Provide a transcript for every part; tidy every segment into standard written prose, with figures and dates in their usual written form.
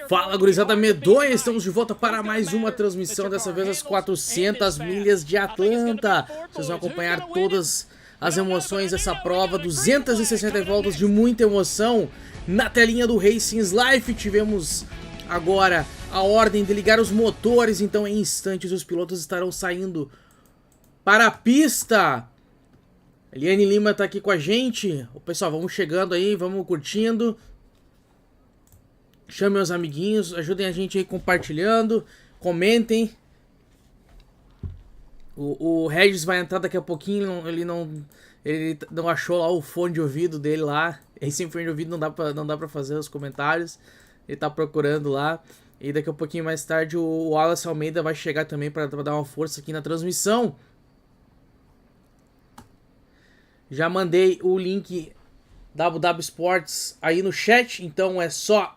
Fala, gurizada medonha, estamos de volta para mais uma transmissão, dessa vez às 400 milhas de Atlanta. Vocês vão acompanhar todas as emoções dessa prova, 260 voltas de muita emoção. Na telinha do Racing's Life tivemos agora a ordem de ligar os motores, então em instantes os pilotos estarão saindo para a pista. Eliane Lima tá aqui com a gente. O pessoal, vamos chegando aí, vamos curtindo. Chamem os amiguinhos, ajudem a gente aí compartilhando, comentem. O Regis vai entrar daqui a pouquinho, ele não achou lá o fone de ouvido dele lá. E sem fone de ouvido não dá pra fazer os comentários. Ele tá procurando lá. E daqui a pouquinho mais tarde o Wallace Almeida vai chegar também pra dar uma força aqui na transmissão. Já mandei o link da WW Sports aí no chat, então é só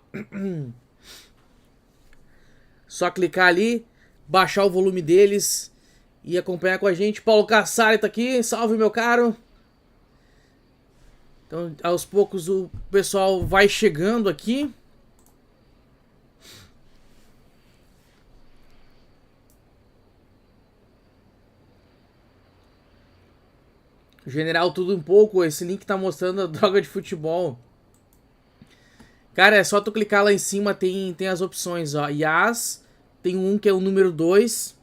clicar ali, baixar o volume deles e acompanhar com a gente. Paulo Cassari tá aqui, salve meu caro. Então aos poucos o pessoal vai chegando aqui. General tudo um pouco, esse link tá mostrando a droga de futebol. Cara, é só tu clicar lá em cima, tem as opções, ó. Yas, tem um que é o número 2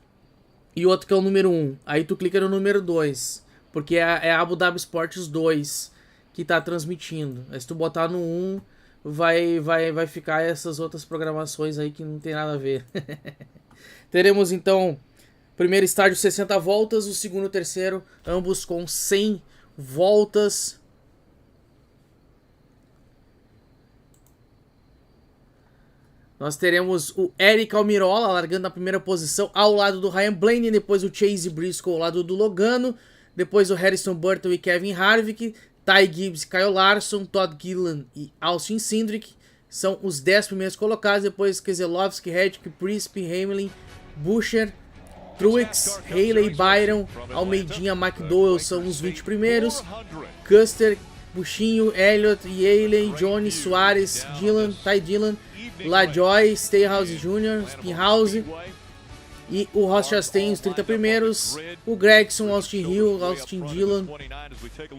e outro que é o número 1. Aí tu clica no número 2, porque é a WW Sports 2 que tá transmitindo. Aí se tu botar no 1, vai ficar essas outras programações aí que não tem nada a ver. Teremos então primeiro estágio 60 voltas, o segundo e o terceiro, ambos com 100 voltas. Nós teremos o Eric Almirola largando na primeira posição ao lado do Ryan Blaney, depois o Chase Briscoe ao lado do Logano, depois o Harrison Burton e Kevin Harvick, Ty Gibbs, Kyle Larson, Todd Gilliland e Austin Cindric são os 10 primeiros colocados, depois Keselowski, Reddick, Prisp, Hamlin, Buescher, Truex, Haley, Byron, Almeidinha, McDowell são os 20 primeiros, Custer, Buchinho, Elliott, Yaley, Jones, Soares, Dillon, Ty Dillon, LaJoy, Stayhouse Jr., Spinhouse e o Ross Chastain, os 30 primeiros, o Gregson, Austin Hill, Austin Dillon,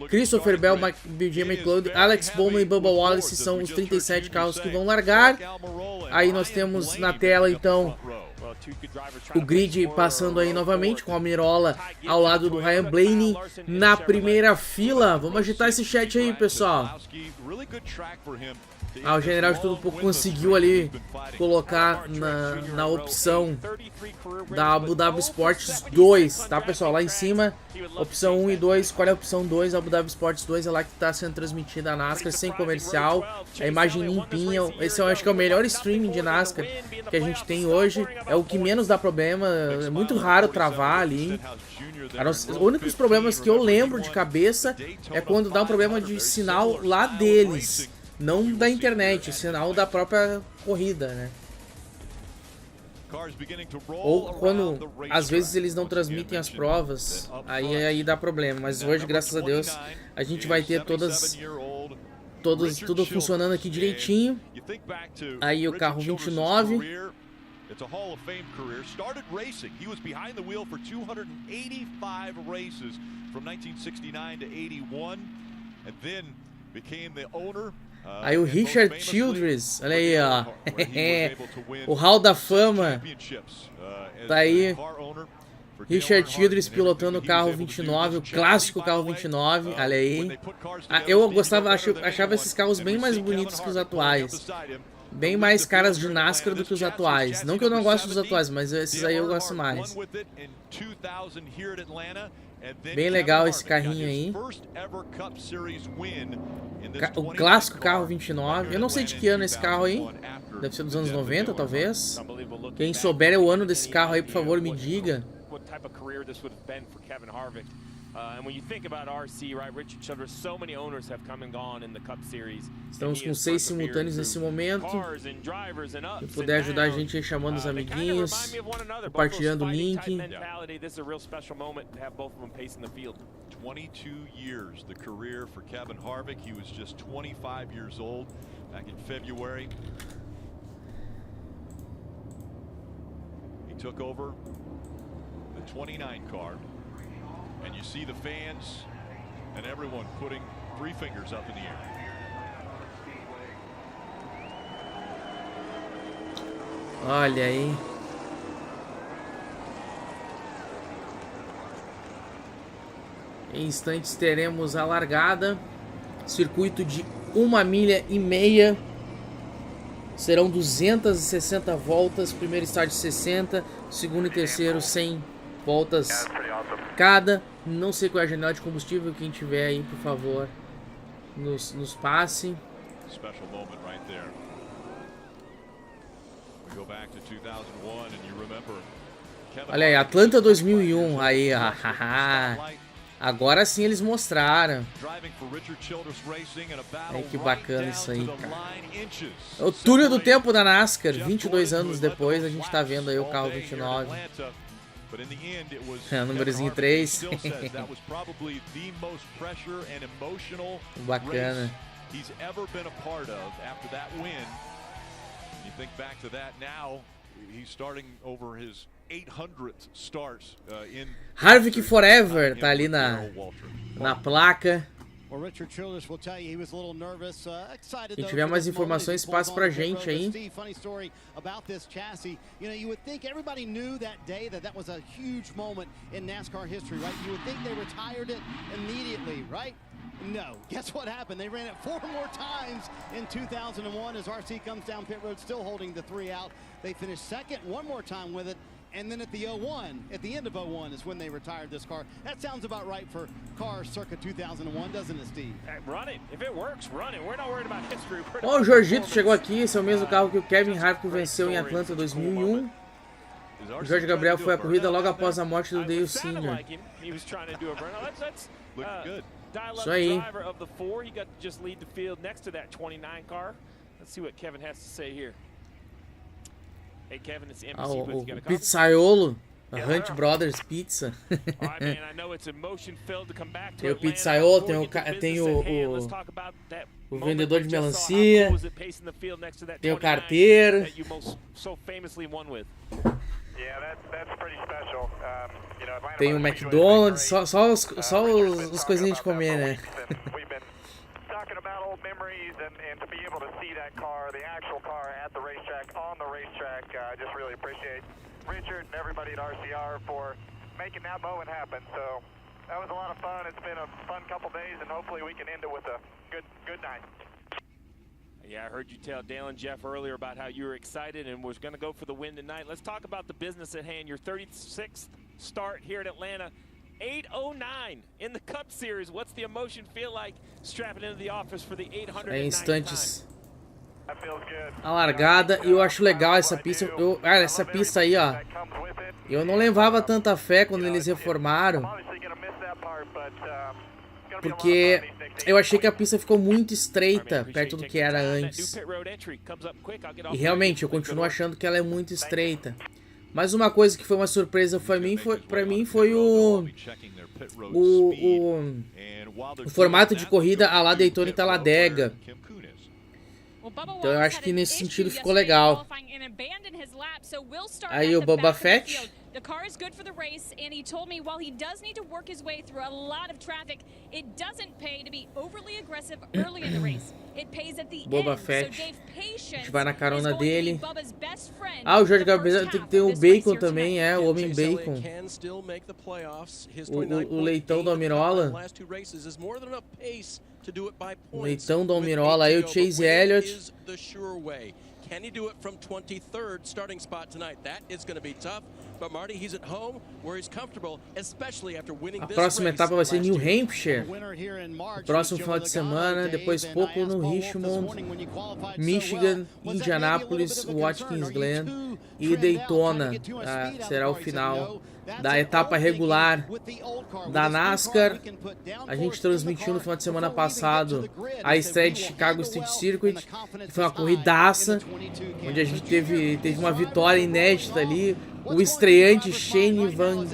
Christopher Bell, BJ McLeod, Alex Bowman e Bubba Wallace são os 37 carros que vão largar. Aí nós temos na tela então o grid passando aí novamente com a Almirola ao lado do Ryan Blaney na primeira fila. Vamos agitar esse chat aí, pessoal. O General de Tudo Pouco conseguiu ali colocar na opção da WW Sports 2, tá, pessoal? Lá em cima, opção 1 e 2. Qual é a opção 2? A WW Sports 2 é lá que está sendo transmitida a NASCAR sem comercial, a imagem limpinha. Esse eu acho que é o melhor streaming de NASCAR que a gente tem hoje. É o que menos dá problema, é muito raro travar ali. Os únicos problemas que eu lembro de cabeça é quando dá um problema de sinal lá deles. Não da internet, sinal da própria corrida, né? Ou quando, às vezes, eles não transmitem as provas, aí dá problema. Mas hoje, graças a Deus, a gente vai ter tudo funcionando aqui direitinho. Aí o carro 29. It's a Hall of Fame career. Started racing. He was behind the wheel for 285 races from 1969 to 81, and then became the owner. Aí o Richard Childress, olha aí, ó. O Hall da Fama. Tá aí. Richard Childress pilotando o carro 29, o clássico carro 29, olha aí. Eu achava esses carros bem mais bonitos que os atuais. Bem mais caras de NASCAR do que os atuais. Não que eu não goste dos atuais, mas esses aí eu gosto mais. Bem legal esse carrinho aí. O clássico carro 29. Eu não sei de que ano é esse carro aí. Deve ser dos anos 90, talvez. Quem souber é o ano desse carro aí, por favor, me diga. Estamos com 6 simultâneos nesse momento. Se puder ajudar a gente aí chamando os amiguinhos, compartilhando o link. 22 years the career for Kevin Harvick. He was just 25 years old back in February. took over the 29 car, and you see the fans and everyone putting 3 fingers up in the air. Olha aí. Em instantes teremos a largada. Circuito de 1,5 milha. Serão 260 voltas. Primeiro estágio 60. Segundo e terceiro 100 voltas cada. Não sei qual é a janela de combustível. Quem tiver aí, por favor, nos passe. Special moment right there. We go back to 2001 and you remember Olha aí, Atlanta 2001. Aí, agora sim eles mostraram. Ai, que bacana isso aí, cara. É o túnel do tempo da NASCAR. 22 anos depois a gente tá vendo aí o carro 29. É, o númerozinho 3. Bacana. Harvick Forever tá ali na placa. Quem tiver mais informações, passe pra gente aí. No. Guess what happened? They ran it 4 more times in 2001 as RC comes down pit road, still holding the 3 out. They finished second 1 more time with it. And then at the end of 01 is when they retired this car. That sounds about right for cars circa 2001, doesn't it, Steve? Run it. If it works, run it. We're not worried about history. Ó, o Jorgito chegou aqui. Esse é o mesmo carro que o Kevin Harvick venceu em Atlanta 2001. O Jorge Gabriel foi à corrida logo após a morte do Dale Sr. Isso aí. O pizzaiolo, a Hunt Brothers Pizza. Tem o pizzaiolo, tem o vendedor de melancia, tem o carteiro. Tem o McDonald's, só as coisinhas de comer, né? Memories and to be able to see that car, the actual car at the racetrack, on the racetrack, I just really appreciate Richard and everybody at RCR for making that moment happen. So that was a lot of fun. It's been a fun couple days, and hopefully we can end it with a good night. Yeah, I heard you tell Dale and Jeff earlier about how you were excited and was going to go for the win tonight. Let's talk about the business at hand. Your 36th start here at Atlanta. 809 in the Cup Series. What's the emotion feel like strapping into the office for the 800? Em instantes a largada. E eu acho legal essa pista. Cara, essa pista aí, ó. Eu não levava tanta fé quando eles reformaram, porque eu achei que a pista ficou muito estreita perto do que era antes. E realmente eu continuo achando que ela é muito estreita. Mas uma coisa que foi uma surpresa pra mim foi o formato de corrida à la Daytona e Talladega. Então eu acho que nesse sentido ficou legal. Aí o Boba Fett. The car is good for the race, and he told me while he does need to work his way through a lot of traffic, it doesn't pay to be overly aggressive early in the race. It pays at the Boba end. Fett. So Dave, A gente vai na carona patience is dele. going to be Bubba's best friend Ah, o Jorge the first Gabriel tem que half ter o of this race Bacon here também, tonight. o Homem Bacon. O leitão do Almirola. O leitão do Almirola. Aí o Chase Elliott. Can he do it from 23rd starting spot tonight? That is going to be tough. But Marty, he's at home where he's comfortable, especially after winning this race. A próxima etapa vai ser New Hampshire. O próximo final de semana, depois pouco no Richmond, Michigan, Indianapolis, Watkins Glen e Daytona. Será o final da etapa regular da NASCAR. A gente transmitiu no final de semana passado a estreia de Chicago Street Circuit, que foi uma corridaça, onde a gente teve uma vitória inédita ali. O estreante Shane Van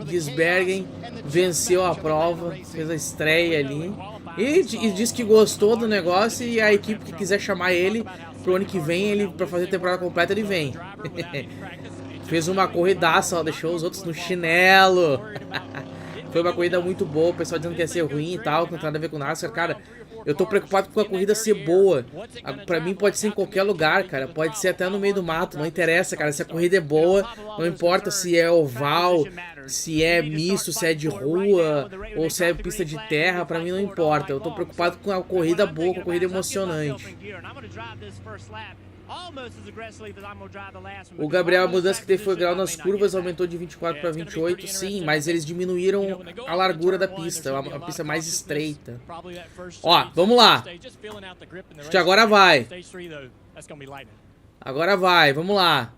Gisbergen venceu a prova, fez a estreia ali e disse que gostou do negócio, e a equipe que quiser chamar ele pro ano que vem, ele para fazer a temporada completa, ele vem. Fez uma corridaça, ó, deixou os outros no chinelo. Foi uma corrida muito boa, o pessoal dizendo que ia ser ruim e tal, não tem nada a ver com NASCAR, cara. Eu tô preocupado com a corrida ser boa. Pra mim pode ser em qualquer lugar, cara. Pode ser até no meio do mato, não interessa, cara. Se a corrida é boa, não importa se é oval, se é misto, se é de rua ou se é pista de terra, pra mim não importa. Eu tô preocupado com a corrida boa, com a corrida emocionante. O Gabriel, a mudança que teve foi grau nas curvas, aumentou de 24 para 28, sim, mas eles diminuíram a largura da pista, a pista mais estreita. Ó, vamos lá. Acho que agora vai. Agora vai, vamos lá.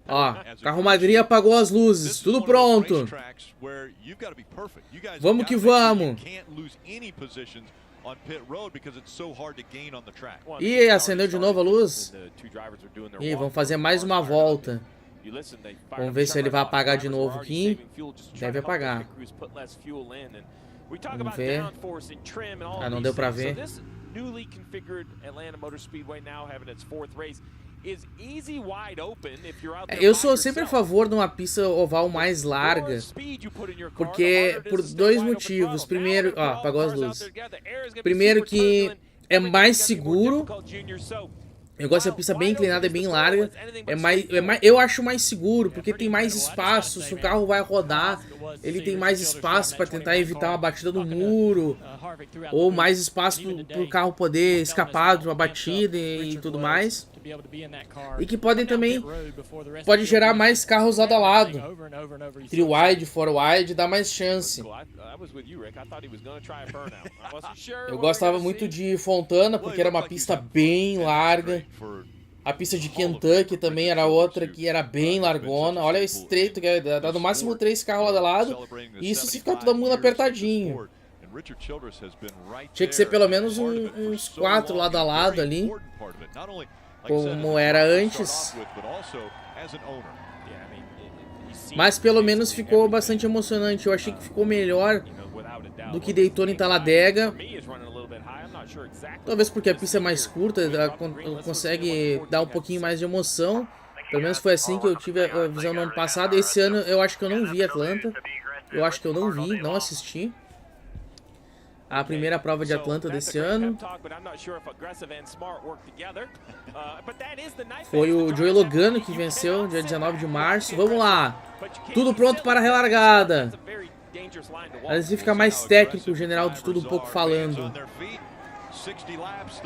Ó, carro Madrid apagou as luzes, tudo pronto. Vamos que vamos. Ih, acendeu de novo a luz? Ih, vamos fazer mais uma volta. Vamos ver se ele vai apagar de novo aqui. Deve apagar. Vamos ver. Ah, não deu pra ver. Eu sou sempre a favor de uma pista oval mais larga, porque por dois motivos. Primeiro, ó, apagou as luzes. Primeiro que é mais seguro. Eu gosto dessa pista bem inclinada e bem larga. Eu acho mais seguro, porque tem mais espaço. Se o carro vai rodar, ele tem mais espaço para tentar evitar uma batida no muro. Ou mais espaço para o carro poder escapar de uma batida e tudo mais. E que podem também, pode gerar mais carros lado a lado. Three-wide, four-wide, dá mais chance. Eu gostava muito de Fontana, porque era uma pista bem larga. A pista de Kentucky também era outra que era bem largona. Olha o estreito, que dá no máximo 3 carros lado a lado. E isso se ficar todo mundo apertadinho. Tinha que ser pelo menos uns 4 lado a lado ali, como era antes. Mas pelo menos ficou bastante emocionante. Eu achei que ficou melhor do que Daytona em Talladega. Talvez porque a pista é mais curta, consegue dar um pouquinho mais de emoção. Pelo menos foi assim que eu tive a visão no ano passado. Esse ano eu acho que eu não vi Atlanta. Eu acho que eu não vi, não assisti a primeira prova de Atlanta desse ano. Foi o Joey Logano que venceu, dia 19 de março. Vamos lá. Tudo pronto para a relargada. Às vezes fica mais técnico o general de tudo um pouco falando.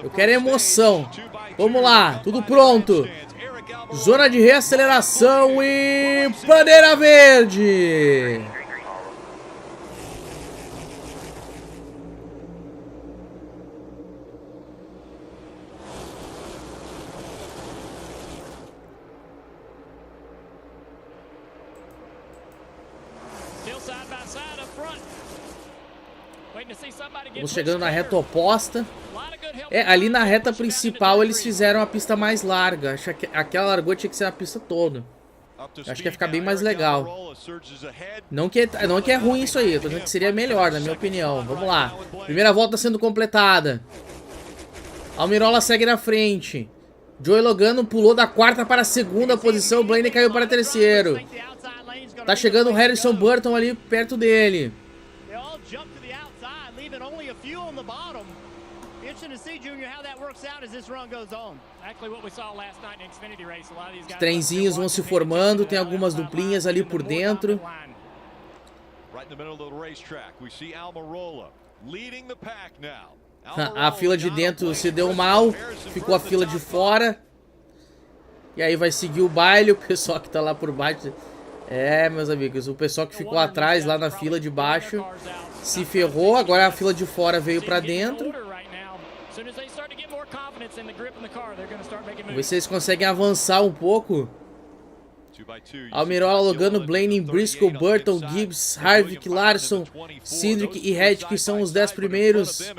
Eu quero emoção. Vamos lá, tudo pronto. Zona de reaceleração e bandeira verde. Estamos chegando na reta oposta. Ali na reta principal eles fizeram a pista mais larga. Acho que aquela largura tinha que ser a pista toda. Acho que ia ficar bem mais legal. Não que é ruim isso aí, eu tô dizendo que seria melhor, na minha opinião. Vamos lá. Primeira volta sendo completada. Almirola segue na frente. Joey Logano pulou da 4ª para a 2ª posição. O Blaney caiu para 3º. Tá chegando o Harrison Burton ali perto dele. Os trenzinhos vão se formando, tem algumas duplinhas ali por dentro. A fila de dentro se deu mal, ficou a fila de fora. E aí vai seguir o baile, o pessoal que tá lá por baixo. É, meus amigos, o pessoal que ficou atrás lá na fila de baixo se ferrou, agora a fila de fora veio pra dentro. Vamos ver se eles conseguem avançar um pouco. Almirola, Logano, Blaney, Briscoe, Burton, Gibbs, Harvick, Larson, Cindric e Red, que são os 10 primeiros.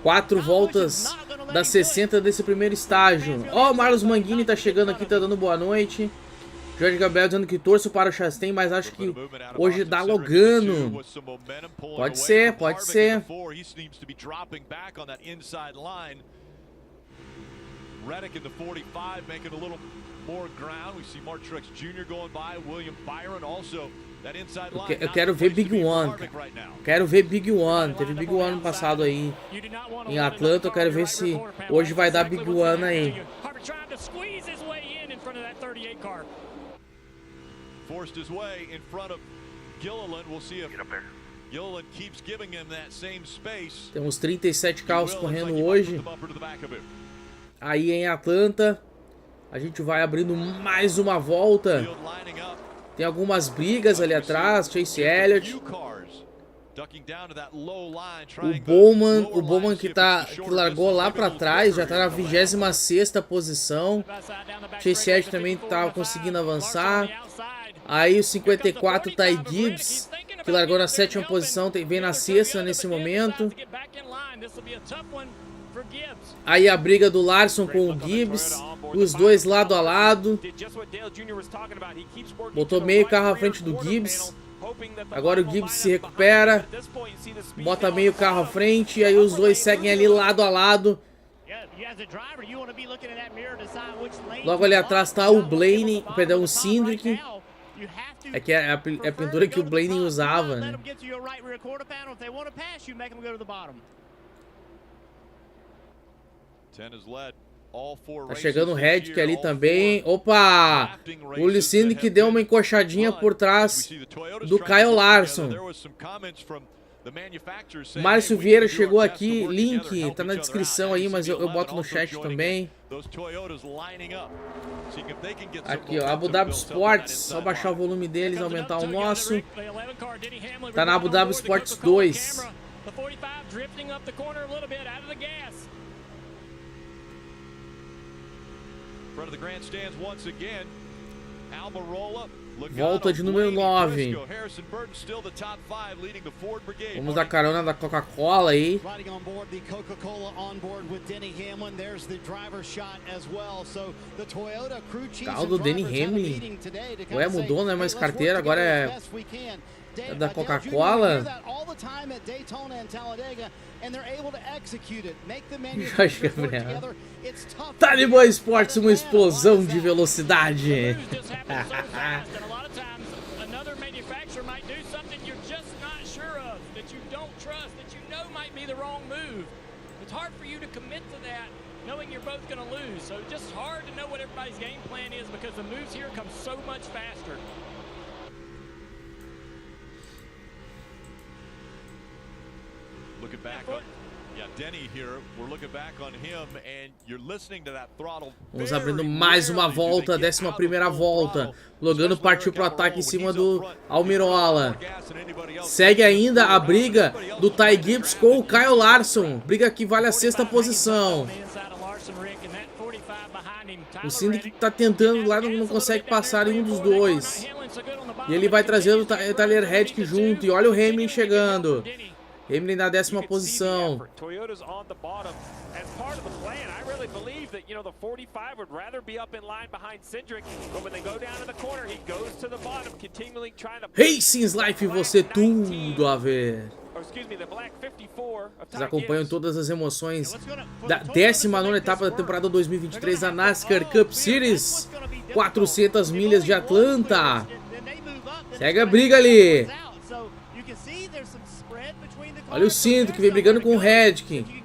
4 voltas das 60 desse primeiro estágio. Ó, o Marlos Manguini tá chegando aqui, tá dando boa noite. Jorge Gabriel dizendo que torço para o Chastain, mas acho que hoje dá Logano. Pode ser, pode ser. Reddick in the 45 making a little more ground. We see Mark Truex Jr. going by, William Byron also that inside line. Eu quero ver Big One, cara. Quero ver Big One. Teve Big One no passado aí em Atlanta. Eu quero ver se hoje vai dar Big One aí. Forced his way in front of Gilliland. We'll see if Gilliland keeps giving him that same space. Temos 37 carros correndo hoje. Aí em Atlanta, a gente vai abrindo mais uma volta. Tem algumas brigas ali atrás, Chase Elliott. O Bowman que largou lá pra trás, já tá na 26ª posição. Chase Elliott também tá conseguindo avançar. Aí o 54, Ty Gibbs, que largou na 7ª posição, vem na 6ª nesse momento. Aí a briga do Larson com o Gibbs, os dois lado a lado. Botou meio carro à frente do Gibbs. Agora o Gibbs se recupera, bota meio carro à frente, e aí os dois seguem ali lado a lado. Logo ali atrás tá o Blaney, perdão, o Cindric. É que é a pintura que o Blaney usava, né? Tá chegando o Reddick ali também. Opa! O Licine que deu uma encoxadinha por trás do Kyle Larson. Márcio Vieira chegou aqui. Link tá na descrição aí, mas eu boto no chat também. Aqui, ó, Abu Dhabi Sports. Só baixar o volume deles, aumentar o nosso. Tá na Abu Dhabi Sports 2. Volta de número 9. Vamos dar carona da Coca-Cola aí. Carro do Denny Hamlin. Ué, mudou, não é mais carteira, agora é da Coca-Cola. Jorge Gabriel. Talibã Sports, uma explosão de velocidade. Knowing you're both going to lose, so just hard to know what everybody's game plan is because the moves here come so much faster. Looking back on, Denny here. We're looking back on him, and you're listening to that throttle. Vamos abrindo mais uma volta, 11ª volta. Logano partiu pro ataque em cima do Almirola. Segue ainda a briga do Ty Gibbs com o Kyle Larson. Briga que vale a 6ª posição. O Cindric tá tentando lá, não consegue passar em um dos dois. E ele vai trazendo o Tyler Reddick junto. E olha o Hamlin chegando. Hamlin na 10ª posição. Racing's Life, você tudo a ver. Vocês acompanham todas as emoções da 19ª etapa da temporada 2023 da NASCAR Cup Series. 400 milhas de Atlanta. Segue a briga ali. Olha o Cinto que vem brigando com o Reddick.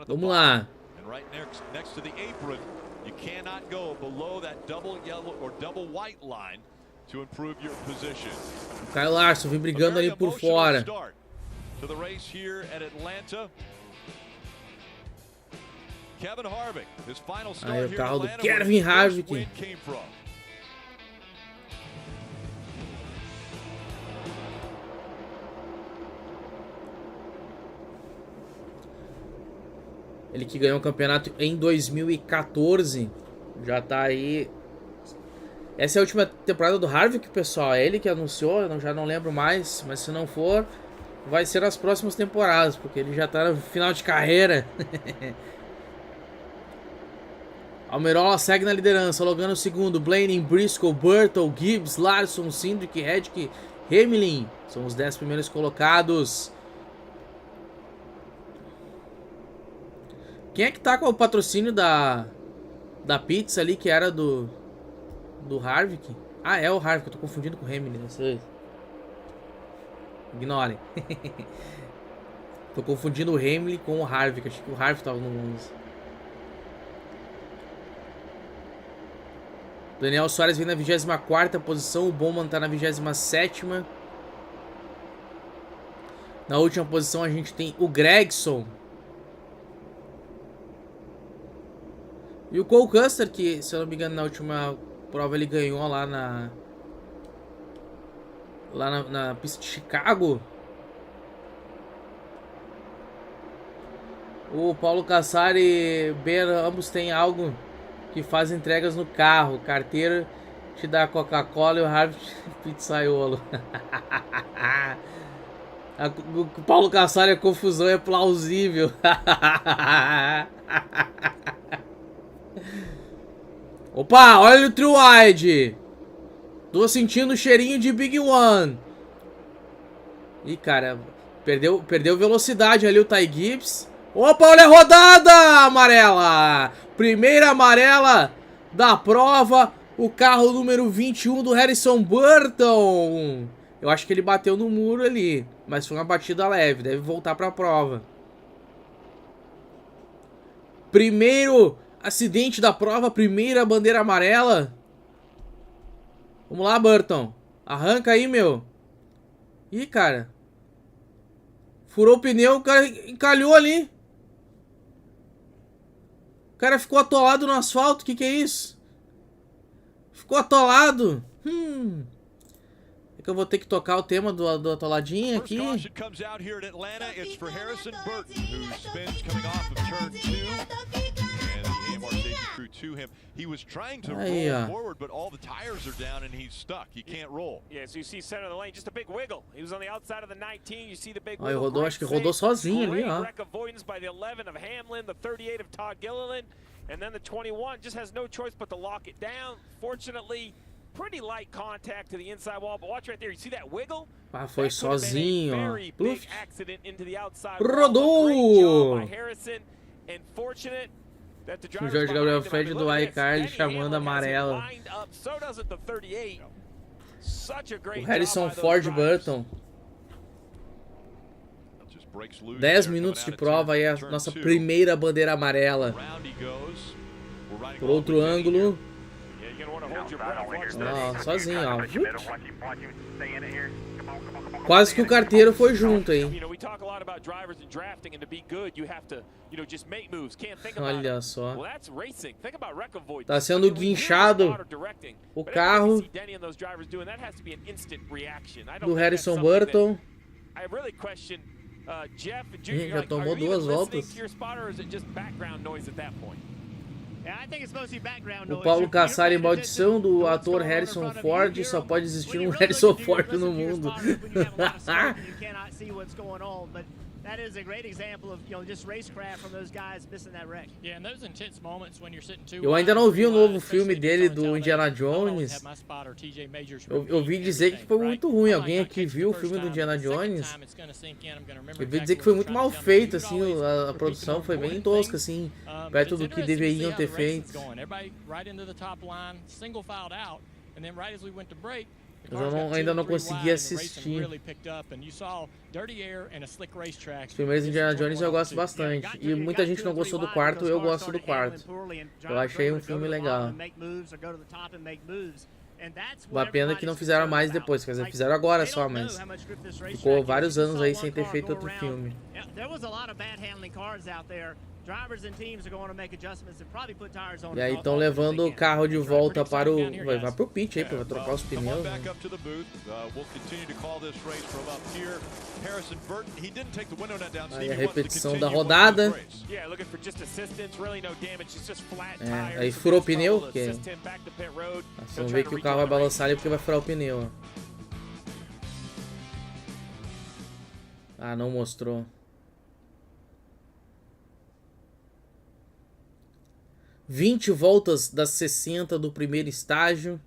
Vamos lá. O Kyle Larson vem brigando ali por fora. Aí o carro do Kevin Harvick. Ele que ganhou o campeonato em 2014. Já tá aí. Essa é a última temporada do Harvick, pessoal. É ele que anunciou, eu já não lembro mais. Mas se não for, vai ser nas próximas temporadas, porque ele já tá no final de carreira. Almirola segue na liderança, Logano segundo, Blaney, Briscoe, Burton, Gibbs, Larson, Cindric, Reddick, Hamlin. São os 10 primeiros colocados. Quem é que tá com o patrocínio da pizza ali, que era do Harvick? Ah, é o Harvick, eu tô confundindo com o Hamlin, não sei. Ignorem. Tô confundindo o Hamlin com o Harvick, acho que o Harvick tava no 11. Daniel Soares vem na 24ª posição, o Bowman tá na 27ª. Na última posição a gente tem o Gregson. E o Cole Custer, que se eu não me engano na última prova ele ganhou lá na pista de Chicago. O Paulo Cassari e Ben ambos têm algo que faz entregas no carro. O carteiro te dá Coca-Cola e o Harvard pizzaiolo. O Paulo Cassari, a confusão é plausível. Opa, olha o True Wide. Tô sentindo o cheirinho de Big One. Ih, cara, perdeu velocidade ali o Ty Gibbs. Opa, olha a rodada amarela. Primeira amarela da prova. O carro número 21 do Harrison Burton. Eu acho que ele bateu no muro ali, mas foi uma batida leve, deve voltar para a prova. Primeiro acidente da prova, primeira bandeira amarela. Vamos lá, Burton. Arranca aí, meu. Ih, cara. Furou o pneu, o cara encalhou ali. O cara ficou atolado no asfalto, que é isso? Ficou atolado. É que eu vou ter que tocar o tema do atoladinho aqui. Aí, ó. Aí rodou, acho que rodou sozinho ali, ó. And then the 21 just has no choice but to lock it down. Fortunately, pretty light contact to the inside wall, but watch right there. You see that wiggle? Ah, foi sozinho, ó. Rodou! O Jorge Gabriel Fred do iCard chamando amarela. O Harrison Ford Burton. 10 minutos de prova aí, a nossa primeira bandeira amarela. Por outro ângulo. Ó, sozinho, ó. Quase que o carteiro foi junto, hein? Olha só. Tá sendo guinchado o carro do Harrison Burton. Já tomou 2 voltas. O Paulo Cassari, maldição do ator Harrison Ford, só pode existir um Harrison Ford no mundo. Eu ainda não vi o novo filme dele do Indiana Jones. Eu ouvi dizer que foi muito ruim. Alguém aqui viu o filme do Indiana Jones? Eu ouvi dizer que foi muito mal feito, assim, a produção foi bem tosca, assim, perto do que deveriam ter feito. Eu ainda não consegui assistir. Os primeiros Indiana Jones eu gosto bastante. E muita gente não gostou do quarto, eu gosto do quarto. Eu achei um filme legal. Uma pena que não fizeram mais depois, quer dizer, fizeram agora só, mas ficou vários anos aí sem ter feito outro filme. E aí estão levando o carro de volta para o... Vai pro pit aí, vai trocar os pneus. Né? Aí a repetição da rodada. Aí furou o pneu. Porque... Vamos ver que o carro vai balançar ali porque vai furar o pneu. Ah, não mostrou. 20 voltas das 60 do primeiro estágio.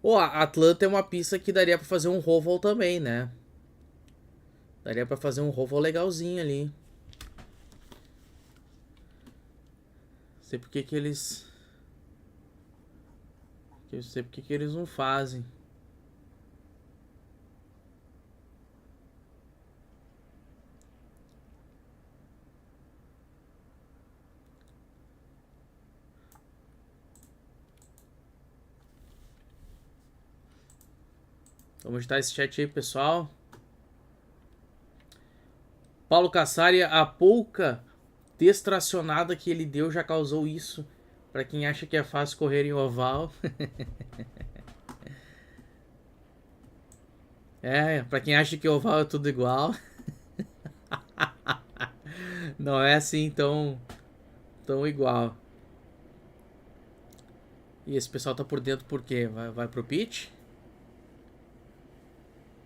Oh, a Atlanta é uma pista que daria pra fazer um oval também, né? Daria pra fazer um oval legalzinho ali. Não sei por que eles... Eu sei por que eles não fazem. Vamos estar esse chat aí, pessoal. Paulo Cassari, a pouca destracionada que ele deu já causou isso. Pra quem acha que é fácil correr em oval. Pra quem acha que oval é tudo igual. Não é assim tão igual. E esse pessoal tá por dentro por quê? Vai pro pit?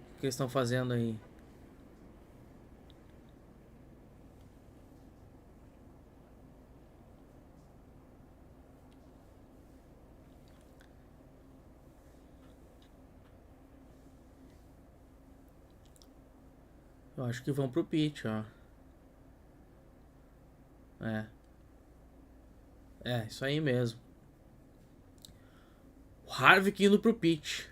O que eles estão fazendo aí? Eu acho que vão pro pit, ó. Isso aí mesmo. O Harvick indo pro pit.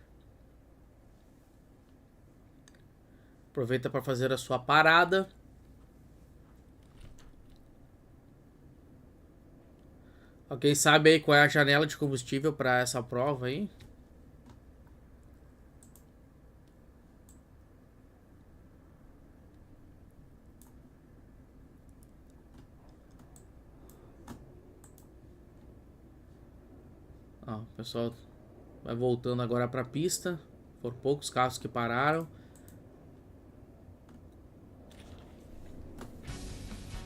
Aproveita para fazer a sua parada. Alguém sabe aí qual é a janela de combustível para essa prova aí? O pessoal vai voltando agora para a pista. Foram poucos carros que pararam.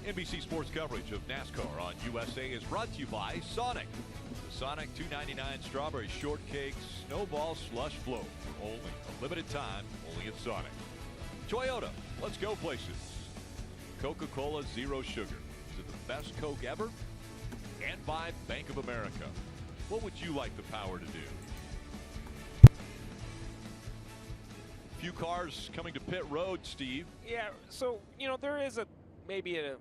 NBC Sports coverage of NASCAR on USA is brought to you by Sonic. The Sonic 299 Strawberry Shortcake Snowball Slush Float for only a limited time, only at Sonic. Toyota, let's go places. Coca-Cola Zero Sugar. Is it the best Coke ever? And by Bank of America. What would you like the power to do? Few cars coming to pit road, Steve. Yeah, so, you know, there is maybe the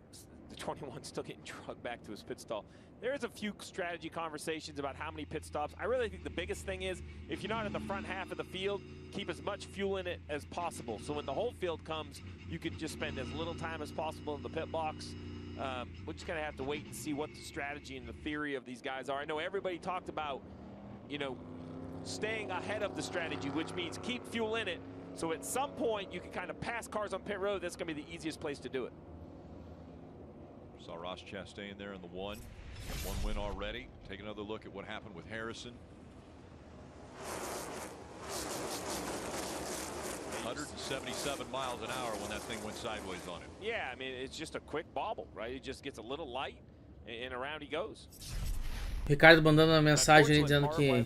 21 still getting drugged back to his pit stall. There is a few strategy conversations about how many pit stops. I really think the biggest thing is, if you're not in the front half of the field, keep as much fuel in it as possible. So when the whole field comes, you can just spend as little time as possible in the pit box. We're just going to have to wait and see what the strategy and the theory of these guys are. I know everybody talked about, you know, staying ahead of the strategy, which means keep fuel in it. So at some point, you can kind of pass cars on pit road. That's going to be the easiest place to do it. Saw Ross Chastain there in the one win already. Take another look at what happened with Harrison. 177 miles an hour when that thing went sideways on him. Yeah, I mean, it's just a quick bobble, right? It just gets a little light and around he goes. Ricardo mandando uma mensagem dizendo que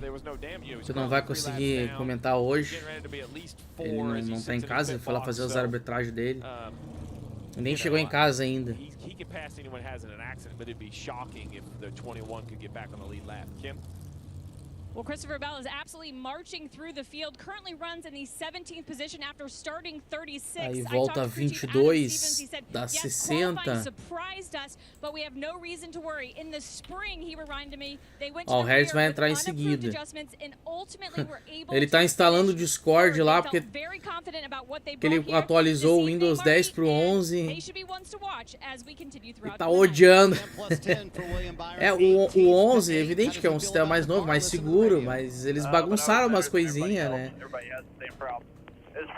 não vai conseguir comentar hoje. Ele não tá em casa, ele foi lá fazer as arbitragens dele. Nem chegou em casa ainda. He can pass anyone has in an accident, but it'd be shocking if the 21 could get back on the lead lap. Kim? Well, Christopher Bell is absolutely marching through the field. Currently runs in the 17th position after starting 36. Aí volta 22 das 60. Ó, o Harris vai entrar em seguida. Ele tá instalando o Discord lá porque ele atualizou o Windows 10 pro 11 e tá odiando. O 11, é evidente que é um sistema mais novo, mais seguro, mas eles bagunçaram umas coisinhas, né?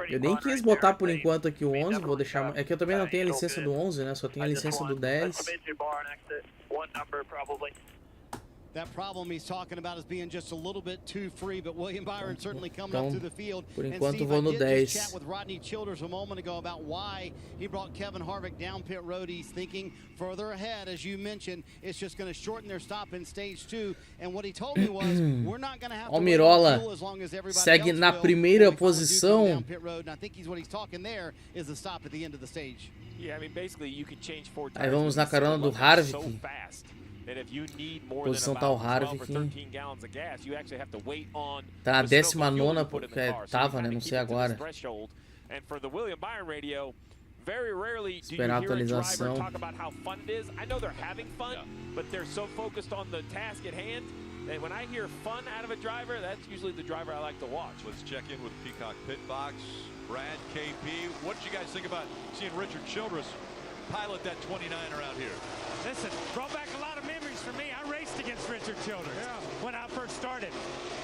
Eu nem quis botar por enquanto aqui o 11, vou deixar... É que eu também não tenho a licença do 11, né? Só tenho a licença do 10. That problem he's talking about is being just a little bit too free, but William Byron certainly coming up through the field. Por enquanto vou no 10. Chat with Rodney Childers a moment ago about why he brought Kevin Harvick down pit road. He's thinking further ahead, as you mentioned, it's just going to shorten their stop in stage 2. And what he told me was, we're not going to have to Almirola as long as everybody segue na primeira posição. I think he's what he's talking there is the stop at the end of the stage. Yeah, I mean basically you can change 4 tires. Aí vamos na carona do Harvick. Posição tá o Harvick. Tá na 19ª, porque tava, né? Não sei agora. Esperar a atualização. And when I hear fun out of a driver, that's usually the driver I like to watch. Let's check in with Peacock Pit Box. Brad, KP, what did you guys think about seeing Richard Childress pilot that 29 around here? Listen, brought back a lot of memories for me. I raced against Richard Childress when I first started.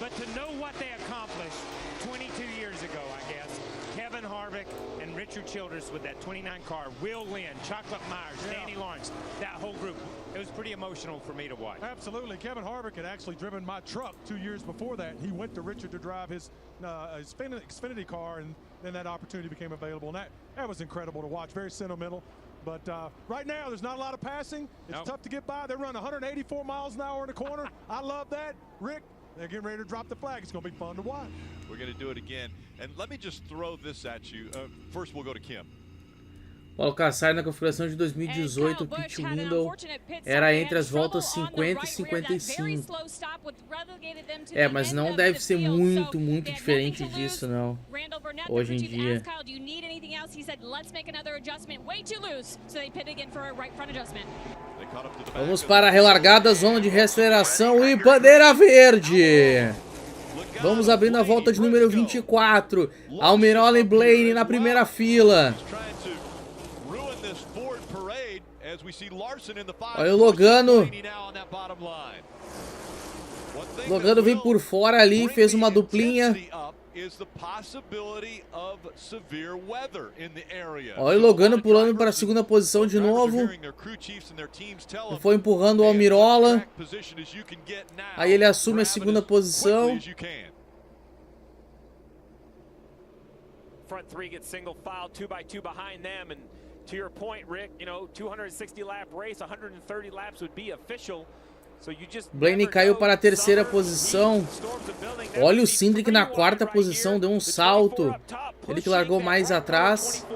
But to know what they accomplished 22 years ago, I guess, Kevin Harvick and Richard Childress with that 29 car, Will Lynn, Chocolate Myers, Danny Lawrence, that whole group. It was pretty emotional for me to watch. Absolutely. Kevin Harvick had actually driven my truck 2 years before that. He went to Richard to drive his Xfinity car, and then that opportunity became available. And that was incredible to watch. Very sentimental. But right now, there's not a lot of passing. It's tough to get by. They run 184 miles an hour in the corner. I love that. Rick, they're getting ready to drop the flag. It's going to be fun to watch. We're going to do it again. And let me just throw this at you. First, we'll go to Kim. O Alcaçar na configuração de 2018, o pit window era entre as voltas 50 e 55. É, mas não deve ser muito diferente disso, não. Hoje em dia. Vamos para a relargada, zona de reaceleração e bandeira verde. Vamos abrindo a volta de número 24. Almirola e Blaney na primeira fila. Olha o Logano. Logano vem por fora ali, fez uma duplinha. Olha o Logano pulando para a segunda posição de novo. Foi empurrando o Almirola. Aí ele assume a segunda posição. Front 3 gets single file 2x2 behind them, and to your point, Rick, you know, 260 lap race, 130 laps would be official. So you just Blaney caiu para a terceira posição. Olha o Cindric na quarta posição, deu um salto. Ele que largou mais atrás.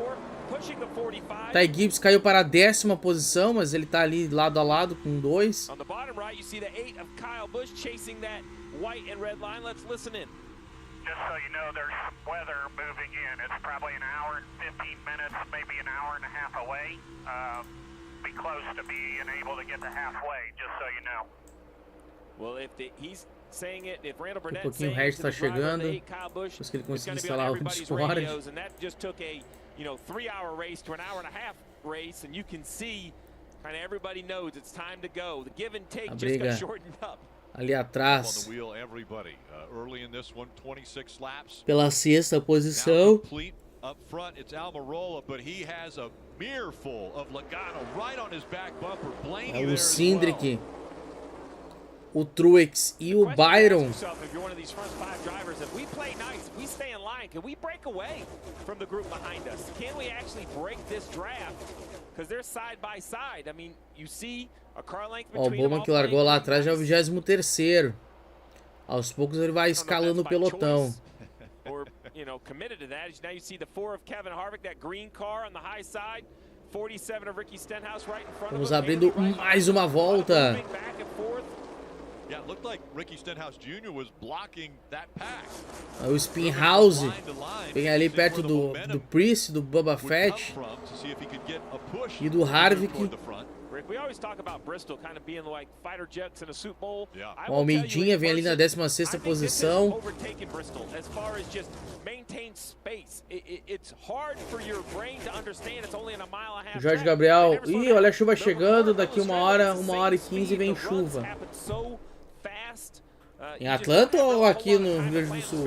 Ty Gibbs caiu para a 10ª posição, mas ele tá ali lado a lado com 2. On the bottom right, you see the 8 of Kyle Busch chasing that white and red line. Let's listen in. Just so you know, there's weather moving in. It's probably an hour and 15 minutes, maybe an hour and a half away. Be close to being able to get to halfway, just so you know. Well, if he's saying it, if Randall Um Burnett pouquinho o resto está chegando. Depois que ele conseguir instalar o Discord. And that just took a, 3-hour race to an hour and a half race, and you can see kind of everybody knows it's time to go. The give and take just got shortened up. Ali atrás, pela 6ª posição. É o Cindric, o Truex e o Byron. Ó, o Bowman que largou lá atrás já é o 23º. Aos poucos ele vai escalando o pelotão. Vamos abrindo mais uma volta. O Spinhouse vem ali perto do Priest, do Bubba Fett e do Harvick. O Almeidinha vem ali na 16ª posição. O Jorge Gabriel. Ih, olha a chuva chegando. Daqui 1 hora e 15 vem chuva. Em Atlanta ou aqui no Rio Grande do Sul?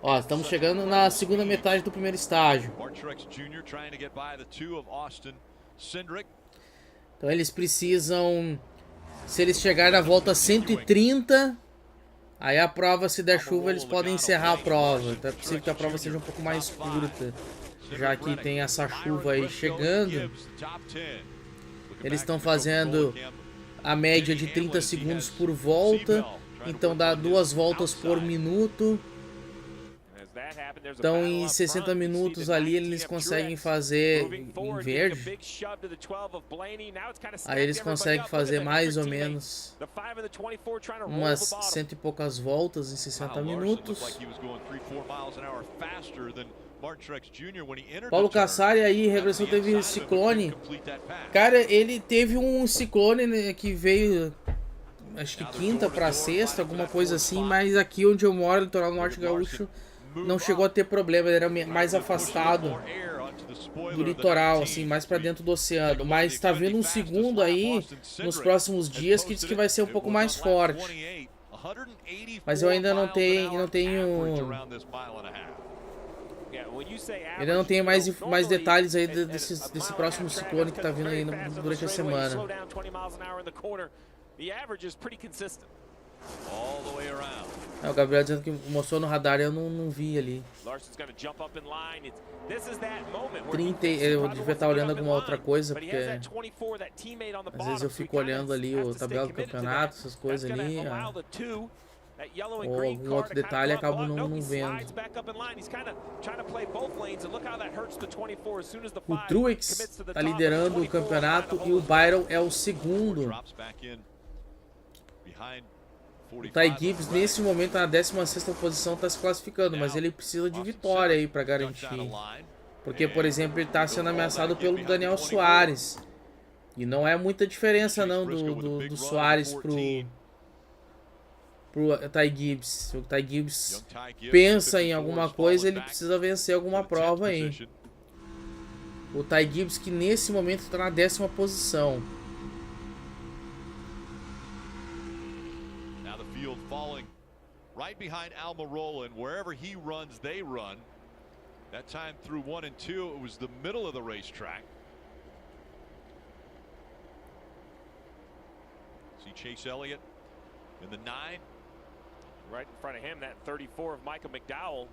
Ó, estamos chegando na segunda metade do primeiro estágio. Então eles precisam, se eles chegarem na volta 130, aí a prova, se der chuva, eles podem encerrar a prova. Então é possível que a prova seja um pouco mais curta, já que tem essa chuva aí chegando. Eles estão fazendo a média de 30 segundos por volta, então dá 2 voltas por minuto. Então em 60 minutos ali eles conseguem fazer em verde. Aí eles conseguem fazer mais ou menos umas 100 e poucas voltas em 60 minutos. Paulo Cassari aí, regressão, teve ciclone. Cara, ele teve um ciclone, né, que veio, acho que quinta pra sexta, alguma coisa assim. Mas aqui onde eu moro, no litoral norte gaúcho, não chegou a ter problema. Ele era mais afastado do litoral, assim, mais pra dentro do oceano. Mas tá vindo um segundo aí nos próximos dias que diz que vai ser um pouco mais forte. Mas eu ainda não tenho mais detalhes aí desse próximo ciclone que tá vindo aí durante a semana. O Gabriel dizendo que mostrou no radar e eu não vi ali. 30, eu devia estar olhando alguma outra coisa, porque às vezes eu fico olhando ali o tabela do campeonato, essas coisas ali, ou algum outro detalhe e acabo não vendo. O Truex está liderando o campeonato e o Byron é o segundo. O Ty Gibbs nesse momento na 16ª posição está se classificando, mas ele precisa de vitória aí para garantir. Porque, por exemplo, ele está sendo ameaçado pelo Daniel Suárez. E não é muita diferença não do Suárez pro Ty Gibbs. Se o Ty Gibbs pensa em alguma coisa, ele precisa vencer alguma prova aí. O Ty Gibbs que nesse momento está na 10ª posição. Falling right behind Almirola, and wherever he runs, they run. That time through 1 and 2, it was the middle of the racetrack. See Chase Elliott in the 9. Right in front of him, that 34 of Michael McDowell,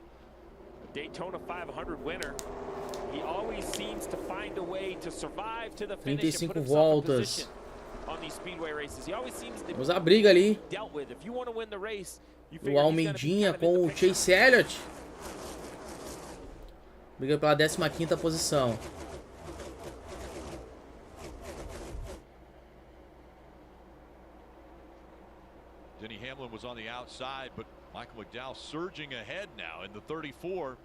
a Daytona 500 winner. He always seems to find a way to survive to the finish and put himself in position. Vamos a briga ali. O Almeidinha com o Chase Elliott. Briga pela 15ª posição. Denny Hamlin was on the outside, but Michael McDowell surging ahead now in the 34.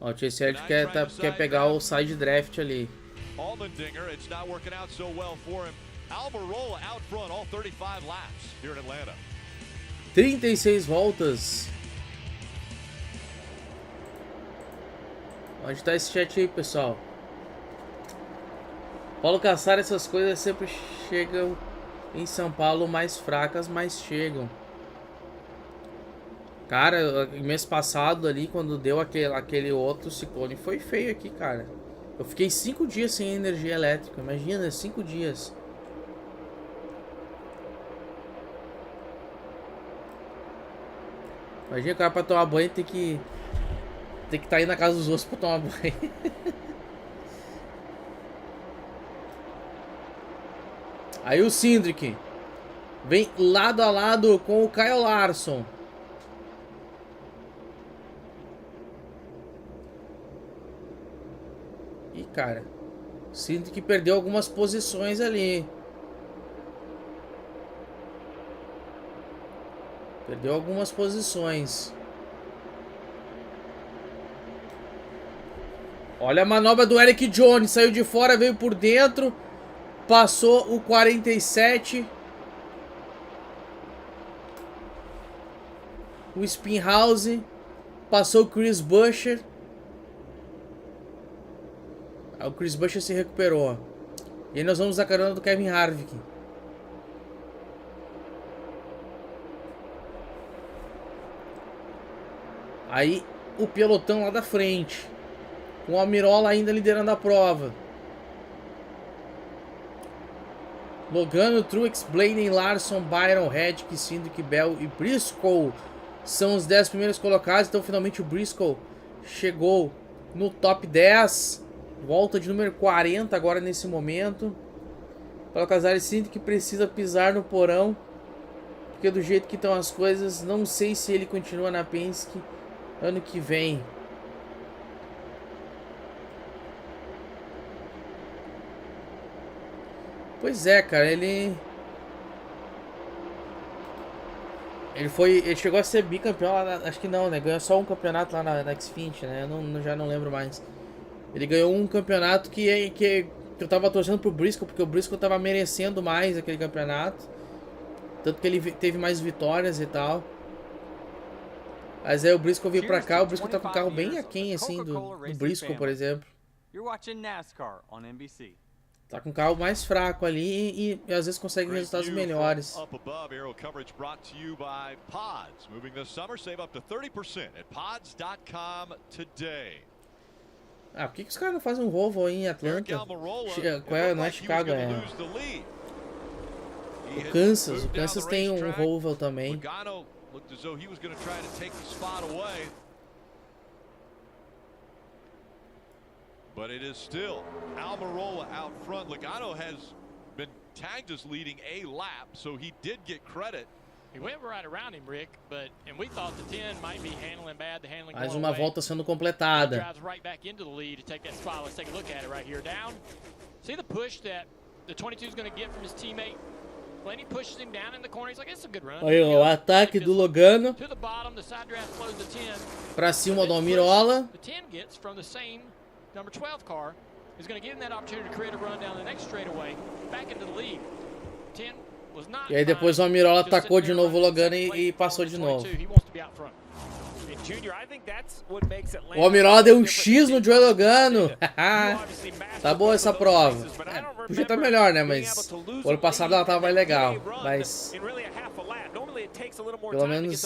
Ó, o Chase Elliott quer pegar o side draft ali. Allmendinger, it's not working out so well for him. Almirola out front all 35 laps here in Atlanta. 36 voltas. Onde tá esse chat aí, pessoal? Paulo Cassar, essas coisas sempre chegam em São Paulo mais fracas, mas chegam. Cara, mês passado ali, quando deu aquele outro ciclone, foi feio aqui, cara. Eu fiquei 5 dias sem energia elétrica, imagina, 5 dias. Imagina o cara pra tomar banho tem que estar aí na casa dos outros pra tomar banho. Aí o Cindric vem lado a lado com o Kyle Larson. E cara, sinto que perdeu algumas posições ali. Perdeu algumas posições. Olha a manobra do Eric Jones. Saiu de fora, veio por dentro. Passou o 47. O Spinhouse. Passou o Chris Buescher. O Chris Buescher se recuperou. E aí nós vamos a carona do Kevin Harvick. Aí o pelotão lá da frente, com o Almirola ainda liderando a prova. Logano, Truex, Blaney, Larson, Byron, Reddick, Cindric, Bell e Briscoe são os 10 primeiros colocados. Então finalmente o Briscoe chegou no top 10. Volta de número 40 agora nesse momento. Para o Casale, Cindric precisa pisar no porão, porque do jeito que estão as coisas, não sei se ele continua na Penske ano que vem. Pois é, cara, ele chegou a ser bicampeão lá acho que não, né? Ganhou só um campeonato lá na Xfinity, né? Eu já não lembro mais. Ele ganhou um campeonato que eu tava torcendo pro Briscoe, porque o Briscoe tava merecendo mais aquele campeonato. Tanto que ele teve mais vitórias e tal. Mas aí o Briscoe veio pra cá, o Briscoe tá com um carro bem aquém, assim, do Briscoe, por exemplo. You're watching NASCAR on NBC. Tá com um carro mais fraco ali e às vezes consegue resultados melhores. Ah, por que os caras não fazem um Volvo aí em Atlanta? Não é Chicago, é o Kansas. O Kansas tem um Volvo também. Looked as though he was going to try to take the spot away. But it is still Almirola out front. Logano has been tagged as leading a lap, so he did get credit. He went right around him, Rick, and we thought the 10 might be handling bad, the handling mais uma volta sendo completada. Drives right back into the lead to take that spot. Let's take a look at it right here. Down. See the push that the 22 is going to get from his teammate? Blaney pushes him down in the corner. He's like, it's a good run. Aí o ataque do Logano pra cima do Almirola. The 10 gets from the same number 12 car is going to give him that opportunity to create a run down the next straightaway back into the lead. 10 was not. E aí depois o Almirola atacou de novo o Logano e passou de novo. O Almirola deu um X no Joey Logano. Tá boa essa prova. Podia estar melhor, né? Mas o ano passado ela tava mais legal. Mas pelo menos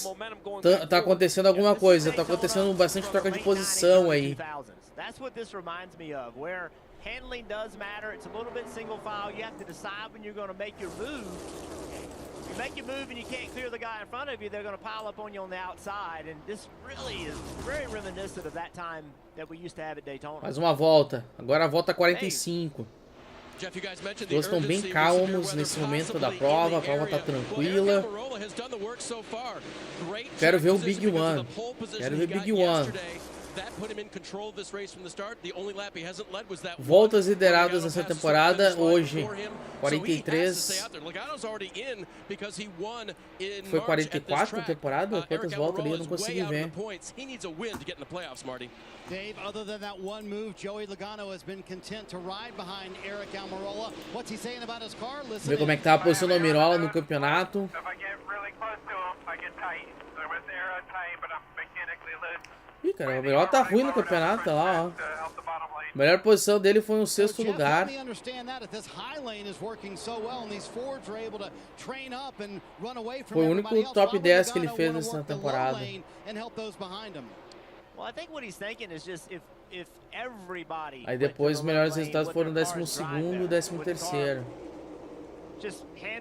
tá acontecendo alguma coisa. Tá acontecendo bastante troca de posição aí. Handling does matter. It's a little bit single file. You have to decide when you're going to make your move. If you make your move and you can't clear the guy in front of you, they're going to pile up on you on the outside. And this really is very reminiscent of that time that we used to have at Daytona. Mais uma volta. Agora a volta 45. Todos estão bem calmos nesse momento da prova. A prova tá tranquila. Quero ver o Big One. Quero ver o Big One. Voltas lideradas nessa temporada hoje, 43. Foi 44 na temporada? Quantas voltas ali? Eu não consegui ver. Dave, other than that one move, Joey Logano has been content to ride behind Eric Almirola. What's he saying about his car? Listen. Ver como é que tá a posição do Almirola no campeonato. Ih, cara, o Almirola tá ruim no campeonato, tá lá, ó. A melhor posição dele foi no sexto lugar. Foi o único top 10 que ele fez nessa temporada. Aí depois os melhores resultados foram 12º e 13º.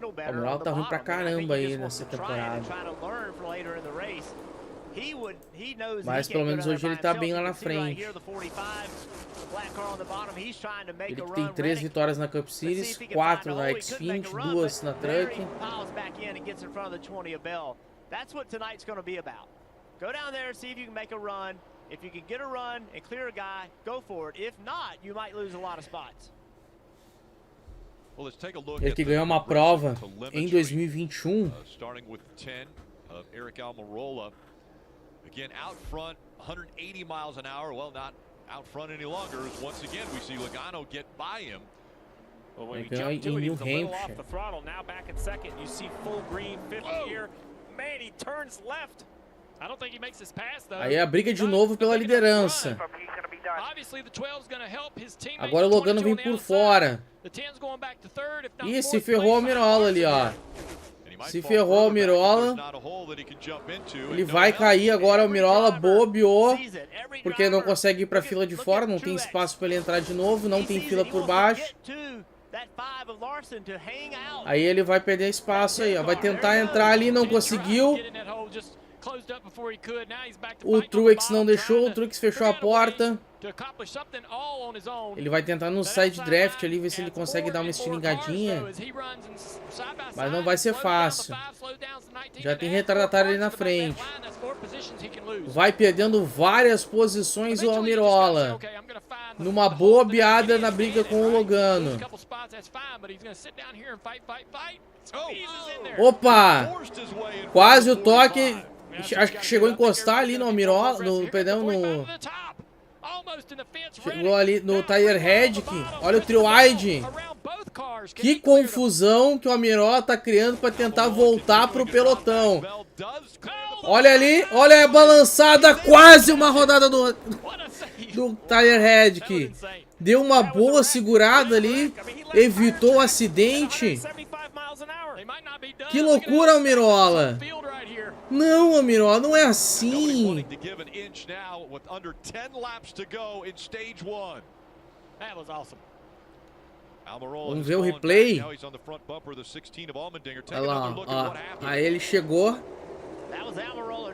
O Almirola tá ruim pra caramba aí nessa temporada. Mas pelo menos hoje ele tá bem lá na frente. Ele que tem 3 vitórias na Cup Series, 4 na Xfinity, 2 na Truck. Ele que ganhou uma prova em 2021. Again, out front, 180 miles an hour. Well, not out front any longer. As once again, we see Logano get by him. Well, when you jump to it, he was a little off the throttle. Now back in second, you see full green, fifth gear. Man, he turns left. I don't think he makes his pass though. Aí a briga de novo pela liderança. Agora o Logano vem por fora. Ih, se ferrou o Almirola ali, ó. Se ferrou o Almirola. Ele vai cair agora, o Almirola bobeou. Porque não consegue ir pra fila de fora, não tem espaço pra ele entrar de novo, não tem fila por baixo. Aí ele vai perder espaço aí, ó. Vai tentar entrar ali, não conseguiu. O Truex não deixou, o Truex fechou a porta. Ele vai tentar no side draft ali, ver se ele consegue dar uma estilingadinha. Mas não vai ser fácil. Já tem retardatário ali na frente. Vai perdendo várias posições o Almirola. Numa bobeada na briga com o Logano. Opa! Quase o toque. Acho que chegou a encostar ali no Almirola. Chegou ali no tire head. Olha o trio wide. Que confusão que o Almirola tá criando pra tentar voltar pro pelotão. Olha ali, olha a balançada, quase uma rodada do tire head aqui. Deu uma boa segurada ali, evitou o acidente. Que loucura, Almirola. Não, Almirola, não é assim. Vamos ver o replay. Olha lá, ó. Aí ele chegou.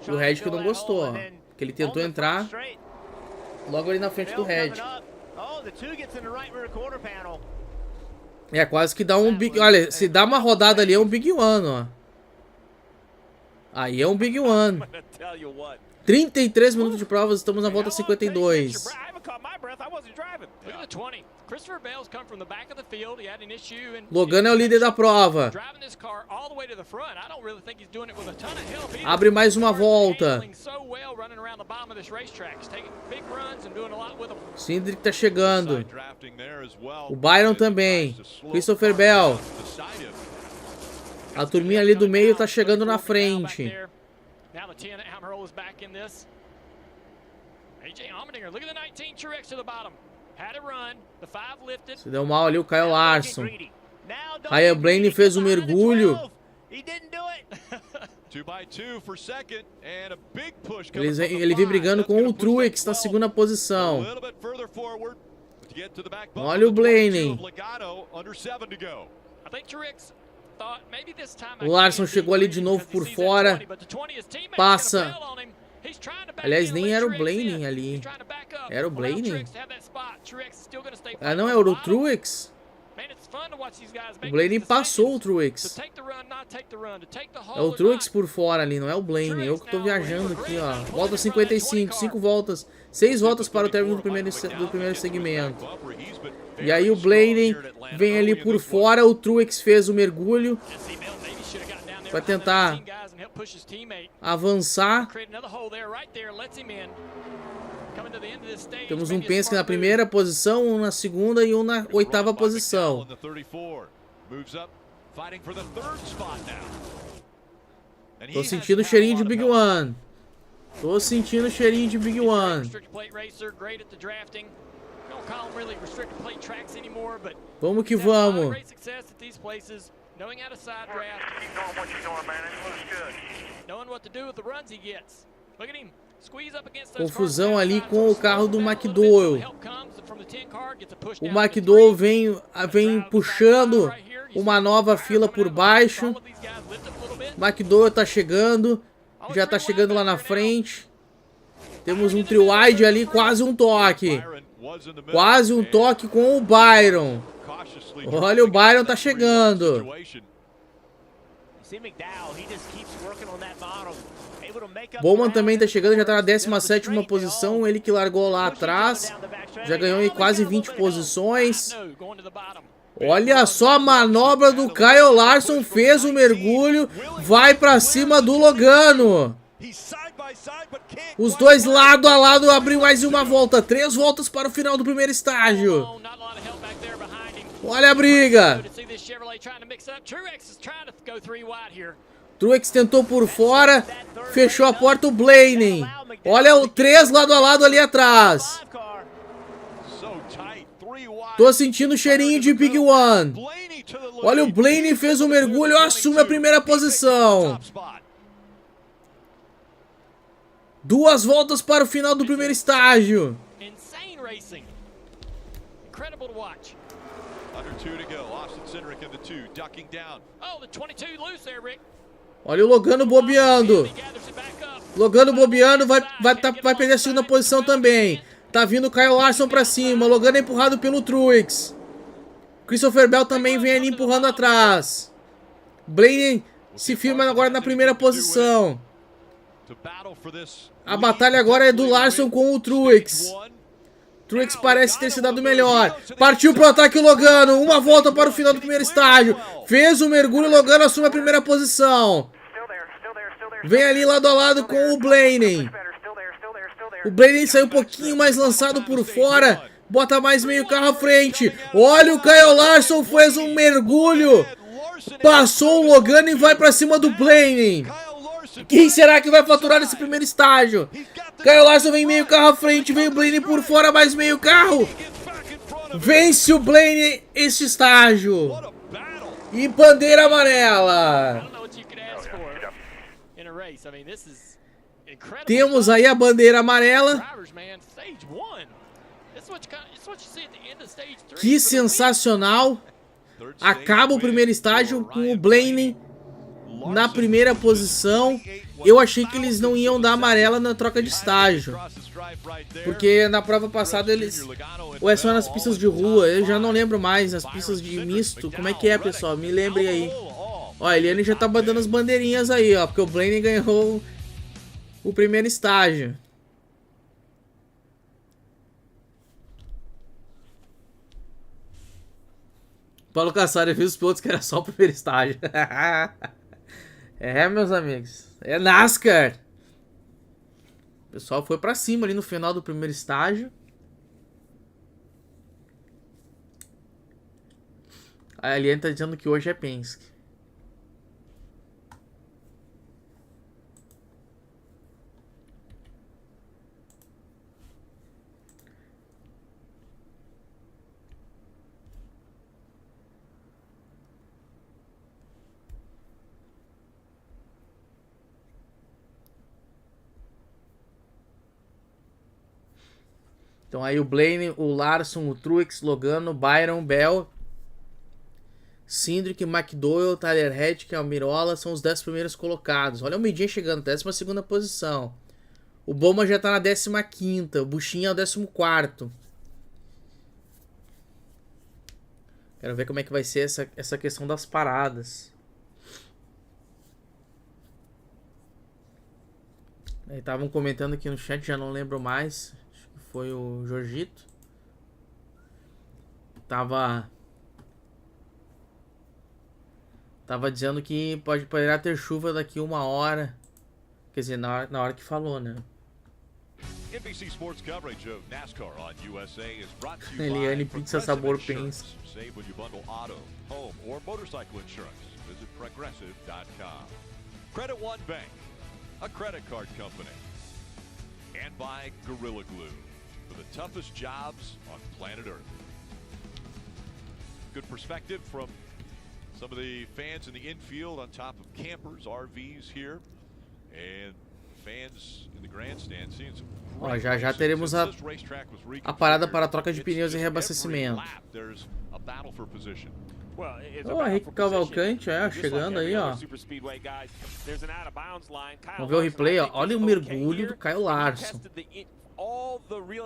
O Red que não gostou, ó. Porque ele tentou entrar logo ali na frente do Red. É, quase que dá um big... Olha, se dá uma rodada ali é um Big One, ó. Aí é um Big One. 33 minutos de provas, estamos na volta 52. Logano é o líder da prova. Abre mais uma volta. Cindric tá chegando. O Byron também. Christopher Bell. A turminha ali do meio tá chegando na frente. Se deu mal ali o Kyle Larson. Ryan Blaney fez um mergulho. Ele vem brigando com o Truex na segunda posição. Olha o Blaney. O Larson chegou ali de novo por fora. Passa. Aliás, nem era o Blaney ali. Era o Blaney? Ah, não, era o Truex? O Blaney passou o Truex. É o Truex por fora ali, não é o Blaney. Eu que tô viajando aqui, ó. Volta 55, 5 voltas. 6 voltas para o término do primeiro segmento. E aí o Blaney vem ali por fora. O Truex fez o mergulho. Vai tentar avançar. Temos um Penske na primeira posição, um na segunda e um na oitava posição. Tô sentindo o cheirinho de Big One. Tô sentindo o cheirinho de Big One. Vamos que vamos. Confusão ali com o carro do McDowell. O McDowell vem puxando uma nova fila por baixo. O McDowell tá chegando. Já tá chegando lá na frente. Temos um trio wide ali, quase um toque. Quase um toque com o Byron. Olha, o Byron tá chegando. Bowman também tá chegando, já tá na 17ª posição. Ele que largou lá atrás. Já ganhou aí quase 20 posições. Olha só a manobra do Kyle Larson. Fez o mergulho. Vai pra cima do Logano. Os dois lado a lado abriu mais uma volta. 3 voltas para o final do primeiro estágio. Olha a briga. Truex tentou por fora. Fechou a porta o Blaney. Olha o 3 lado a lado ali atrás. Tô sentindo cheirinho de Big One. Olha, o Blaney fez um mergulho, assume a primeira posição. 2 voltas para o final do primeiro estágio. Insane racing. Incredible to watch. Under 2 to go. Austin Cindric in the 2, ducking down. Oh, the 22 loose there, Rick. Olha o Logano bobeando. Logano bobeando, vai perder a segunda posição também. Tá vindo o Kyle Larson pra cima. Logano é empurrado pelo Truex. Christopher Bell também vem ali empurrando atrás. Blaney se firma agora na primeira posição. A batalha agora é do Larson com o Truex. Truex parece ter se dado melhor. Partiu pro ataque o Logano. Uma volta para o final do primeiro estágio. Fez o mergulho, o Logano assume a primeira posição. Vem ali lado a lado com o Blaney. O Blaney saiu um pouquinho mais lançado por fora. Bota mais meio carro à frente. Olha, o Kyle Larson fez um mergulho. Passou o Logano e vai pra cima do Blaney. Quem será que vai faturar nesse primeiro estágio? Kyle Larson vem meio carro à frente. Vem o Blaney por fora, mais meio carro. Vence o Blaney este estágio. E bandeira amarela. Temos aí a bandeira amarela. Que sensacional. Acaba o primeiro estágio com o Blaney na primeira posição. Eu achei que eles não iam dar amarela na troca de estágio, porque na prova passada eles... Ou é só nas pistas de rua, eu já não lembro mais. Nas pistas de misto, como é que é, pessoal? Me lembrem aí. Ó, a Eliane já tá botando as bandeirinhas aí, ó, porque o Blaney ganhou o primeiro estágio. Paulo Cassari viu os pilotos que era só o primeiro estágio. É, meus amigos. É NASCAR. O pessoal foi pra cima ali no final do primeiro estágio. A Eliane tá dizendo que hoje é Penske. Então aí o Blaney, o Larson, o Truex, Logano, Byron, Bell, Cindric, McDowell, Tyler Reddick, Almirola são os 10 primeiros colocados. Olha o Medinha chegando, 12ª posição. O Bowman já tá na 15ª, o Buchinha é o 14º. Quero ver como é que vai ser essa questão das paradas. Aí estavam comentando aqui no chat, já não lembro mais. Foi o Jorgito. Tava dizendo que poderá ter chuva daqui 1 hora. Quer dizer, na hora que falou, né? NBC Sports coverage of NASCAR on USA is brought to you Eliane by Pizza Sabor Progressive Penske. Insurance. Save when you bundle auto, home, or motorcycle insurance. Visit progressive.com. Credit One Bank, a credit card company. And by Gorilla Glue, for the toughest jobs on planet Earth. Good perspective from some of the fans in the infield on top of campers, RVs here, and fans in the grandstand seeing some. Ó, já teremos a parada para a troca de pneus e reabastecimento. Ó, Henrique Cavalcante, chegando aí, ó. Vamos ver o replay, ó. Olha o mergulho do Kyle Larson.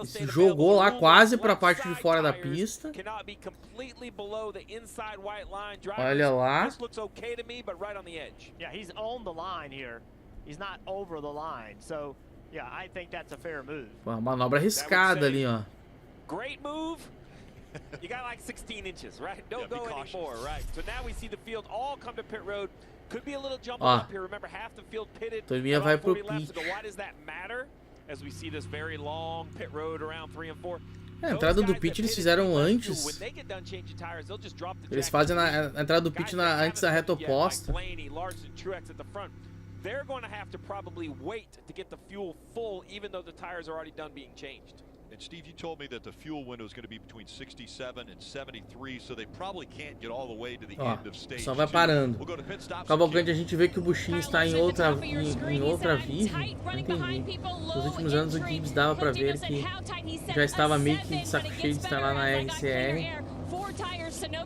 Se jogou lá quase para a parte de fora da pista. Olha lá. Uma manobra arriscada ali, ó. Great move. You got like 16 inches, right? Don't go anymore, right? So now we see the field all come to pit road. Could be a little jump up here. Remember, half the field pitted. Turminha vai pro pit. Why does that matter? As we see this very long pit road around 3 and 4. A entrada do pit eles fizeram antes. Eles fazem a entrada do pit antes da reta oposta. They're going to have to probably wait to get the fuel full, even though the tires are already done being changed. And Steve, you told me that the fuel window is going to be between 67 and 73, so they probably can't get all the way to the end of stage 2. Só vai parando. We'll go to pit stops. Cavalcante, a gente vê que o buchinho está em outra vive. Não entendi. Nos últimos anos o Gibbs dava pra ver que já estava meio que de saco cheio de estar lá na RCR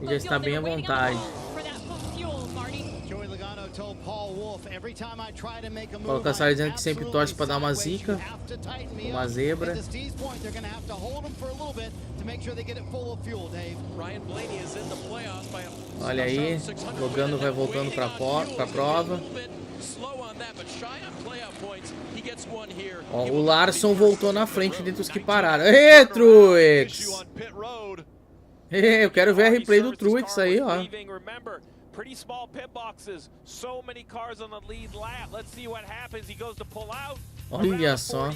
e já está bem à vontade. Paulo Cassar dizendo que sempre torce para dar uma zica, uma zebra. Olha aí, Logano vai voltando para a prova. Ó, o Larson voltou na frente dentre os que pararam. Ê, Truex! Eu quero ver a replay do Truex aí, ó. Pretty small pit boxes, so many cars on the lead lap. Let's see what happens. He goes to pull out. Olha só.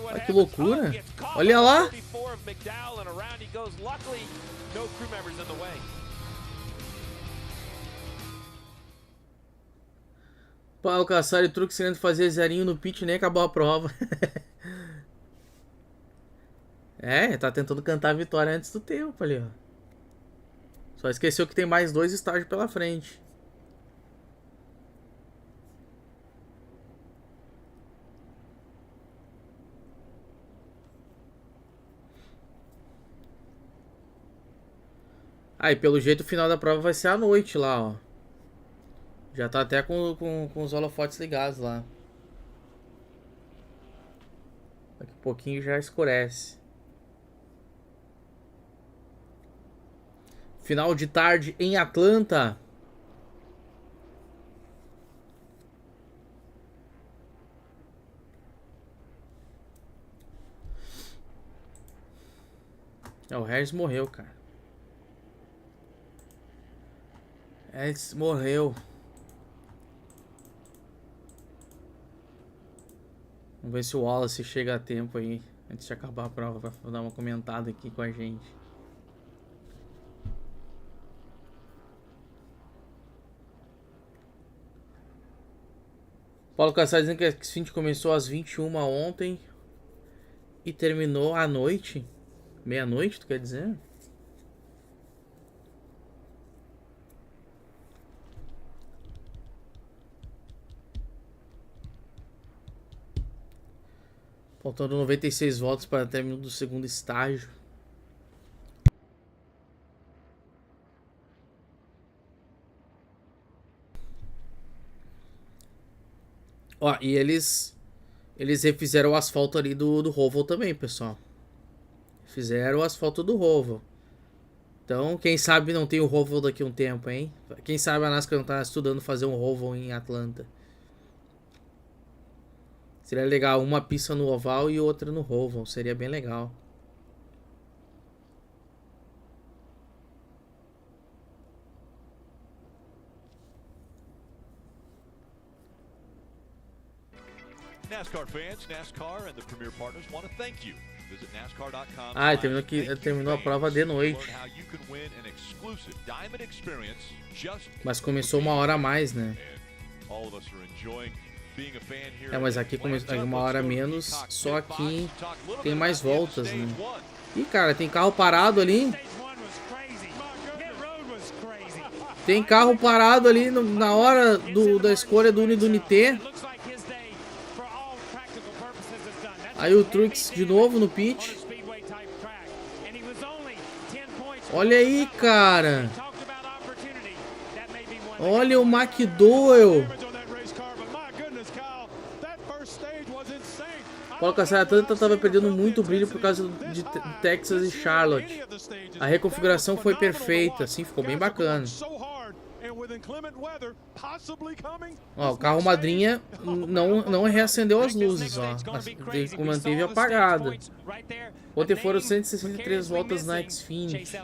Olha que loucura. Olha lá. Paulo Cassar e Truex querendo fazer zerinho no pit, nem acabou a prova. É, tá tentando cantar a vitória antes do tempo ali, ó. Só esqueceu que tem mais 2 estágios pela frente. Ah, e pelo jeito o final da prova vai ser à noite lá, ó. Já tá até com os holofotes ligados lá. Daqui a pouquinho já escurece. Final de tarde em Atlanta. O Harris morreu, cara. Harris morreu. Vamos ver se o Wallace chega a tempo aí, antes de acabar a prova, pra dar uma comentada aqui com a gente. Paulo Cassar dizendo que a Xfinity começou às 21 ontem e terminou à noite. Meia-noite, tu quer dizer? Faltando 96 voltas para o término do segundo estágio. Ó, e eles refizeram o asfalto ali do Roval também, pessoal. Fizeram o asfalto do Roval. Então, quem sabe não tem o Roval daqui a um tempo, hein? Quem sabe a NASCAR não tá estudando fazer um Roval em Atlanta. Seria legal, uma pista no oval e outra no Roval. Seria bem legal. NASCAR fans, NASCAR and the Premier Partners want to thank you. Visit NASCAR.com. Ah, terminou a prova de noite. Mas começou 1 hora a mais, né? É, mas aqui começou 1 hora a menos, só aqui tem mais voltas, né? Ih, cara, tem carro parado ali. Tem carro parado ali na hora da escolha do Unidunité. Aí o Truex de novo no pit. Olha aí, cara. Olha o McDowell. Paulo Cassar, Atlanta estava perdendo muito brilho por causa de Texas e Charlotte. A reconfiguração foi perfeita, assim, ficou bem bacana. Ó, o carro madrinha não reacendeu as luzes, ó. Manteve apagada. Ontem foram 163 voltas na Xfinity.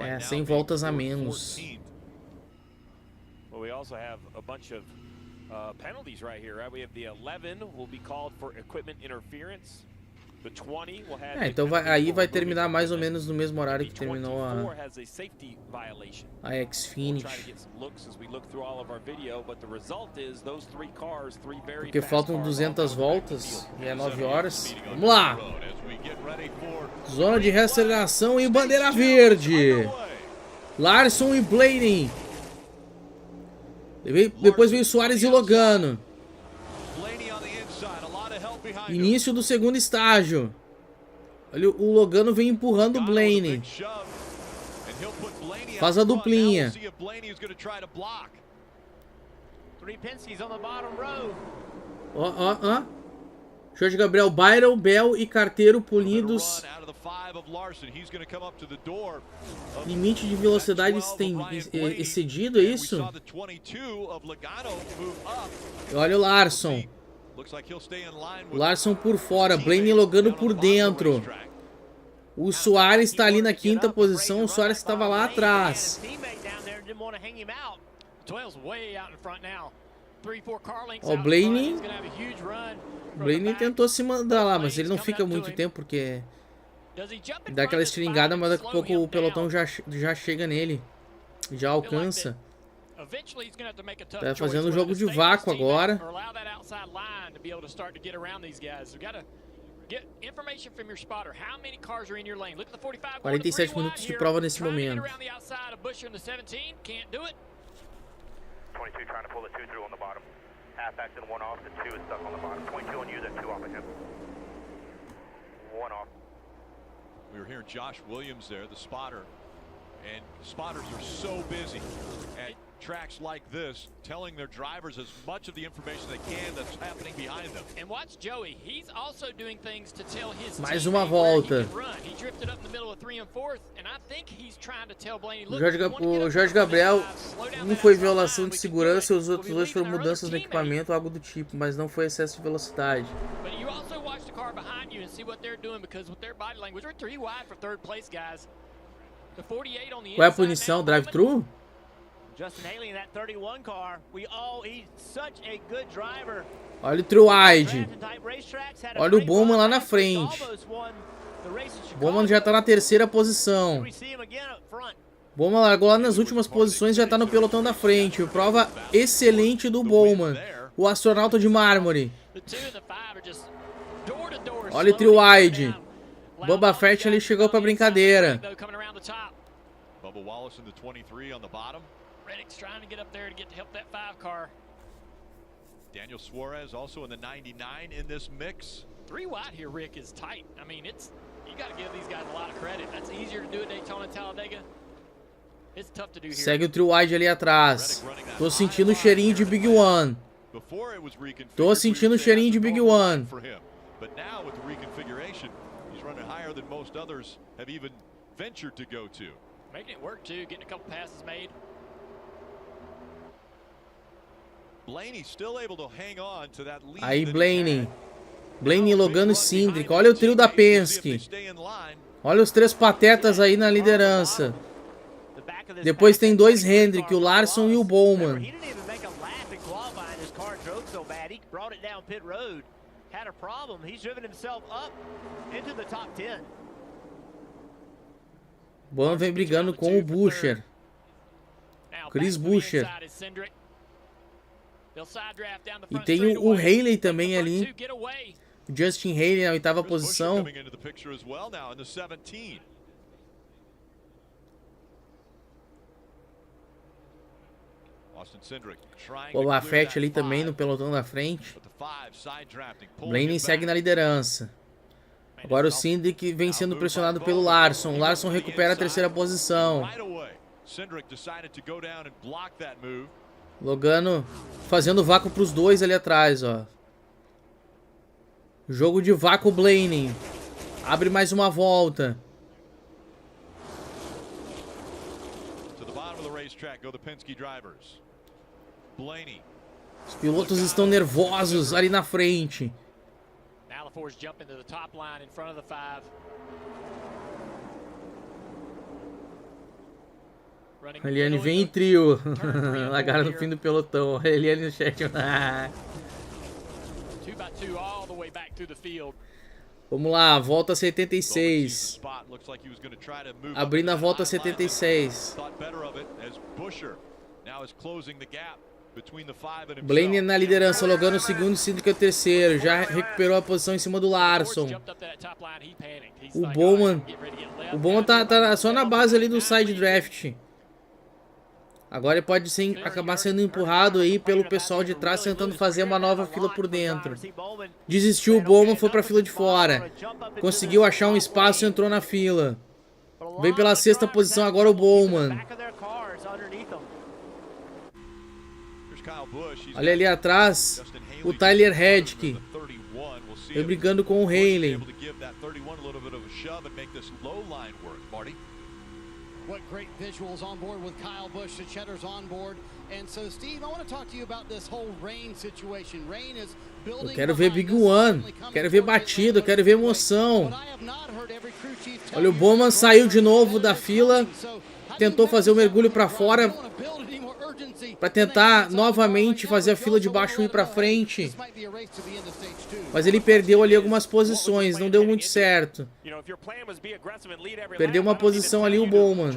É, 100 voltas a menos. We also have a bunch of penalties right here, right? We have the 11 will be called for equipment interference. Então aí vai terminar mais ou menos no mesmo horário que terminou a Xfinity. Porque faltam 200 voltas e é 9 horas. Vamos lá! Zona de reaceleração e bandeira verde. Larson e Blaney. Depois veio Soares e Logano. Início do segundo estágio. Olha, o Logano vem empurrando o Blaney. Faz a duplinha. Ó. Jorge Gabriel, Byron, Bell e Carteiro polidos. Limite de velocidade tem excedido, é isso? Olha o Larson. Larson por fora, Blaney e Logano por dentro. O Soares está ali na quinta posição, o Soares estava lá atrás. Ó, o Blaney tentou se mandar lá, mas ele não fica muito tempo porque dá aquela estilingada, mas daqui a pouco o pelotão já chega nele, já alcança. Tá fazendo um jogo de vácuo agora. 47 minutos de prova nesse momento. 22 trying to pull the 2 through on the bottom. Half act and 1 off, the 2 is stuck on the bottom. 22 on you, then 2 off of him. 1 off. We were hearing Josh Williams there, the spotter. And spotters are so busy at tracks like this, telling their drivers as much of the information they can that's happening behind them. And watch Joey, he's also doing things to tell his mais uma volta. He drifted up in the middle of 3 and 4th, and I think he's trying to tell Blaney, look, o Jorge Gabriel não foi violação de segurança, os outros dois foram mudanças no equipamento, algo do tipo, mas não foi excesso de velocidade. But you also watch the car behind you and see what they're doing, because with their body language, we're 3 wide for 3rd place, guys. The 48 on the Qual é a punição? Drive-thru? Justin Haley in that 31 car. He's such a good driver. Olha o Truide. Olha o Bowman lá na frente. Bowman já tá na terceira posição. Bowman largou lá nas últimas posições, já tá no pelotão da frente. Prova excelente do Bowman, o astronauta de mármore. Olha o Truide. Boba Fett ali chegou pra brincadeira. Bubba Wallace in the 23 on the bottom. Reddick's trying to get up there to help that 5 car. Daniel Suarez also in the 99 in this mix. 3 wide here, Rick, is tight. I mean, you got to give these guys a lot of credit. That's easier to do at Daytona, Talladega. It's tough to do here. Segue o Truide ali atrás. Tô sentindo o cheirinho de Big One. Tô sentindo o cheirinho de Big One. But now with the reconfiguration, he's running higher than most others have even ventured to go to. Making it work too, getting a couple passes made. Blaney still able to hang on to that lead. Aí Blaney, Logano e Cindric. Olha o trio da Penske. Olha os 3 patetas aí na liderança. Depois tem 2 Hendrick, o Larson e o Bowman. Bowman vem brigando com o Buescher. Chris Buescher. E tem o Haley também ali. O Justin Haley na 8ª posição. Boba Fett ali também no pelotão da frente. Blaney segue na liderança. Agora o Cindric vem sendo pressionado pelo Larson. O Larson recupera a 3ª posição. Logano fazendo vácuo para os 2 ali atrás, ó. Jogo de vácuo Blaney. Abre mais uma volta. Os pilotos estão nervosos ali na frente. A Eliane vem em trio. Largaram no fim do pelotão. A Eliane no chat. Vamos lá, volta 76. Abrindo a volta 76. Blaney na liderança, Logano segundo e Cindric o terceiro. Já recuperou a posição em cima do Larson. O Bowman tá só na base ali do side draft. Agora ele pode acabar sendo empurrado aí pelo pessoal de trás tentando fazer uma nova fila por dentro. Desistiu o Bowman, foi pra fila de fora. Conseguiu achar um espaço e entrou na fila. Vem pela sexta posição agora o Bowman. Olha ali atrás o Tyler Reddick. Vem brigando com o Haley. What great visuals on board with Kyle Busch. The Cheddar's on board. And so, Steve, I want to talk to you about this whole rain situation. Rain is building. Eu quero ver Big One. Quero ver batida. Quero ver emoção. Olha, o Bowman saiu de novo da fila. Tentou fazer o mergulho para fora. Para tentar novamente fazer a fila de baixo ir para frente. Mas ele perdeu ali algumas posições. Não deu muito certo. Perdeu uma posição ali o Bowman.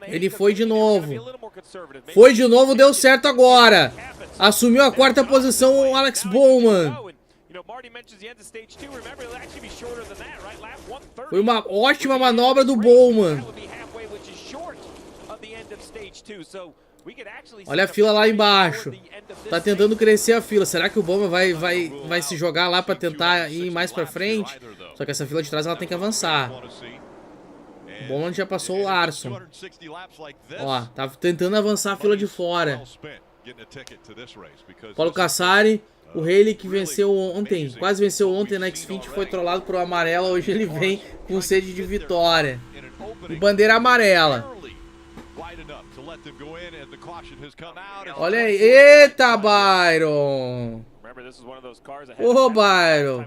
Ele foi de novo. Foi de novo, deu certo agora. Assumiu a quarta posição o Alex Bowman. Foi uma ótima manobra do Bowman. Olha a fila lá embaixo. Tá tentando crescer a fila. Será que o Bowman vai se jogar lá pra tentar ir mais pra frente? Só que essa fila de trás ela tem que avançar. O Bowman já passou o Larson. Ó, tá tentando avançar a fila de fora. Paulo Cassari, o Haley que venceu ontem, quase venceu ontem na Xfinity, foi trollado pro amarelo. Hoje ele vem com sede de vitória. E bandeira amarela. Olha aí. Eita, Byron. Ô, Byron.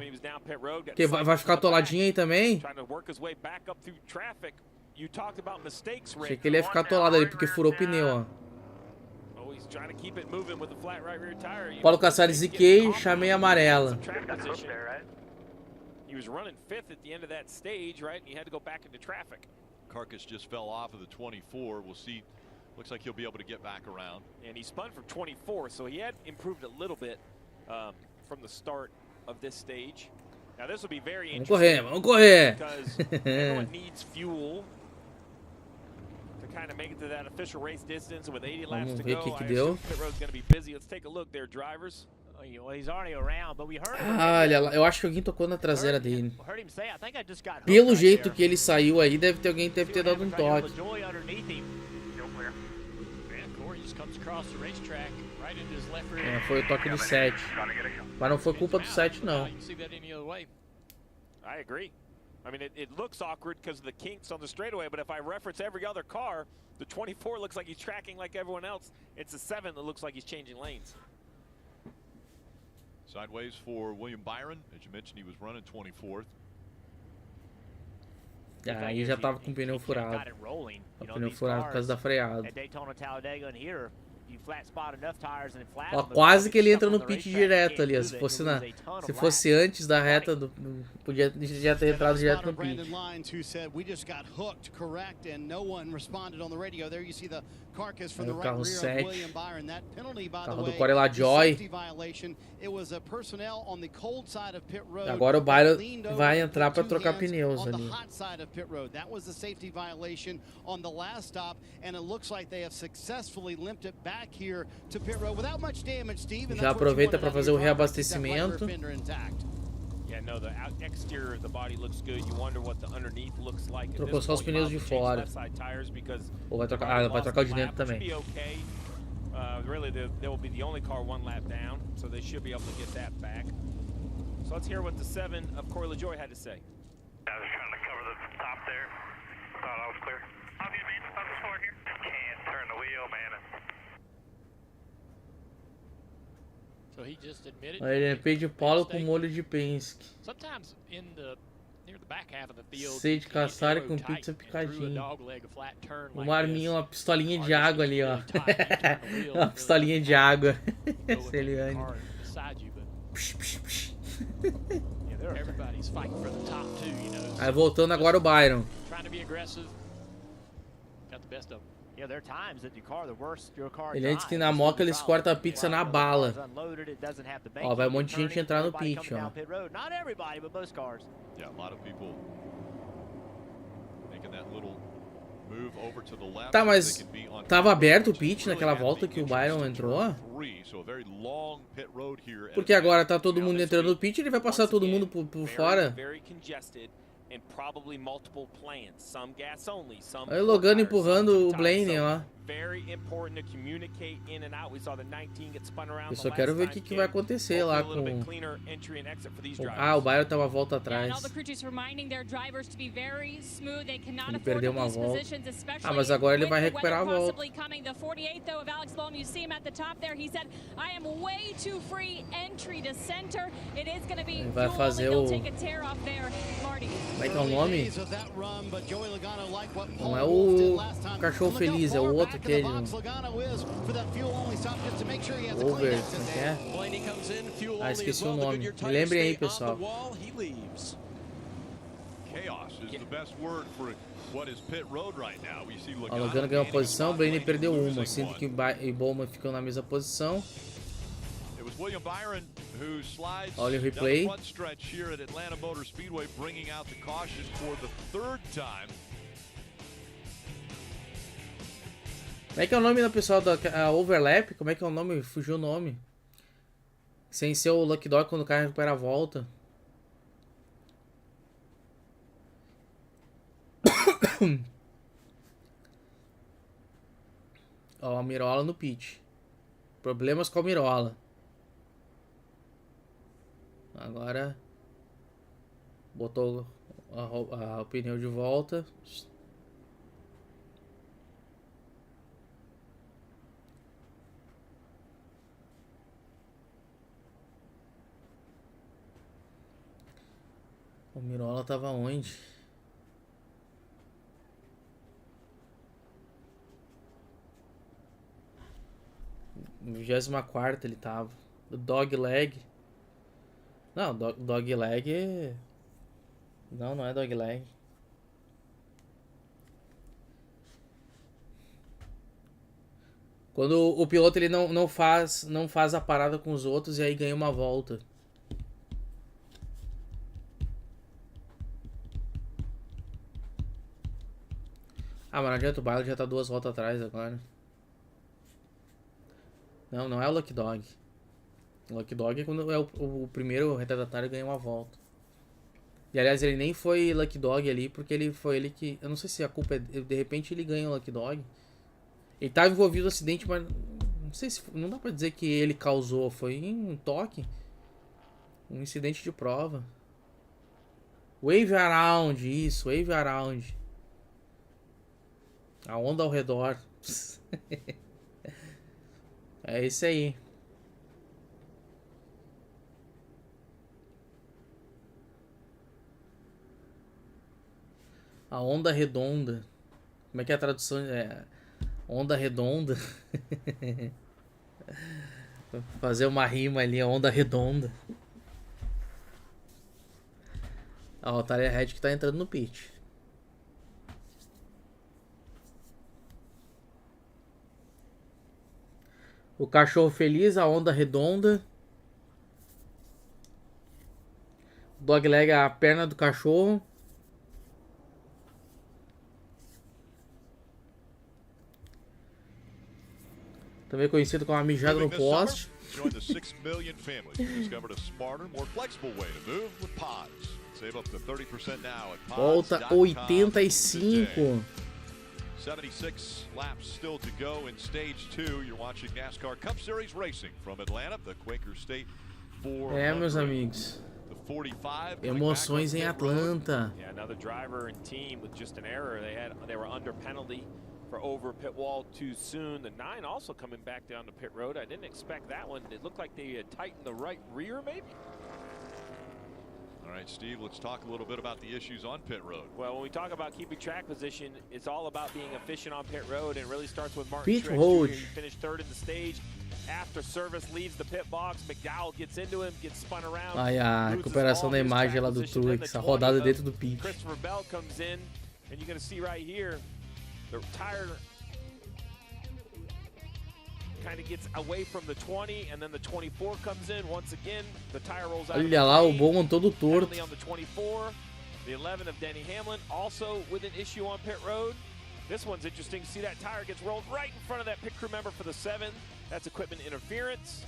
Que vai ficar atoladinho aí também? Achei que ele ia ficar atolado ali porque furou o pneu, ó. Paulo Cassari ziquei, chamei amarela. Carcass just fell off of the 24. We'll see. Looks like he'll be able to get back around. And he spun from 24, so he had improved a little bit from the start of this stage. Now this will be very interesting. Vamos correr. Because everyone needs fuel to kind of make it to that official race distance. And with 80 laps to go, I assume pit road's going to be busy. Let's take a look there, drivers. Olha, eu acho que alguém tocou na traseira dele. Pelo jeito que ele saiu aí, deve ter dado um toque. É, foi o toque do 7. Mas não foi culpa do 7, não. I agree. I mean, it looks awkward because of the kinks on the straightaway, but if I reference every other car, the 24 looks like he's tracking like everyone else. It's the 7 that looks like he's changing lanes. Sideways for William Byron. As you mentioned, he was running 24th. Aí já tava com o pneu furado. O pneu furado por causa da freada. Ó, quase que ele entra no pit direto ali, ó. Se fosse antes da reta, podia já ter entrado direto no pit. Aí o carro 7. Carro do Corella Joy. Agora o Byron vai entrar para trocar pneus ali. Já aproveita para fazer o reabastecimento. Trocou só os pneus de fora. Ou vai trocar o de dentro também. Really, they will be the only car one lap down, so they should be able to get that back. So let's hear what the 7 of Corey LaJoy had to say. I was trying to cover the top there. Thought I was clear. How do you mean? How's the score here? Can't turn the wheel, man. So he just admitted. Ele pede Paulo com molho de Penske. Sometimes in the Sei de Cassari com pizza picadinho. Uma arminha, uma pistolinha de água ali, ó. Uma pistolinha de água. Celiane. Everybody's fighting for the top two, you know. Aí voltando agora o Byron. Trying to be aggressive. Got the best of them. Yeah, there are times that your car, the worse your car Ele diz que drives, na the moca slower eles you cortam a drive. pizza While na the bala. car's unloaded, it doesn't have the Ó, vai um banking, monte de gente turning, entrar no everybody pit, coming ó. down pit road. Not everybody, but most cars. Yeah, a lot of people making that little move over to the left. Tá, so mas they can be on tava pit aberto o road. pit Really naquela at volta the que o entrance Byron to entrou? turn 3, so a very long pit road here at Porque agora tá todo mundo Now, entrando no pit, ele vai passar Once todo again, mundo por very, fora. Very congested and probably multiple plants. Some gas only, some Aí o Logano four tires, some empurrando two o tires. Blaney So, lá. very important to communicate in and out. We saw the 19 get spun around Eu the só quero last ver o time, que vai Ken. acontecer lá Hopefully a little bit com... cleaner entry and exit for these Ah, drivers. o Byron tava a volta Yeah, and all atrás. the crew chiefs reminding their drivers to be very smooth. They cannot Ele afford perdeu to uma lose volta. positions, especially Ah, mas agora ele with vai the recuperar a weather volta. possibly coming. The 48th though of Alex Bowman, you see him at the top there. He said, "I am way too free entry to center. It is going to be Ele vai fuel fazer only. o... They'll take a tear off there, Marty." Como é que é o nome? Não é o o cachorro feliz, é o outro aquele. Over, como é que é? Blaney comes in, fuel Ah, only esqueci as well. o The nome. Goodyear Me tires lembrem aí, stay on pessoal. the wall, he leaves. Chaos is the best word for what is pit road right now. We see Ó, o Logano Logano ganhou a gaining posição, o spot, Blaney Blaney perdeu uma, losing sendo one. que o Bowman ficou na mesma posição. It was William Byron who slides Olha o down the replay. front stretch here at Atlanta Motor Speedway, bringing out the cautions for the third time. Como é que é o nome da pessoal da Overlap? Como é que é o nome? Fugiu o nome. Sem ser o Lucky Dog quando o cara recupera a volta. Ó, a Mirola no pit. Problemas com a Mirola. Agora botou o pneu de volta. O Mirola tava onde? No 24º ele tava. O Dog Leg. Não, Dog Leg é... Não é Dog Leg. Quando o piloto ele não faz a parada com os outros e aí ganha uma volta. Ah, mas não adianta, o Baile já tá 2 voltas atrás agora. Não é o Lucky Dog. O Lucky Dog é quando é o primeiro retardatário ganha uma volta. E aliás, ele nem foi Lucky Dog ali, porque foi ele que... Eu não sei se a culpa é... De repente ele ganha o Lucky Dog. Ele tava envolvido no acidente, mas... Não sei se... Não dá pra dizer que ele causou. Foi um toque. Um incidente de prova. Wave around, isso. Wave around. A onda ao redor. É isso aí. A onda redonda. Como é que é a tradução? É onda redonda. Vou fazer uma rima ali, a onda redonda. Ó, o Tyler Red que tá entrando no pit. O cachorro feliz, a onda redonda. O dogleg, a perna do cachorro. Também conhecido como a mijada no poste. Join the 6 million families who discovered a smarter, more flexible way to move with pods. Save up to 30% now at Volta 85. 76 laps still to go in stage 2. You're watching NASCAR Cup Series racing from Atlanta, the Quaker State 400. É, meus amigos. The 45 Emoções em Atlanta. Yeah, another driver and team with just an error. They were under penalty for over pit wall too soon. The 9 also coming back down the pit road. I didn't expect that one. It looked like they had tightened the right rear maybe. All right, Steve, let's talk a little bit about the issues on pit road. Well, when we talk about keeping track position, it's all about being efficient on pit road, and it really starts with Martin Pit Truex road. Jr. He finished 3rd in the stage. After service leaves the pit box, McDowell gets into him, gets spun around. Ai, a recuperação da imagem lá do Truex, a rodada dentro do pit. Christopher Bell comes in, and you're going to see right here, the tire kind of gets away from the 20, and then the 24 comes in. Once again, the tire rolls out. Olha lá, o Bowman todo torto. On the 24, the 11 of Denny Hamlin, also with an issue on pit road. This one's interesting. See that tire gets rolled right in front of that pit crew member for the 7. That's equipment interference.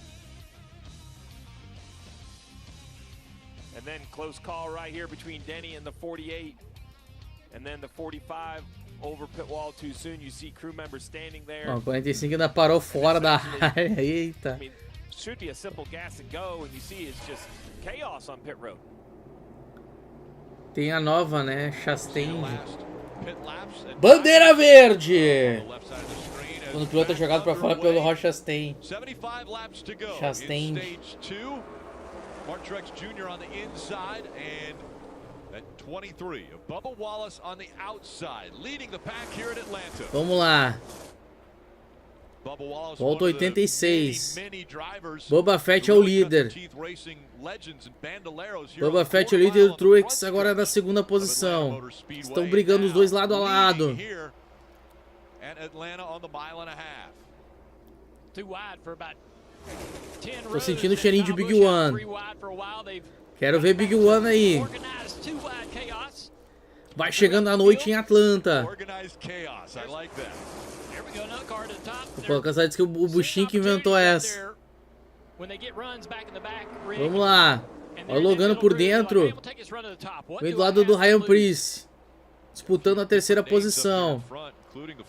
And then close call right here between Denny and the 48. And then the 45 over pit wall too soon. You see crew members standing there. Ó, 45 ainda parou fora da área. Eita. I mean, should be a simple gas and go, and you see it's just chaos on pit road. Tem a nova, né? Chastain. Bandeira verde! Quando o piloto é jogado para fora pelo Chastain. Chastain. Martin Truex Jr. on the inside and at 23 of Bubba Wallace on the outside, leading the pack here in Atlanta. Vamos lá. Volta 86. Boba Fett é o líder. Boba Fett é o líder e o Truex agora na segunda posição. Estão brigando os dois lado a lado. Tô sentindo o cheirinho de Big One. Quero ver Big One aí. Vai chegando a noite em Atlanta. Pô, cansado de que o Buchinho que inventou essa. Vamos lá. Olha o Logano por dentro. Vem do lado do Ryan Preece. Disputando a terceira posição.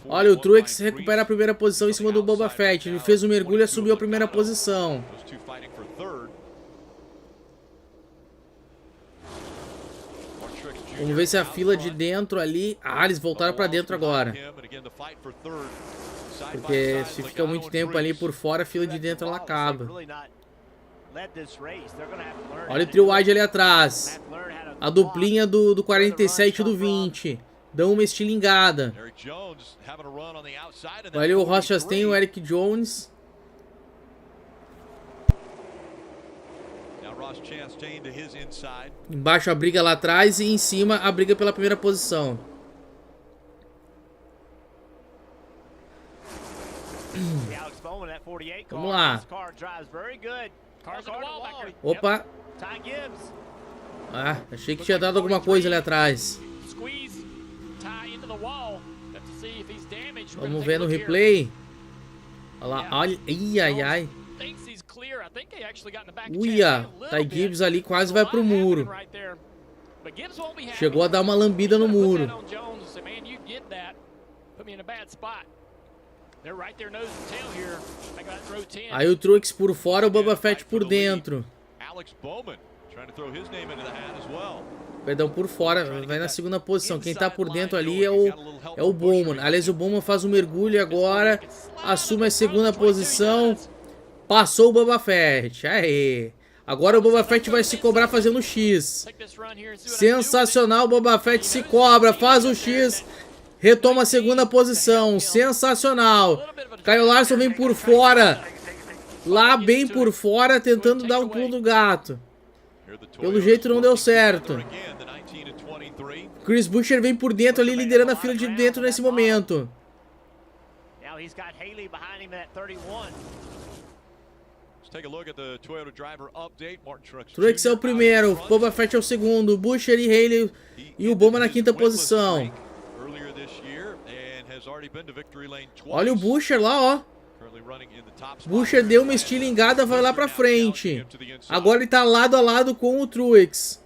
Olha, o Truex recupera a primeira posição em cima do Boba Fett. Ele fez um mergulho e subiu a primeira posição. Vamos ver se a fila de dentro ali... Ah, eles voltaram pra dentro agora. Porque se fica muito tempo ali por fora, a fila de dentro ela acaba. Olha o trio wide ali atrás. A duplinha do 47 e do 20. Dão uma estilingada. Olha o Ross Chastain, o Eric Jones. Embaixo a briga lá atrás e em cima a briga pela primeira posição. Vamos lá. Opa. Ah, achei que tinha dado alguma coisa ali atrás. Vamos ver no replay. Olha lá, olha. Ih, ai, ai. Uia, Ty Gibbs ali quase vai pro muro. Chegou a dar uma lambida no muro. Aí o Truex por fora, o Boba Fett por dentro. Perdão, por fora, vai na segunda posição. Quem tá por dentro ali é o Bowman. Aliás, o Bowman faz um mergulho agora. Assume a segunda posição. Passou o Boba Fett. Aê. Agora o Boba Fett vai se cobrar fazendo o X. Sensacional, o Boba Fett se cobra, faz o X. Retoma a segunda posição. Sensacional. Kyle Larson vem por fora. Lá bem por fora, tentando dar um pulo do gato. Pelo jeito não deu certo. Chris Buescher vem por dentro ali, liderando a fila de dentro nesse momento. Truex é o primeiro, Boba Fett é o segundo, Buescher e Haley e o Bowman na quinta posição. Olha o Buescher lá, ó. Buescher deu uma estilingada, vai lá pra frente. Agora ele tá lado a lado com o Truex.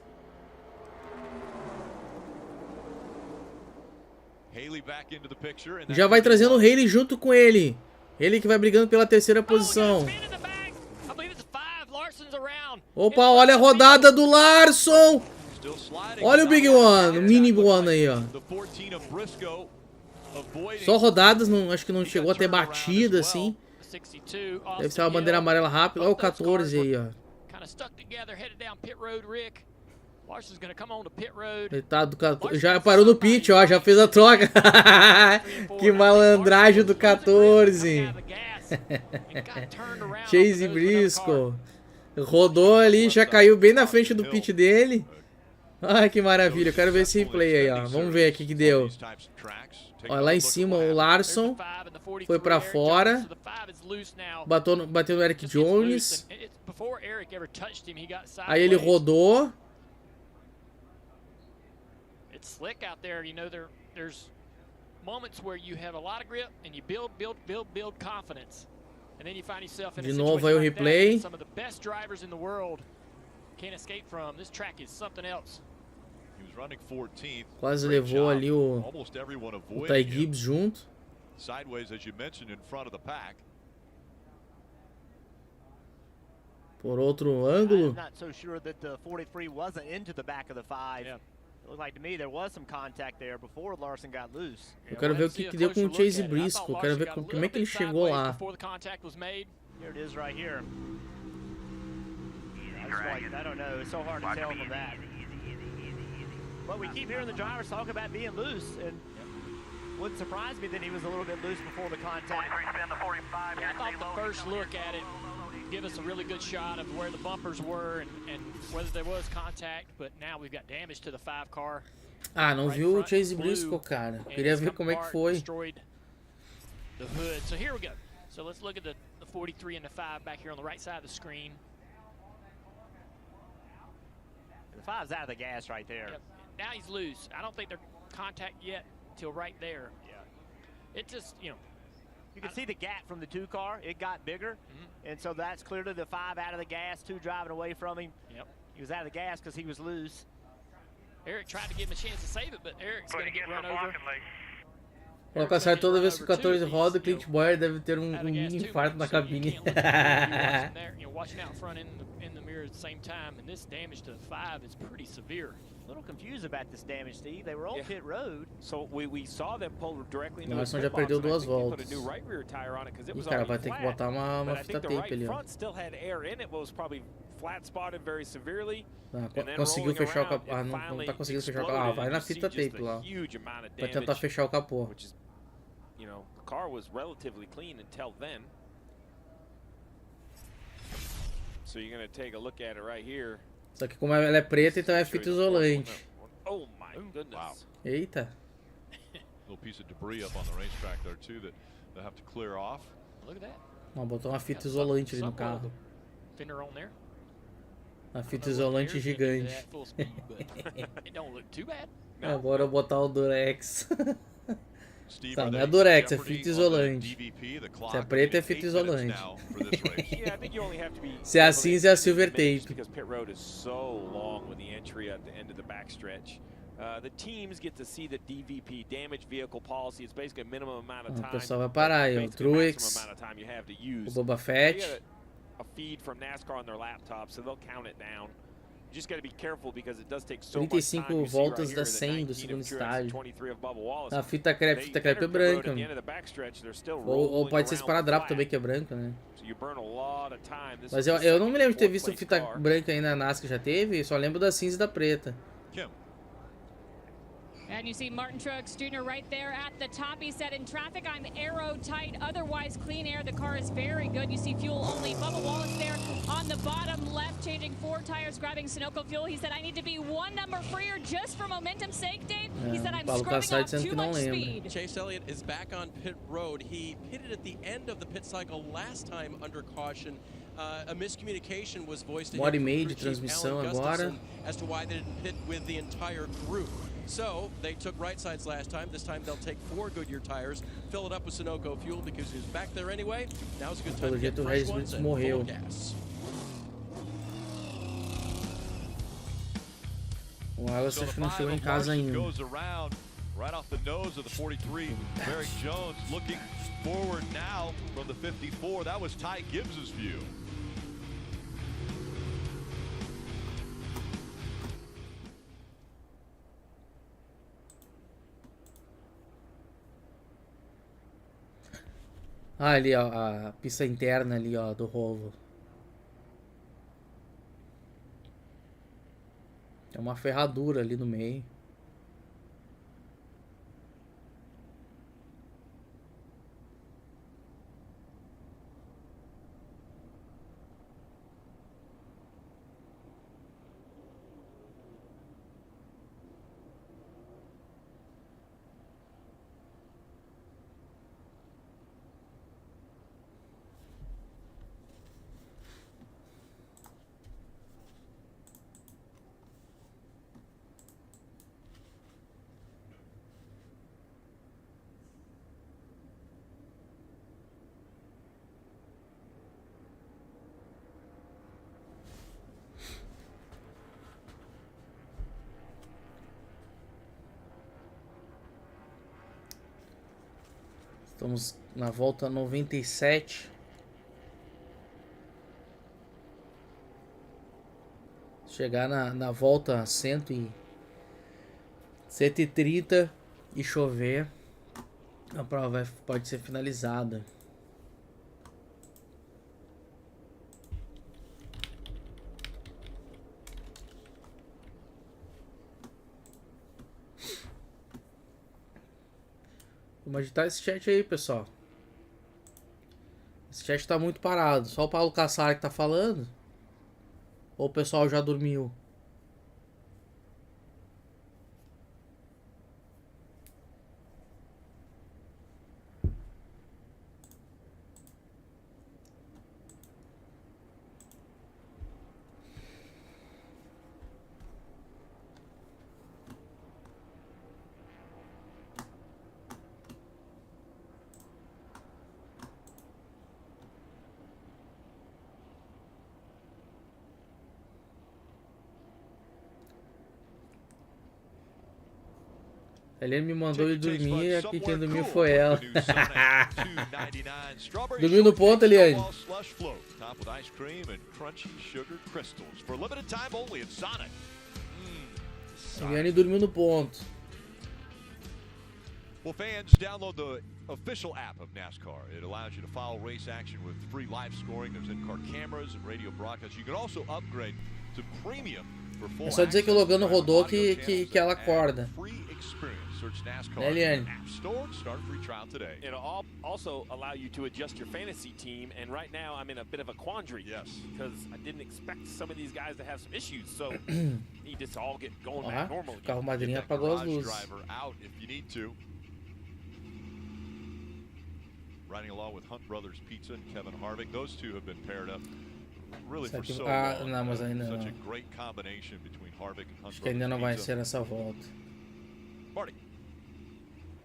Já vai trazendo o Haley junto com ele. Ele que vai brigando pela terceira posição. Opa, olha a rodada do Larson. Olha o Big One, o Mini One aí, ó. Só rodadas, não, acho que não chegou a ter batida, assim. Deve ser uma bandeira amarela rápida. Olha o 14 aí, ó. Ele tá do 14. Já parou no pit, ó. Já fez a troca. Que malandragem do 14. Chase Briscoe. Rodou ali, já caiu bem na frente do pit dele. Ai, que maravilha. Eu quero ver esse replay aí, ó. Vamos ver aqui que deu. Ó, lá em cima o Larson foi pra fora. Bateu no Eric Jones. Aí ele rodou. It's slick out there, you know, there's moments where you have a lot of grip and you build confidence. And then you find yourself in a novo aí o replay. Some of the best drivers in the world can't escape from. This track is something else. He was running 14th. Quase levou ali o Ty Gibbs junto. Sideways, as you mentioned, in front of the pack. Por outro ângulo. I'm not so sure that the 43 wasn't into the back of the 5. Yeah. It looked like to me there was some contact there before Larson got loose. Eu quero ver o que deu com o Chase Briscoe. Eu quero ver como é que ele chegou lá. Here it is right here. I don't know. It's so hard to tell from that. But we keep hearing the drivers talk about being loose, and wouldn't surprise me that he was a little bit loose before the contact. Yeah, I thought the first look at it give us a really good shot of where the bumpers were and whether there was contact, but now we've got damage to the 5 car. Ah, não viu o Chase Briscoe, cara. Queria ver como é que foi. The hood. So here we go. So let's look at the 43 and the 5 back here on the right side of the screen. The 5's out of the gas right there. Yep. Now he's loose. I don't think they're contact yet till right there. Yeah. It just, you know. You can see the gap from the 2 car. It got bigger. And so that's clearly the 5 out of the gas, 2 driving away from him. Yep. He was out of the gas because he was loose. Eric tried to give him a chance to save it, but Eric's going to get run over. Coloca certo toda vez que o 14 roda, o Clint Boyer deve ter um mini infarto na cabine. Watching out front in the mirror at the same time, and this damage to the 5 is pretty severe. A little confused about this damage, Steve. They were on pit road. So we saw them pull directly into Larson já perdeu 2 voltas. Ih, cara, vai ter que botar uma fita tape ali, ó. Conseguiu fechar o capô. Ah, não tá conseguindo fechar o capô. Ah, vai na fita tape lá. Vai tentar fechar o capô. You know, the car was relatively clean until then. So you're going to take a look at it right here. Só que como ela é preta, então é fita isolante. Oh my goodness. Eita. Little piece of debris up on the racetrack there too that they'll have to clear off. Look at that. Não, botou uma fita isolante ali no carro. Fender on there. Uma fita isolante gigante. It don't look too bad. Agora eu vou botar o Durex. Tá, não é Durex, é fita isolante. Se é preto, é fita isolante. Se é assim, é Silver Tape. O pessoal vai parar aí, o Truex, o Boba Fett. A feed from NASCAR on their laptop, so they'll count it down. You just got to be careful because it does take so much time. 35 voltas da 100 do segundo estágio. A fita crepe é branca, né? Ou pode ser esparadrapo também, que é branca, né? Mas eu não me lembro de ter visto fita branca aí na NASCAR, já teve? Só lembro da cinza e da preta. And you see Martin Truex Jr. right there at the top. He said, in traffic, I'm aero tight, otherwise clean air. The car is very good. You see fuel only. Bubba Wallace there on the bottom left, changing 4 tires, grabbing Sunoco fuel. He said, I need to be 1 number freer just for momentum's sake, Dave. He said, I'm scrubbing off too much speed. Chase Elliott is back on pit road. He pitted at the end of the pit cycle last time under caution. A miscommunication was voiced to him de transmissão agora. as to why they didn't pit with the entire group. So they took right sides last time. This time they'll take 4 Goodyear tires, fill it up with Sunoco fuel because he was back there anyway. Now's a good time to get fresh ones and full of gas. O Alisson acho que não chegou em casa ainda. Right off the nose of the 43, Barry Jones looking forward now from the 54. That was Ty Gibbs's view. Ah, ali ó, a pista interna ali ó, do Rovo. Tem uma ferradura ali no meio. Estamos na volta 97. Chegar na volta 130 e chover, a prova pode ser finalizada. Vamos agitar esse chat aí, pessoal. Esse chat tá muito parado. Só o Paulo Cassara que tá falando. Ou o pessoal já dormiu? Ele me mandou ir dormir e aqui quem dormiu foi ela. Dormiu no ponto, Eliane? Eliane dormiu no ponto. Well, fans, download the official app of NASCAR. It allows you to follow race action with free live scoring. There's in-car cameras and radio broadcasts. You can also upgrade to premium for full É só dizer que o Logano rodou que ela acorda. Né, Eliane? It'll also allow you to adjust your fantasy team, and right now I'm in a bit of a quandary. Yes. Because I didn't expect some of these guys to have some issues, so need this all get going back normal. O carro madrinha apagou as luzes. Riding along with Hunt Brothers Pizza and Kevin Harvick, those two have been paired up really for Aqui, so long. não, mas ainda Such não. a great combination between Harvick and Hunt Acho que ainda não vai Brothers ser essa volta. Marty.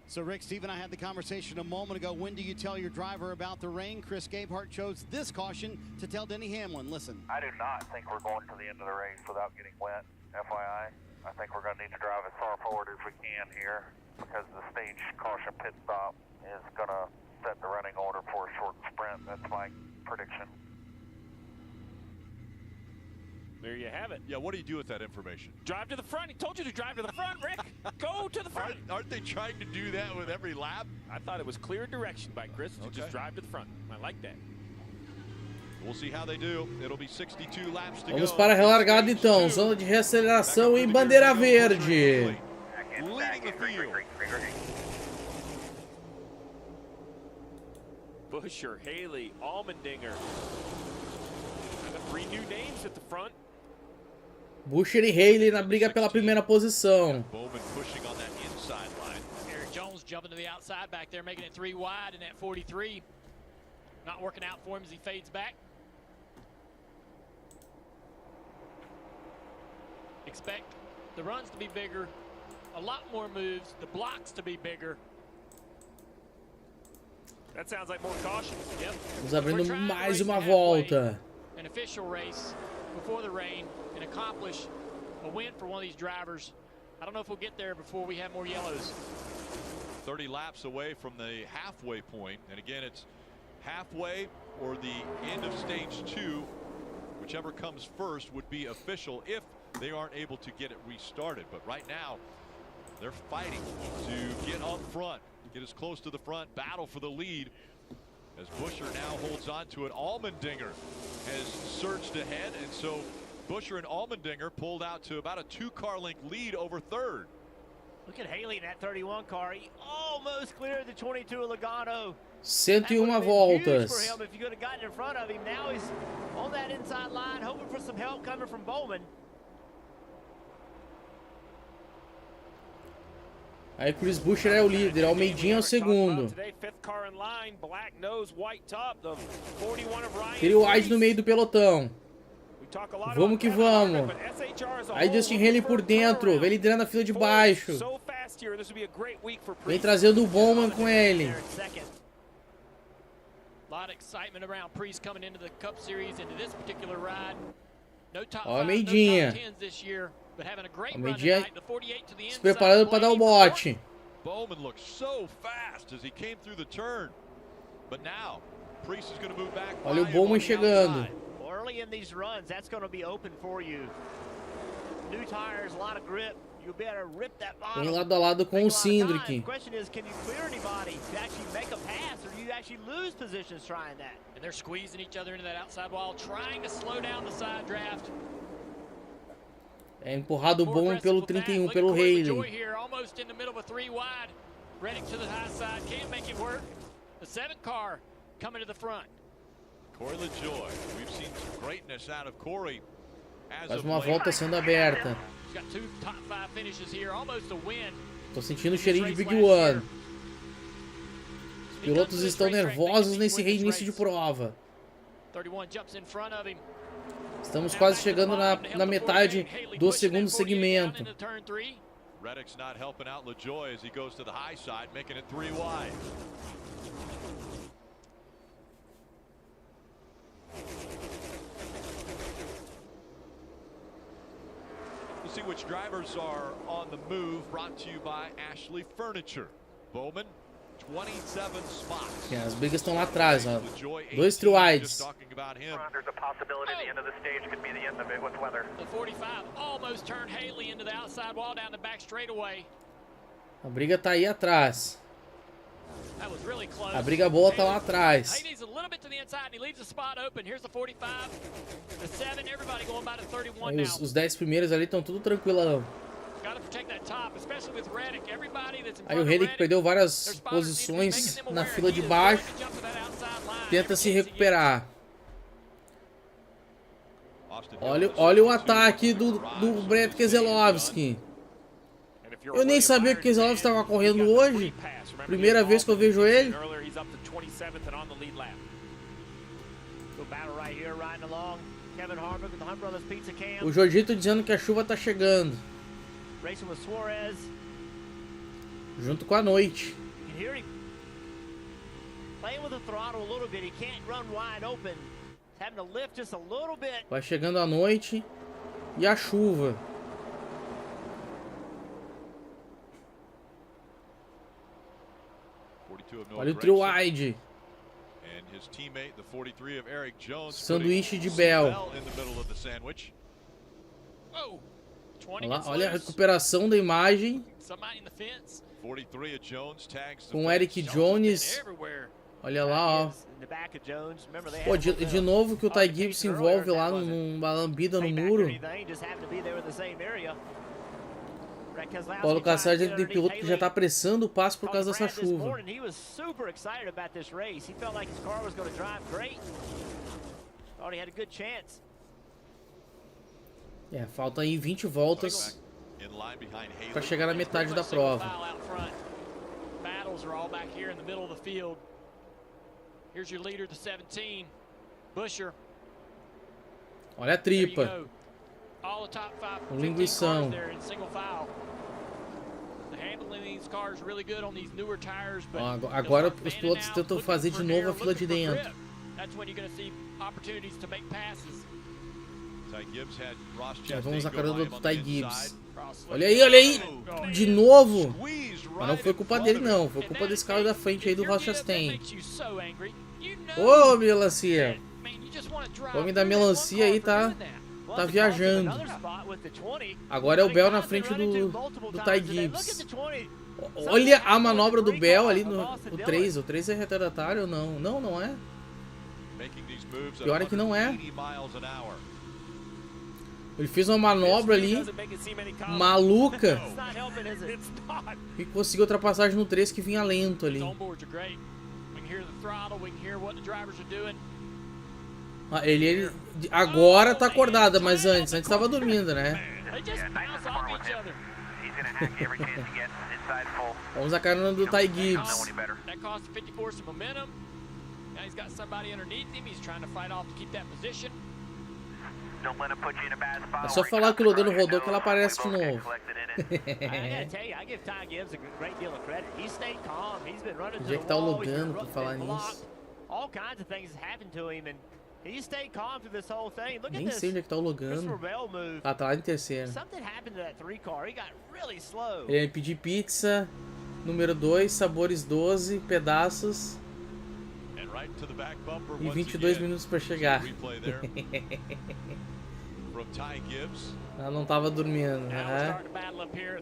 So, Rick, Steve and I had the conversation a moment ago. When do you tell your driver about the rain? Chris Gabehart chose this caution to tell Denny Hamlin. Listen. I do not think we're going to the end of the race without getting wet, FYI. I think we're going to need to drive as far forward as we can here because the stage caution pit stop is going to set the running order for a short sprint. That's my prediction. There you have it. Yeah, what do you do with that information? Drive to the front. He told you to drive to the front, Rick. Go to the front. Aren't they trying to do that with every lap? I thought it was clear direction by Chris to just drive to the front. I like that. We'll see how they do. It'll be 62 laps to go. Vamos para a relargada então. Zona de reaceleração em bandeira verde. Leading the field. Buscher, Haley, Allmendinger. Got 3 new names at the front. Buscher e Haley na briga pela primeira posição. Bowman pushing on that inside line. Eric Jones jumping to the outside back there, making it 3 wide in that 43. Not working out for him as he fades back. Expect the runs to be bigger, a lot more moves, the blocks to be bigger. That sounds like more caution. Yep. Vamos abrindo mais uma volta. An official race before the rain and accomplish a win for one of these drivers. I don't know if we'll get there before we have more yellows. 30 laps away from the halfway point, and again it's halfway or the end of stage 2, whichever comes first would be official if they aren't able to get it restarted. But right now they're fighting to get up front, get as close to the front, battle for the lead as Buscher now holds on to it. Allmendinger has surged ahead, and so Buscher and Allmendinger pulled out to about a 2-car length lead over third. Look at Haley in that 31 car. He almost cleared the 22 of Logano. 101 voltas. For him if you could have gotten in front of him. Now he's on that inside line, hoping for some help coming from Bowman. Aí Chris Buscher é o líder, Almeidinha é o segundo. Three wide no meio do pelotão. Vamos que vamos. Aí Justin Haley por dentro, vem liderando a fila de baixo. Vem trazendo o Bowman com ele. Ó, Almeidinha. Almeidinha se preparando para dar o bote. Bowman looked so fast as he came through the turn. But now, Priest is going to move back. Olha o Bowman chegando. Early in these runs, that's going to be open for you. New tires, a lot of grip. You better rip that bottom. Vem lado a lado com o Cindric. The question is, can you clear anybody to actually make a pass, or do you actually lose positions trying that? And they're squeezing each other into that outside wall, trying to slow down the side draft. É empurrado o Bowman pelo 31, pelo Haley. Here, almost in the middle of a 3 wide. Reddick to the high side, can't make it work. The 7 car coming to the front. Corey LaJoy, we've seen some greatness out of Corey. Faz uma volta sendo aberta. He's got 2 top 5 finishes here, almost a win. Tô sentindo o cheirinho de Big One. Os pilotos estão nervosos nesse reinício de prova. 31 jumps in front of him. Estamos quase chegando na metade do segundo segmento. Reddick's not helping out LaJoy as he goes to the high side, making it 3 wide. We'll see which drivers are on the move, brought to you by Ashley Furniture. Bowman, 27 spots. As brigas estão lá atrás, ó. 2 tri-wides. There's a possibility the end of the stage could be the end of it with weather. The 45 almost turned Haley into the outside wall down the back straightaway. A briga tá aí atrás. That was really close. A briga boa tá lá atrás. Haley's a little bit to the inside and he leaves the spot open. Here's the 45, the 7, everybody going by the 31 now. Os 10 primeiros ali estão tudo tranquilão. Aí o Haley que perdeu várias posições na fila de baixo, tenta se recuperar. Olha o ataque do Brett Keselowski. Eu nem sabia que o Keselowski estava correndo hoje. Primeira vez que eu vejo ele. O Jorgito dizendo que a chuva tá chegando. Junto com a noite. Vai chegando a noite e a chuva. Olha o tri-wide. Sanduíche de Bell. Olha a recuperação da imagem. Com o Eric Jones. Olha lá, ó. Pô, de novo que o Ty Gibbs se envolve lá numa lambida no muro. Paulo Cassard tem piloto que já tá apressando o passo por causa dessa chuva. É, falta aí 20 voltas para chegar na metade da prova. Olha a tripa. O linguição. Agora os pilotos tentam fazer de novo a fila de dentro. Vamos na carona do Ty Gibbs. Olha aí, de novo. Mas não foi culpa dele não, foi culpa desse cara da frente aí do Ross Chastain. Ô, melancia. O homem da melancia aí tá viajando. Agora é o Bell na frente do Ty Gibbs. Olha a manobra do Bell ali no 3. O 3 é retardatário ou não? Não é. Pior é que não é. Ele fez uma manobra ali maluca e conseguiu ultrapassagem no 3 que vinha lento ali. Ele agora tá acordado, mas antes tava dormindo, né? Vamos a carona do Ty Gibbs. É só falar que o Logano rodou que ela aparece de novo. Onde é que tá o Logano pra falar nisso? Nem sei onde é que tá o Logano. Ah, tá lá em terceiro. Ele ia pedir pizza Número 2, sabores 12, pedaços. E 22 minutos para chegar. Ela não tava dormindo.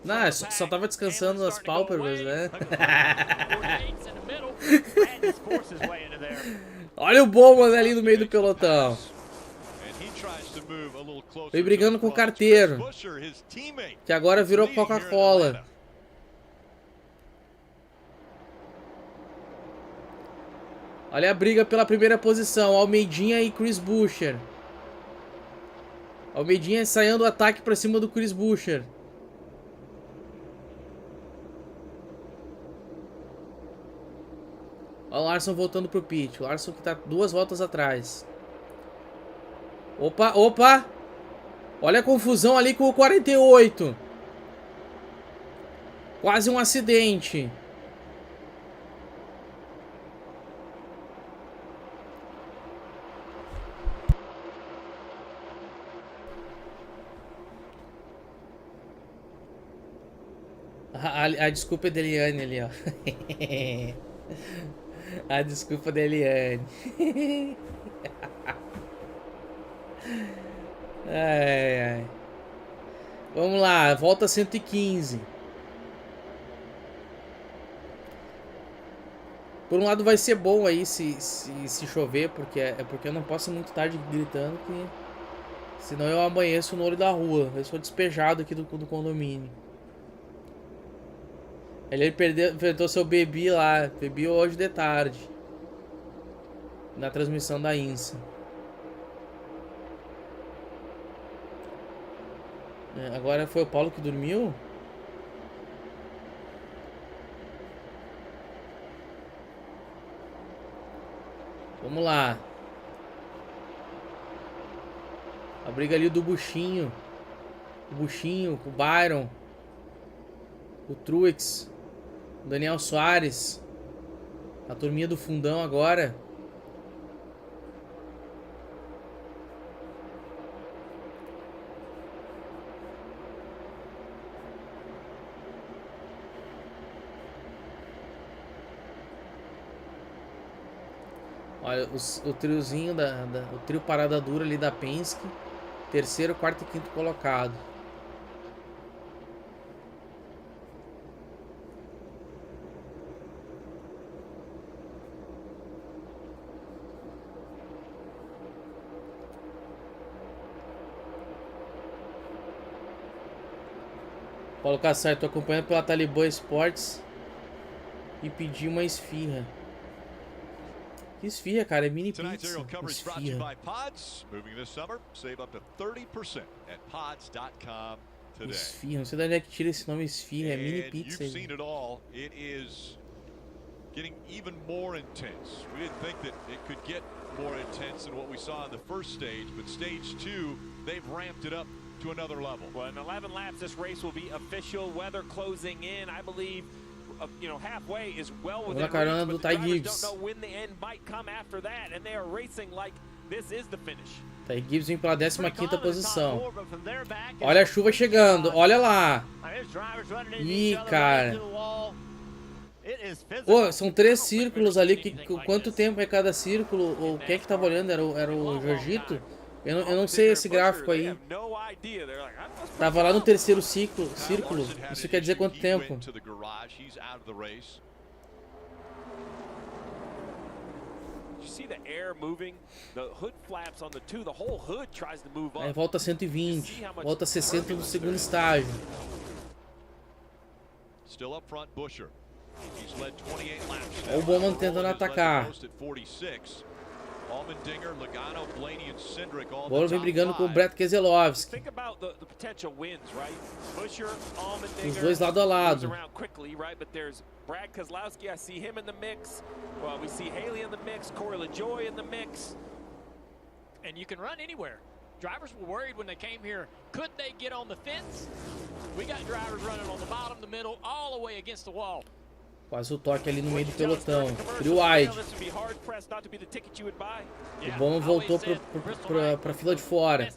Não, só tava descansando nas pálpebras, né? Olha o Bowman ali no meio do pelotão. Foi brigando com o carteiro, que agora virou Coca-Cola. Olha a briga pela primeira posição, Almeidinha e Chris Buescher. Almeidinha ensaiando o ataque pra cima do Chris Buescher. Olha o Larson voltando pro pit. O Larson que tá 2 voltas atrás. Opa, opa! Olha a confusão ali com o 48. Quase um acidente. A desculpa é da Eliane ali, ó. A desculpa da Eliane. Ai, ai. Vamos lá, volta 115. Por um lado vai ser bom aí se chover, porque eu não posso ir muito tarde gritando, que senão eu amanheço no olho da rua. Eu sou despejado aqui do condomínio. Ele enfrentou seu Bebi lá. Bebi hoje de tarde. Na transmissão da INSA. Agora foi o Paulo que dormiu? Vamos lá. A briga ali do Buchinho. O Buchinho, o Byron. O Truex. O Daniel Soares. A turminha do fundão agora. Olha, o triozinho o trio parada dura ali da Penske. Terceiro, quarto e quinto colocado. Paulo Cassar, tô acompanhando pela Talibã Sports e pedi uma esfirra. Que esfirra, cara? É mini pizza. Esfirra. Esfirra, não sei de onde é que tira esse nome esfirra, é mini pizza. Getting even more intense. We didn't think that it could get more intense than what we saw in the first stage, but stage 2, they've ramped it up to another level. Well, in 11 laps, this race will be official. Weather closing in, I believe, halfway is well within reach, but the drivers don't know when the end might come after that, and they are racing like this is the finish. Ty Gibbs vem pela 15ª posição. Olha a chuva chegando, olha lá. Ih, cara. Pô, são 3 círculos ali. Quanto tempo é cada círculo? Ou quem é que tava olhando? Era o Jorgito? Eu não sei esse gráfico aí. Tava lá no terceiro círculo. Isso quer dizer quanto tempo? Aí volta 120. Volta 60 no segundo estágio. Olha o Bowman tentando atacar. O Bowman vem brigando com o Brett Keselowski. Os dois lado a lado. Brad Keselowski, I see him in the mix. Well, we see Haley in the mix, Corey LaJoy in the mix. And you can run anywhere. Drivers were worried when they came here. Could they get on the fence? We got drivers running on the bottom, the middle, all the way against the wall. Quase o toque ali no meio do pelotão. Trio wide. O Bowman voltou pra fila de fora.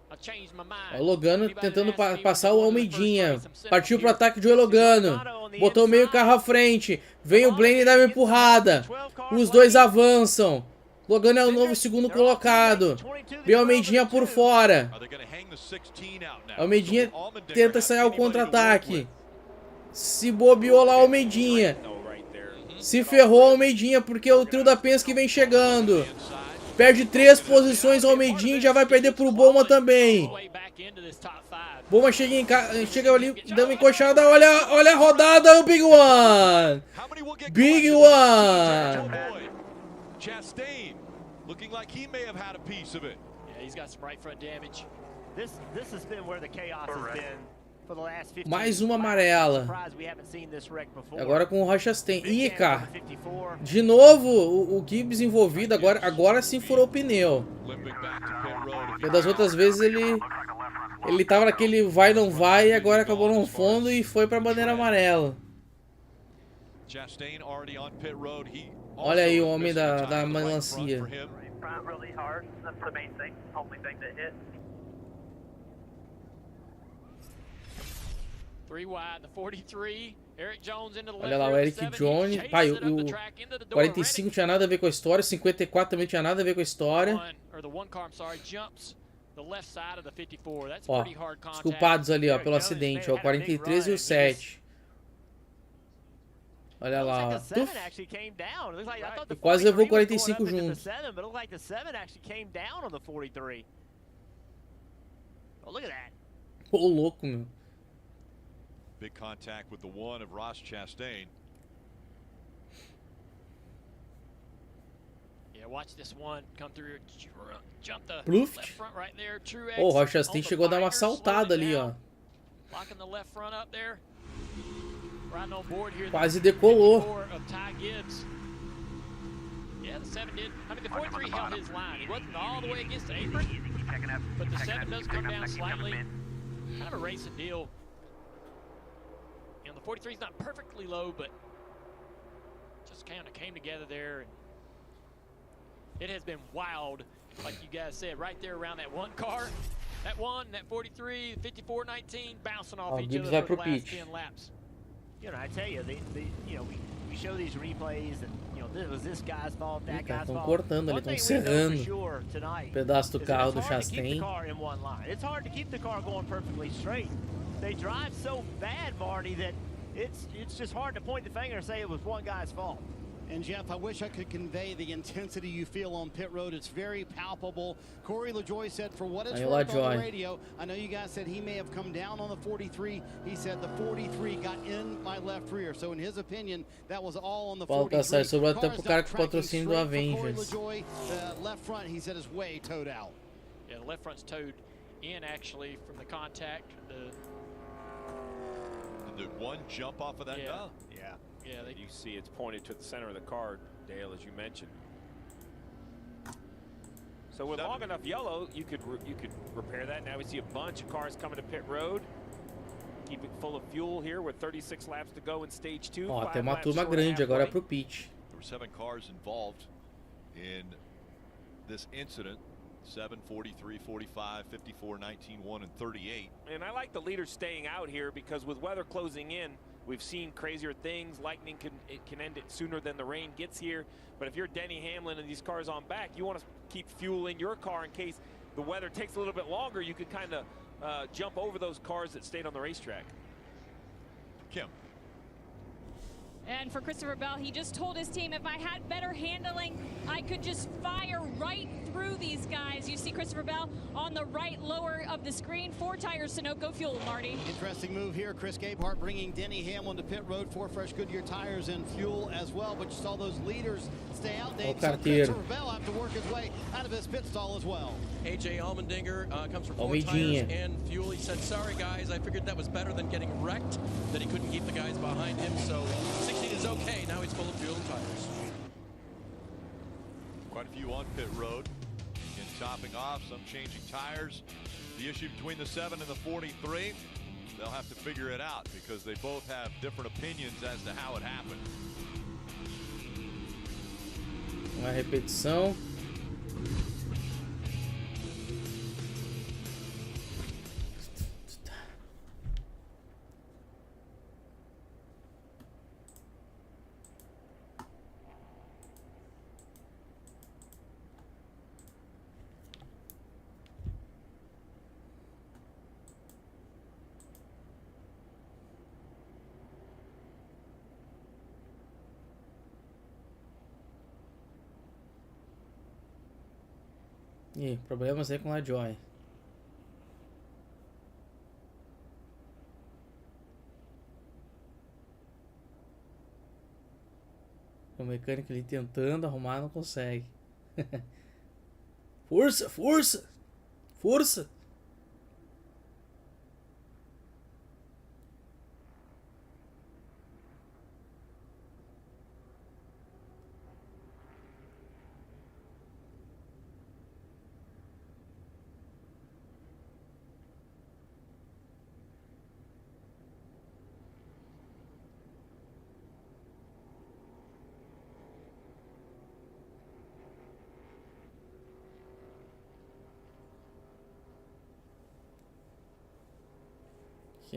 Ó, o Logano tentando passar o Almeidinha. Partiu pro ataque de Logano. Botou meio carro à frente. Vem o Blaney e dá uma empurrada. Os dois avançam. Logano é o novo segundo colocado. Vem o Almeidinha por fora. Almeidinha tenta sair ao contra-ataque. Se bobeou lá o Almeidinha. Se ferrou o Almeidinha porque o trio da Penske vem chegando. Perde 3 posições o Almeidinha e já vai perder pro Bowman também. Bowman chega ali, dá uma encoxada. Olha a rodada, o Big One. Big One. Chastain looking like he may have had a piece of it. Yeah, he's got some right front damage. This has been where the chaos has been for the last 15 Mais uma amarela. we haven't seen this wreck before. Agora com o Chastain. Ih, cara. De novo o Gibbs envolvido. Agora sim furou o pneu. Porque das outras vezes ele tava naquele vai não vai e agora acabou no fundo e foi pra bandeira amarela. Olha aí o homem da melancia. Olha lá o Eric Jones. Pai, o 45 tinha nada a ver com a história. 54 também tinha nada a ver com a história. Ó, os culpados ali, ó, pelo acidente. Ó, o 43 e o 7. Olha lá, ó. E quase levou o 45 junto. Pô, louco, meu. Big contact with the one of Ross Chastain. Yeah, watch this one come through, jump the Pluft. left front right there. Truex. Oh, o Ross Chastain chegou a dar uma saltada ali, ó. Locking the left front up there. Right on board here. Quase decolou. Yeah, the 7 did. I mean, the 43 held his line. He wasn't all the way against the apron, but the 7 does come down slightly. Kind of a racing deal. You know, the 43 is not perfectly low, but just kind of came together there. And it has been wild, like you guys said, right there around that one car. That one, that 43, 54, 19, bouncing off each other for the last 10 laps. You know, I tell you, we show these replays, and you know, this was this guy's fault, that guy's fault. Estão cortando ali, estão serrando o pedaço do carro do Chastain. It's hard to keep the car going perfectly straight. They drive so bad, Marty, that it's just hard to point the finger and say it was one guy's fault. And Jeff, I wish I could convey the intensity you feel on pit road. It's very palpable. Corey LaJoie said, for what it's worth on the radio, I know you guys said he may have come down on the 43. He said the 43 got in my left rear. So in his opinion, that was all on the 43. Sobrou até pro cara com patrocínio do Avengers. Corey LaJoie, the left front, he said, is way towed out. Yeah, the left front's towed in actually from the contact. Did one jump off of that? Yeah. Yeah, you see it's pointed to the center of the car, Dale, as you mentioned. So with long enough yellow, you could repair that. Now we see a bunch of cars coming to pit road. Keep it full of fuel here with 36 laps to go in stage 2. Ó, tem uma turma grande agora pro pit. There were 7 cars involved in this incident. 7, 43, 45, 54, 19, 1, and 38. And I like the leaders staying out here because with weather closing in, we've seen crazier things. Lightning can end it sooner than the rain gets here. But if you're Denny Hamlin and these cars on back, you want to keep fuel in your car in case the weather takes a little bit longer. You could kind of jump over those cars that stayed on the racetrack. Kim. And for Christopher Bell, he just told his team, if I had better handling, I could just fire right through these guys. You see Christopher Bell on the right lower of the screen. 4 tires, Sunoco fuel, Marty. Interesting move here. Chris Gabehart bringing Denny Hamlin to pit road. 4 fresh Goodyear tires and fuel as well. But you saw those leaders stay out. Dave, so Christopher Bell have to work his way out of his pit stall as well. AJ Allmendinger comes for 4 tires and fuel. He said, sorry guys, I figured that was better than getting wrecked, that he couldn't keep the guys behind him. So 16 is okay. Now he's full of fuel and tires. Quite a few on pit road. In topping off, some changing tires. The issue between the 7 and the 43, they'll have to figure it out because they both have different opinions as to how it happened. Uma repetição. Ih, problemas aí com a Joy. O mecânico ali tentando arrumar, não consegue. Força, força! Força!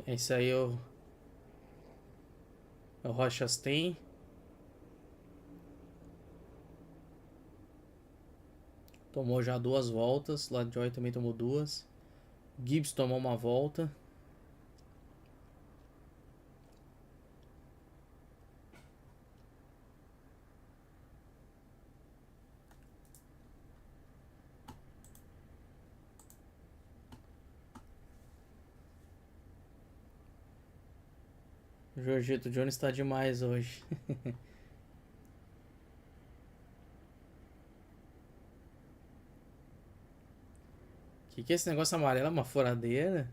Esse aí é o Rochas tem. Tomou já 2 voltas. Lá Joy também tomou 2. Gibbs tomou uma volta. O Jorgito Jones está demais hoje. Que é esse negócio amarelo? É uma furadeira?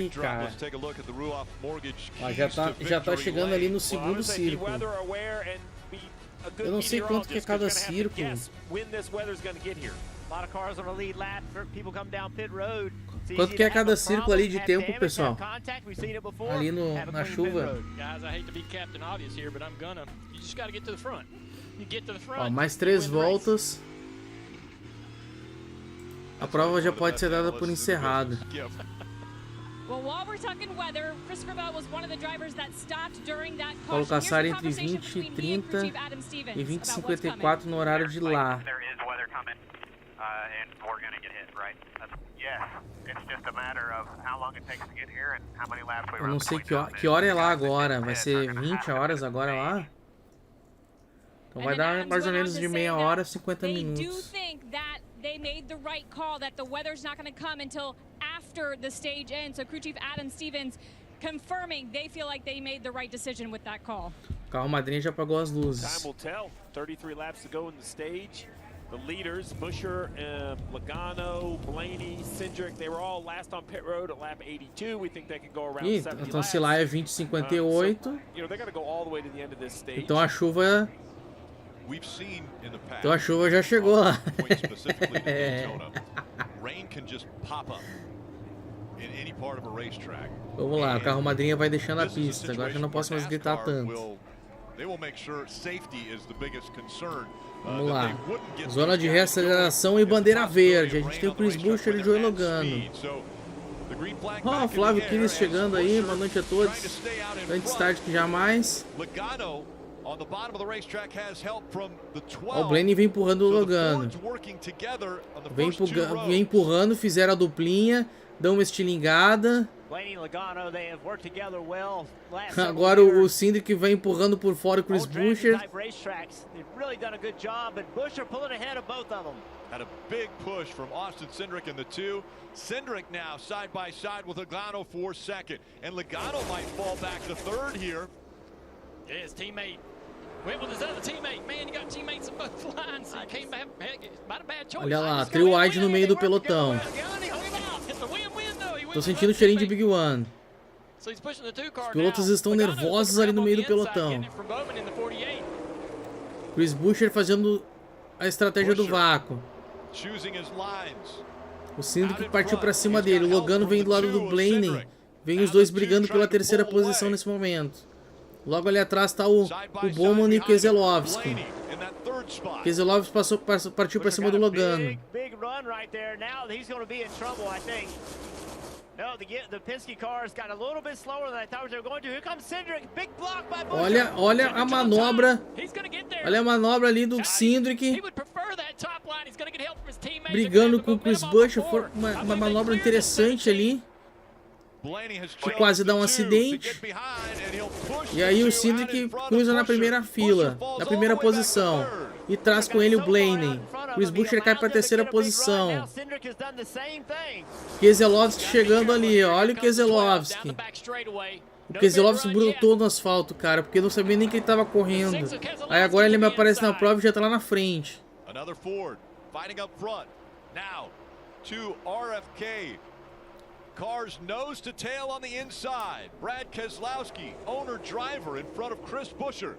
Ih, cara. Ó, já tá chegando ali no segundo círculo. Eu não sei quanto que é cada círculo. Quanto que é cada círculo ali de tempo, pessoal? Ali na chuva. Ó, mais 3 voltas. A prova já pode ser dada por encerrada. Colocar entre 20 e 30 e 20 e 54 no horário de lá. Eu não sei que hora é lá agora. Vai ser 20 horas agora lá? Então vai dar mais ou menos de meia hora, 50 minutos. They made the right call that the weather's not going to come until after the stage ends. So crew chief Adam Stevens confirming they feel like they made the right decision with that call. O carro madrinha já apagou as luzes. Time will tell. 33 laps to go in the stage. The leaders, Buscher, Logano, Blaney, Cindric, they were all last on pit road at lap 82. We think they can go around 70 laps. Então se lá é 20:58. You know, they're going to go all the way to the end of this stage. Então a chuva já chegou lá. Vamos lá, o carro madrinha vai deixando a pista. Agora já não posso mais gritar tanto. Vamos lá. Zona de reaceleração e bandeira verde. A gente tem o Chris Buescher e o Joey Logano. Ó, Flávio Quiles chegando aí. Boa noite a todos. Antes tarde que jamais. Ó, o Blaney vem empurrando o Logano. Vem empurrando, fizeram a duplinha, dão uma estilingada. Agora o Cindric vem empurrando por fora o Chris Buescher. Had a big push from Austin Cindric in the 2. Cindric now side by side with Logano for second. And Logano might fall back to third here. Yeah, his teammate went with his other teammate. Man, you got teammates in both lines. He came back, about a bad choice. Olha lá, trio wide no meio do pelotão. Tô sentindo o cheirinho de Big One. Os pilotos estão nervosos ali no meio do pelotão. Chris Buescher fazendo a estratégia do vácuo. O Cindric partiu pra cima dele. O Logano vem do lado do Blaney. Vem os dois brigando pela terceira posição nesse momento. Logo ali atrás está o Bowman e o Keselowski. Keselowski partiu para cima do Logano. Big run right there. Now he's going to be in trouble, I think. No, the Penske cars got a little bit slower than I thought they were going to. Here comes Cindric, big block by Buescher. Olha a manobra. Olha a manobra ali do Cindric. Brigando com o Chris Buescher. Foi uma manobra interessante ali. Que quase dá um acidente. E aí o Cindric cruza na primeira fila, na primeira posição. E traz com ele o Blaney. Chris Buescher cai para a terceira posição. Keselowski chegando ali, ó. Olha o Keselowski. O Keselowski brotou no asfalto, cara, porque eu não sabia nem que ele tava correndo. Aí agora ele me aparece na prova e já tá lá na frente. Another Ford fighting up front. Now to RFK. Cars nose to tail on the inside. Brad Keselowski, owner driver, in front of Chris Buescher.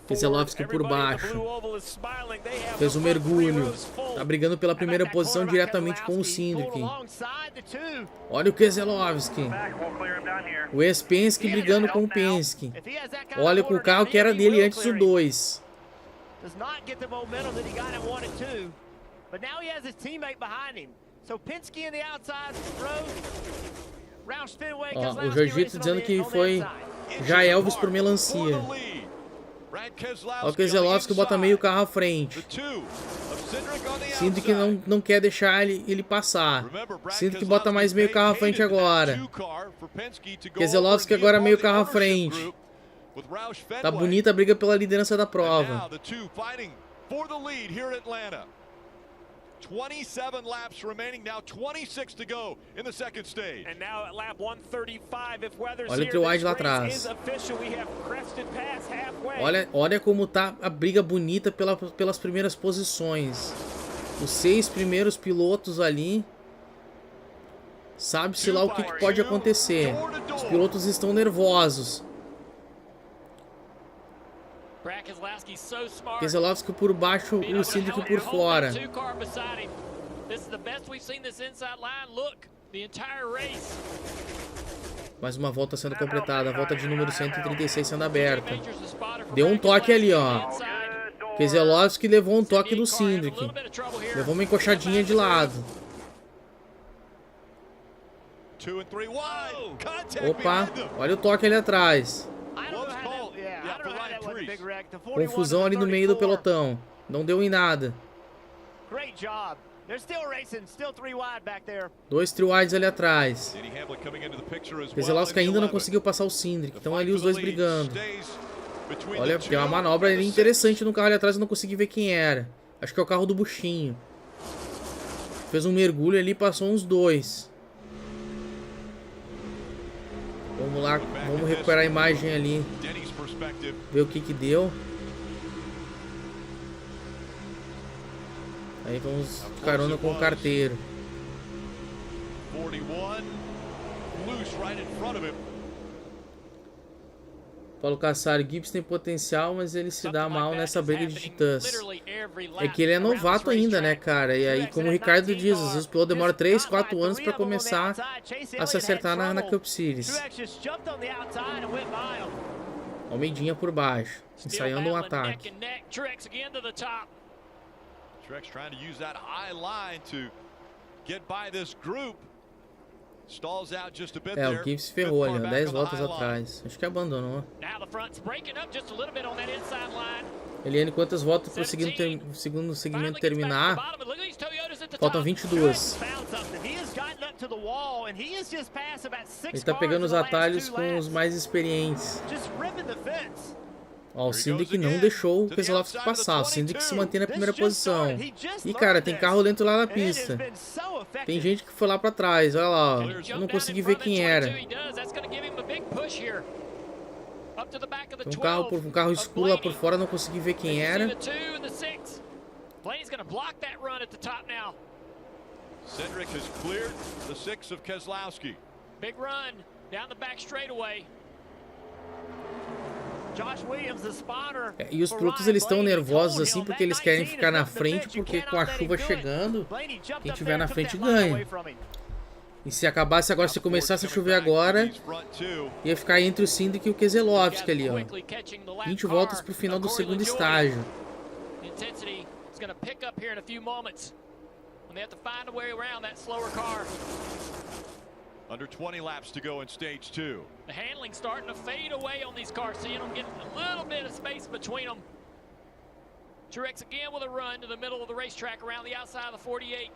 Keselowski por baixo. Fez um mergulho. Tá brigando pela primeira posição diretamente com o Cindric. Olha o Keselowski. O ex-Penske brigando com o Penske. Olha com o carro que era dele antes do 2. Does not get the momentum that he got at 1 and 2, but now he has his teammate behind him. So Penske in the outside road. Roush Fenway. O Jorgito dizendo que foi já Elvis por melancia. Olha o Keselowski bota meio carro à frente. Sinto que não quer deixar ele passar. Sinto que bota mais meio carro à frente agora. Keselowski agora meio carro à frente. Tá bonita a briga pela liderança da prova. 27 laps remaining now, 26 to go in the second stage. And now at lap 135, if weather's olha o trio wide lá atrás. Olha como tá a briga bonita pelas primeiras posições. Os 6 primeiros pilotos ali. Sabe-se lá o que pode acontecer. Os pilotos estão nervosos. Keselowski por baixo e o Cindric por fora. Mais uma volta sendo completada, a volta de número 136 sendo aberta. Deu um toque ali, ó. Keselowski levou um toque do Cindric. Levou uma encoxadinha de lado. Opa, olha o toque ali atrás. Confusão ali no meio do pelotão. Não deu em nada. 2 trio wides ali atrás. Keselowski ainda não conseguiu passar o Cindric. Estão ali os dois brigando. Olha, tem uma manobra ali interessante no carro ali atrás. Eu não consegui ver quem era. Acho que é o carro do Buchinho. Fez um mergulho ali e passou uns 2. Vamos lá, vamos recuperar a imagem ali. Ver o que deu. Aí vamos carona com o carteiro. Paulo Cassaro, Gibbs tem potencial, mas ele se dá mal nessa briga de titãs. É que ele é novato ainda, né, cara? E aí, como o Ricardo diz, às vezes o piloto demora 3, 4 anos pra começar a se acertar na Cup Series. Almeidinha por baixo, ensaiando um ataque. Truex trying to use that high line to get by this group. Stalls out just a bit o Gibbs se ferrou ali, 10 voltas atrás. Acho que abandonou. Eliane, quantas voltas para o segundo segmento terminar? Faltam 22. Ele tá pegando os atalhos com os mais experientes. Ó, o Cindric não deixou o Keselowski passar. O Cindric se mantém na primeira posição. E cara, tem carro lento lá na pista. Tem gente que foi lá pra trás. Olha lá, ó. Eu não consegui ver quem era. Tem um carro escuro lá por fora, não consegui ver quem era. Cindric has cleared the 6 of Keselowski. Big run down the back straightaway. E os pilotos eles estão nervosos assim porque eles querem ficar na frente, porque com a chuva chegando, quem tiver na frente ganha. E se acabasse agora, se começasse a chover agora, ia ficar entre o Cindric e o Keselowski ali, ó. 20 voltas pro final do segundo estágio. Under 20 laps to go in stage 2. The handling starting to fade away on these cars, seeing them getting a little bit of space between them. Truex again with a run to the middle of the racetrack around the outside of the 48.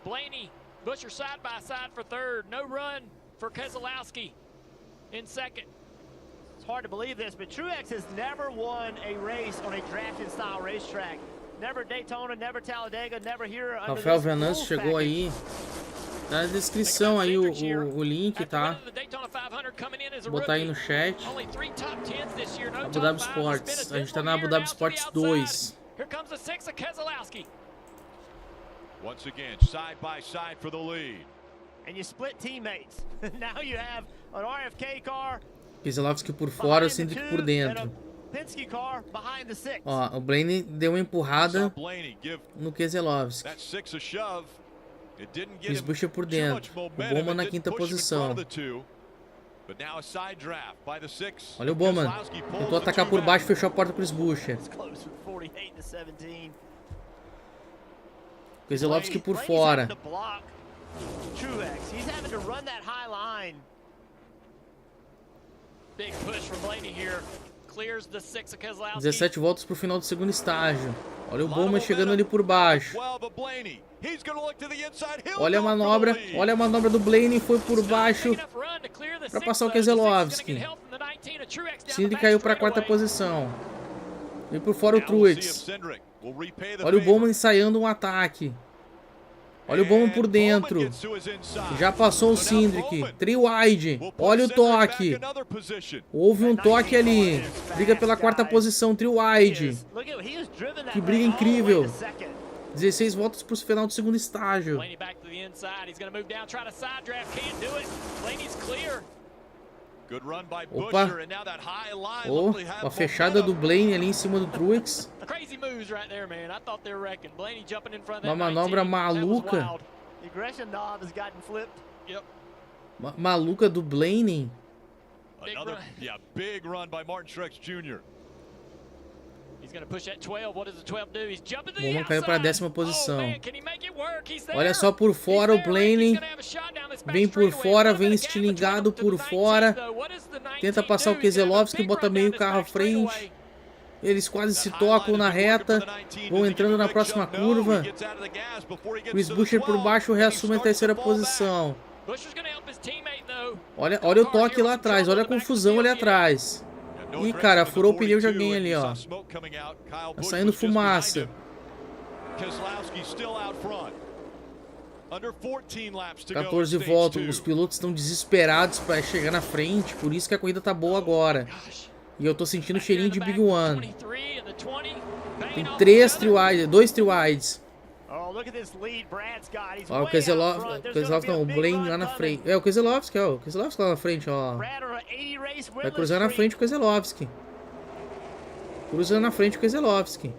Blaney, Buescher side by side for third. No run for Keselowski in second. It's hard to believe this, but Truex has never won a race on a drafted style racetrack. Never Daytona, never Talladega, never here. Rafael Venâncio chegou aí. Tá na descrição aí o link, tá? Vou botar aí no chat. Abu Dhabi Sports. A gente tá na Abu Dhabi Sports 2. Once again, side by side for the lead. And you split teammates. Now you have an RFK car. Keselowski por fora, o Cindric por dentro. Ó, o Blaney deu uma empurrada no Keselowski. Chris Buescher por dentro. O Bowman na quinta posição. Olha o Bowman. Tentou atacar por baixo, fechou a porta com o Chris Buescher. Keselowski por fora. 17 voltas pro final do segundo estágio. Olha o Bowman chegando ali por baixo. Olha a manobra do Blaney, foi por baixo para passar o Keselowski. Cindric caiu para a quarta posição. E por fora o Truex. Olha o Bowman ensaiando um ataque. Olha o Bowman por dentro. Já passou o Cindric. Tri-wide. Olha o toque. Houve um toque ali. Briga pela quarta posição. Tri-wide. Que briga incrível. 16 voltas para o final do segundo estágio. Opa. Oh, a fechada do Blaney ali em cima do Truex. Uma manobra maluca. Maluca do Blaney. Big run by Martin Truex Jr. Bowman caiu para a 10ª posição. Olha só por fora o Blaney. Vem por fora, vem estilingado por fora. Tenta passar o Keselowski, bota meio carro à frente. Eles quase se tocam na reta. Vão entrando na próxima curva. Chris Buescher por baixo reassume a 3ª posição. Olha o toque lá atrás, olha a confusão ali atrás. Ih, cara, furou o pneu de alguém ali, ó. Tá saindo fumaça. 14 voltas, os pilotos estão desesperados para chegar na frente, por isso que a corrida tá boa agora. E eu tô sentindo o cheirinho de Big One. Tem 2 tri-wides. Ó, o Keselowski não, o Blaney lá na frente. É, o Keselowski, ó. O Keselowski lá na frente, ó. Vai cruzar na frente o Keselowski. Cruzando na frente o Keselowski.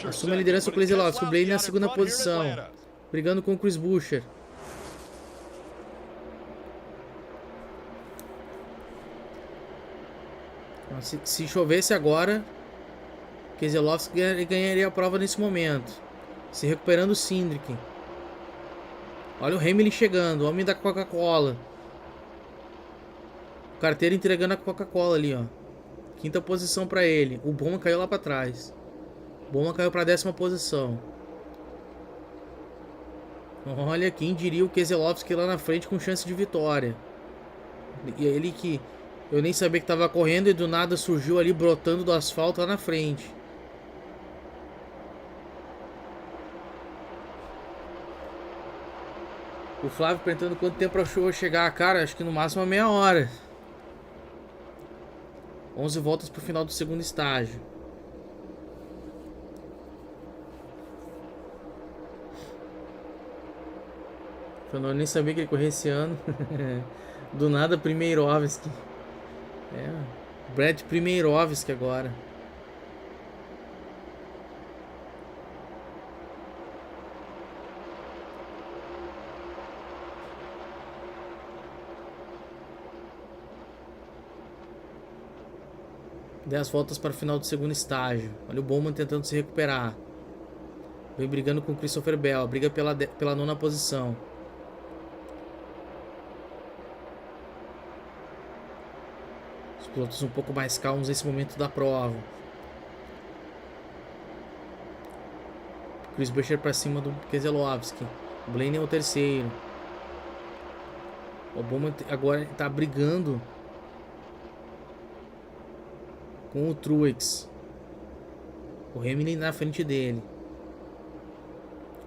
Assume a liderança o Keselowski. O Blaney na 2ª posição. Brigando com o Chris Buescher. Se chovesse agora, Keselowski ganharia a prova nesse momento. Se recuperando o Cindric. Olha o Hamilton chegando, o homem da Coca-Cola. O carteiro entregando a Coca-Cola ali, ó. 5ª posição para ele. O Bowman caiu lá para trás. O Bowman caiu para a 10ª posição. Olha, quem diria o Keselowski lá na frente com chance de vitória. E ele que eu nem sabia que estava correndo e do nada surgiu ali brotando do asfalto lá na frente. O Flávio perguntando quanto tempo para o show chegar. Cara, acho que no máximo meia hora. 11 voltas para o final do segundo estágio. Eu não nem sabia que ele corria esse ano. Do nada, Primeirovski. É, Brad Primeirovski agora. 10 voltas para o final do segundo estágio. Olha o Bowman tentando se recuperar. Vem brigando com o Christopher Bell. Briga pela nona posição. Os pilotos um pouco mais calmos nesse momento da prova. Chris Buescher para cima do Keselowski. O Blaney é o terceiro. O Bowman agora está brigando com o Truex. O Hamilton na frente dele.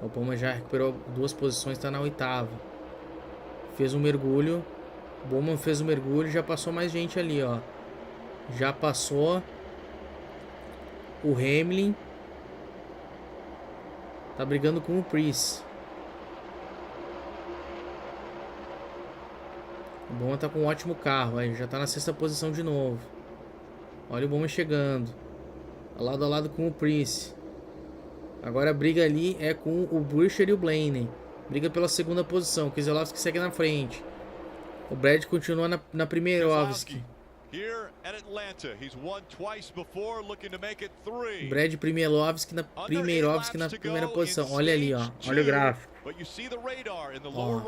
O Bowman já recuperou 2 posições, está na 8ª. Fez um mergulho. O Bowman fez um mergulho, já passou mais gente ali, ó. Já passou o Hamilton. Tá brigando com o Priest. O Bowman tá com um ótimo carro, aí já tá na 6ª posição de novo. Olha o Bowman chegando. Lado a lado com o Priest. Agora a briga ali é com o Buescher e o Blaney. Briga pela 2ª posição. O Keselowski segue na frente. O Brad continua na Primerovski. O Brad Primerovski na primeira posição. Olha ali, ó. Olha o gráfico. Ó.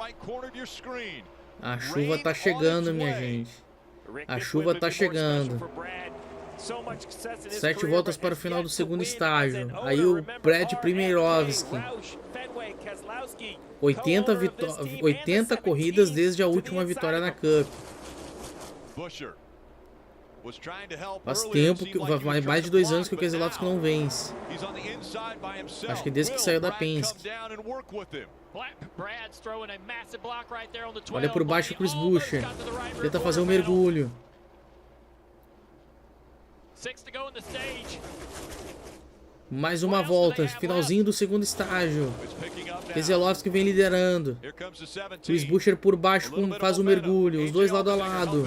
A chuva tá chegando, minha gente. A chuva tá chegando. 7 voltas para o final do segundo estágio. Aí o Brad Primerovski. 80 corridas desde a última vitória na Cup. Faz tempo, mais de 2 anos que o Keselowski não vence. Acho que desde que saiu da Penske. Olha por baixo o Chris Buescher. Tenta fazer um mergulho. Mais uma volta, finalzinho do segundo estágio. Keselowski vem liderando. Chris Buescher por baixo faz o mergulho. Os dois lado a lado.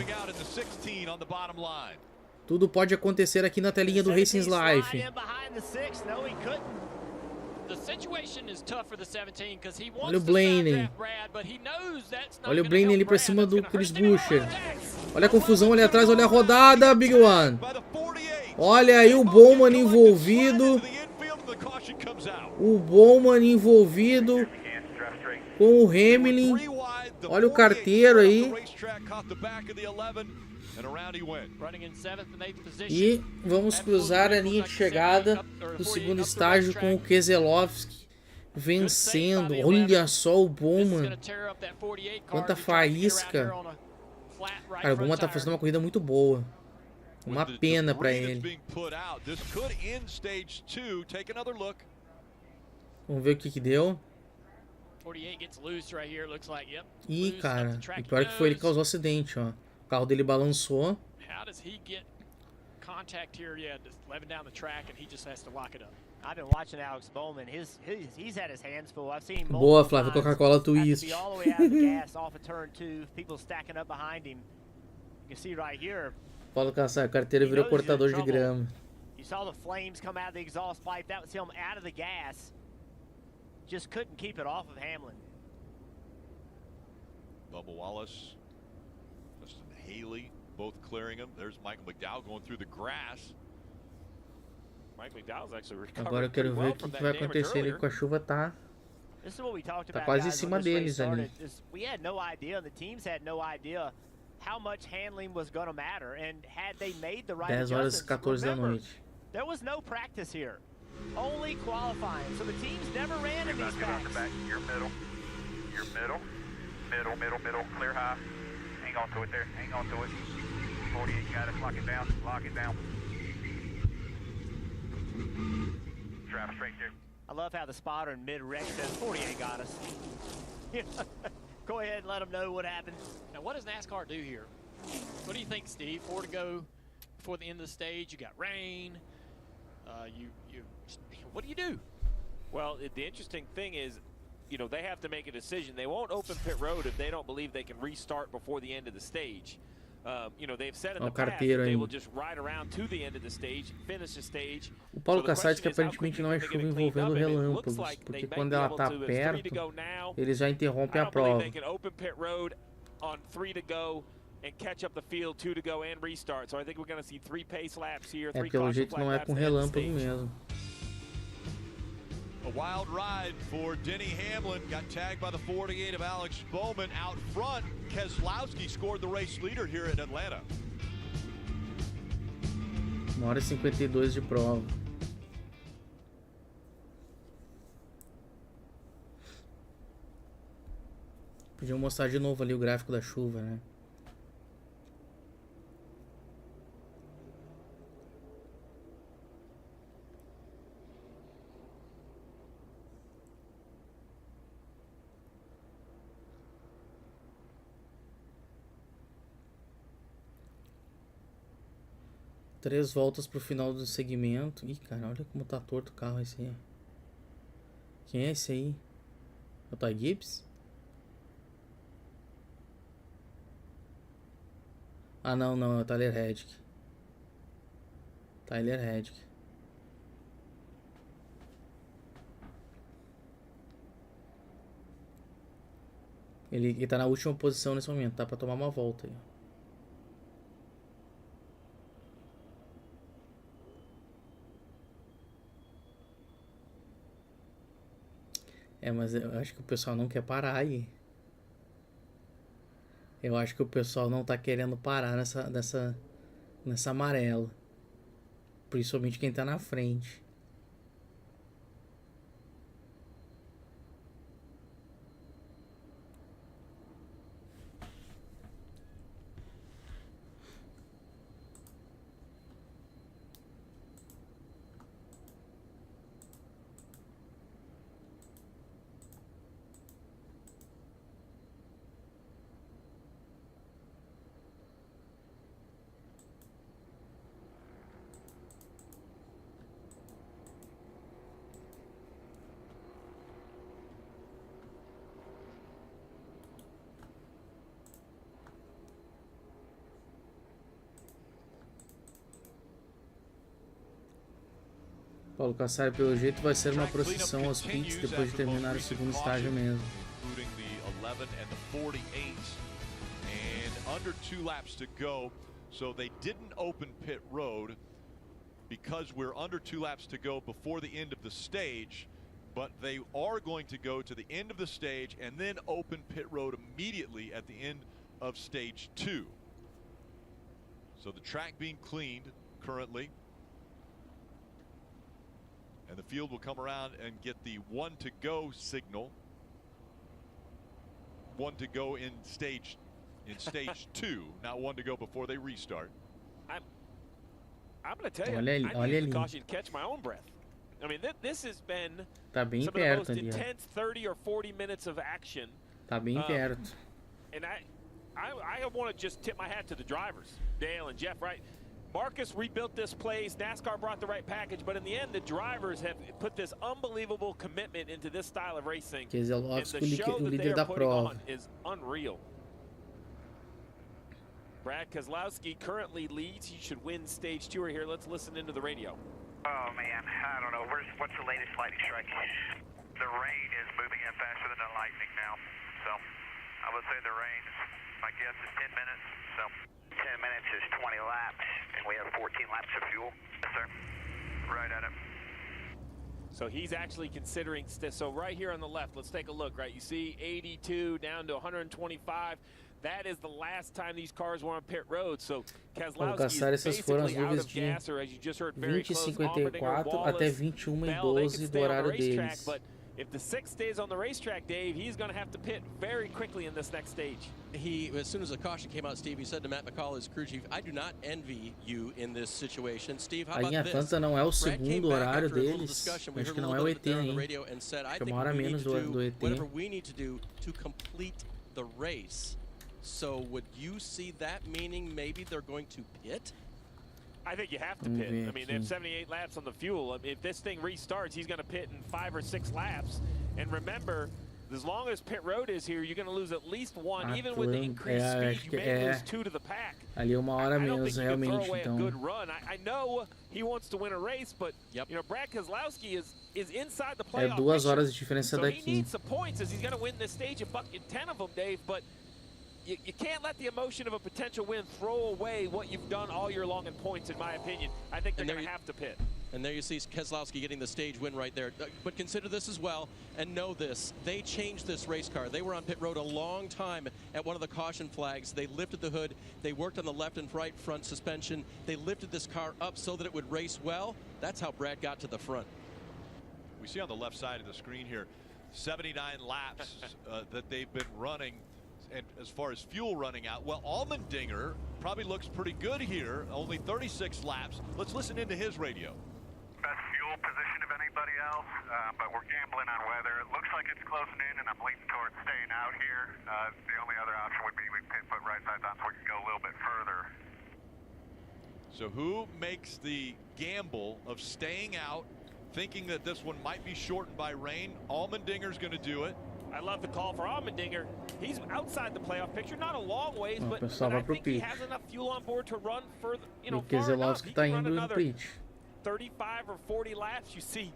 Tudo pode acontecer aqui na telinha do Racing's Life. Olha o Blaney. Olha o Blaney ali pra cima do Chris Buescher. Olha a confusão ali atrás, olha a rodada, Big One. Olha aí o Bowman envolvido. O Bowman envolvido com o Hamilton. Olha o carteiro aí. E vamos cruzar a linha de chegada do segundo estágio com o Keselowski vencendo. Olha só o Bowman. Quanta faísca. Cara, o Bowman tá fazendo uma corrida muito boa. Uma pena pra ele. Vamos ver o que deu. Ih, cara. E pior que foi, ele causou acidente, ó. O carro dele balançou. Boa, Flávio, Coca-Cola Twist. Paulo Kassar, carteira virou cortador de grama. Just couldn't keep it off of Hamlin. Bubba Wallace, Justin Haley, both clearing him. There's Michael McDowell going through the grass. Agora eu quero ver o que vai acontecer ali com a chuva, tá quase em cima deles ali. We had no idea, the teams had no idea how much handling was going to matter, and had they made the right 10 horas e 14 da noite. There was no practice here. Only qualifying, so the teams never ran in these packs. Your middle, clear high. Hang on to it there, hang on to it. 48 got it, lock it down, Travis right there. I love how the spotter in mid-wreck says 48 got us. Go ahead and let them know what happened. Now, what does NASCAR do here? What do you think, Steve? 4 to go before the end of the stage. You got rain. What do you do? Well, the interesting thing is, you know, they have to make a decision. They won't open pit road if they don't believe they can restart before the end of the stage. You know, they've said in the past that they will just ride around to the end of the stage, finish the stage. O Paulo Kassar diz que aparentemente não é chuva envolvendo relâmpagos, porque quando ela tá perto, eles já interrompem a prova. and catch up the field, 2 to go and restart. So I think we're going to see 3 pace laps here, 3 pelo caution jeito flag não é laps com to end the relâmpago stage. mesmo. A wild ride for Denny Hamlin. Got tagged by the 48 of Alex Bowman. Out front, Keselowski scored the race leader here at Atlanta. 1h52 de prova. Podiam mostrar de novo ali o gráfico da chuva, né? Três voltas pro final do segmento. Ih, cara, olha como tá torto o carro esse aí. Quem é esse aí? É o Ty Gibbs? Ah, não, não, é o Tyler Reddick. Tyler Reddick. Ele tá na última posição nesse momento, tá pra tomar uma volta aí. É, mas eu acho que o pessoal não quer parar aí. Eu acho que o pessoal não tá querendo parar nessa amarela. Principalmente quem tá na frente. Paulo Cassari, pelo jeito, vai ser uma procissão aos pits depois de terminar o segundo estágio mesmo. Under 2 laps to go, so they didn't open pit road because we're under 2 laps to go before the end of the stage, but they are going to go to the end of the stage and then open pit road immediately at the end of stage 2. So the track being cleaned currently, and the field will come around and get the 1 to go signal. 1 to go in stage 2, not 1 to go before they restart. I'm going to tell you, I need the caution to catch my own breath. I mean, this has been tá bem some perto of the most ali, intense 30 or 40 minutes of action. Tá bem perto. And I want to just tip my hat to the drivers, Dale and Jeff, right? Marcus rebuilt this place. NASCAR brought the right package, but in the end, the drivers have put this unbelievable commitment into this style of racing. And the show that they are putting on is unreal. Brad Keselowski currently leads. He should win stage 2 here. Let's listen into the radio. Oh, man. I don't know. What's the latest lightning strike? The rain is moving in faster than the lightning now. So I would say the rain, my guess is 10 minutes. So 10 minutes is 20 laps, and we have 14 laps of fuel. Yes, sir. Right at it. So he's actually considering, so right here on the left, let's take a look, right? You see 82 down to 125. That is the last time these cars were on pit road. So Keselowski is basically out of gas, or as you just heard, very close. 20h54 até 21h12 do horário deles. But if the 6 stays on the racetrack, Dave, he's going to have to pit very quickly in this next stage. As soon as the caution came out, Steve, he said to Matt McCall, his crew chief, I do not envy you in this situation. Steve, how about this? Atlanta não é o segundo horário deles. Acho que não é o ET, hein? Acho que uma hora menos do ET. Whatever we need to do to complete the race. So would you see that meaning maybe they're going to pit? I think you have to pit. I mean, they have 78 laps on the fuel. I mean, if this thing restarts, he's going to pit in 5 or 6 laps. And remember, as long as pit road is here, you're going to lose at least 1. Even with the increased speed, you may lose 2 to the pack. Ali uma hora menos, realmente. I don't think you can throw away a good run. I know he wants to win a race, but you know, Brad Keselowski is inside the playoff. É 2 horas de diferença so daqui. He needs some points as he's going to win this stage and bucket 10 of them, Dave. But you can't let the emotion of a potential win throw away what you've done all year long in points, in my opinion. I think they're going to have to pit. And there you see Keselowski getting the stage win right there. But consider this as well, and know this. They changed this race car. They were on pit road a long time at one of the caution flags. They lifted the hood. They worked on the left and right front suspension. They lifted this car up so that it would race well. That's how Brad got to the front. We see on the left side of the screen here, 79 laps that they've been running. And as far as fuel running out, well, Allmendinger probably looks pretty good here. Only 36 laps. Let's listen into his radio. Best fuel position of anybody else, but we're gambling on weather. It looks like it's closing in, and I'm leaning towards staying out here. The only other option would be we can put right sides on so we can go a little bit further. So who makes the gamble of staying out, thinking that this one might be shortened by rain? Allmendinger's going to do it. I love the call for Allmendinger. He's outside the playoff picture, not a long ways, but I think he has enough fuel on board to run further, you know, far enough. He can run another 35 or 40 laps. You see,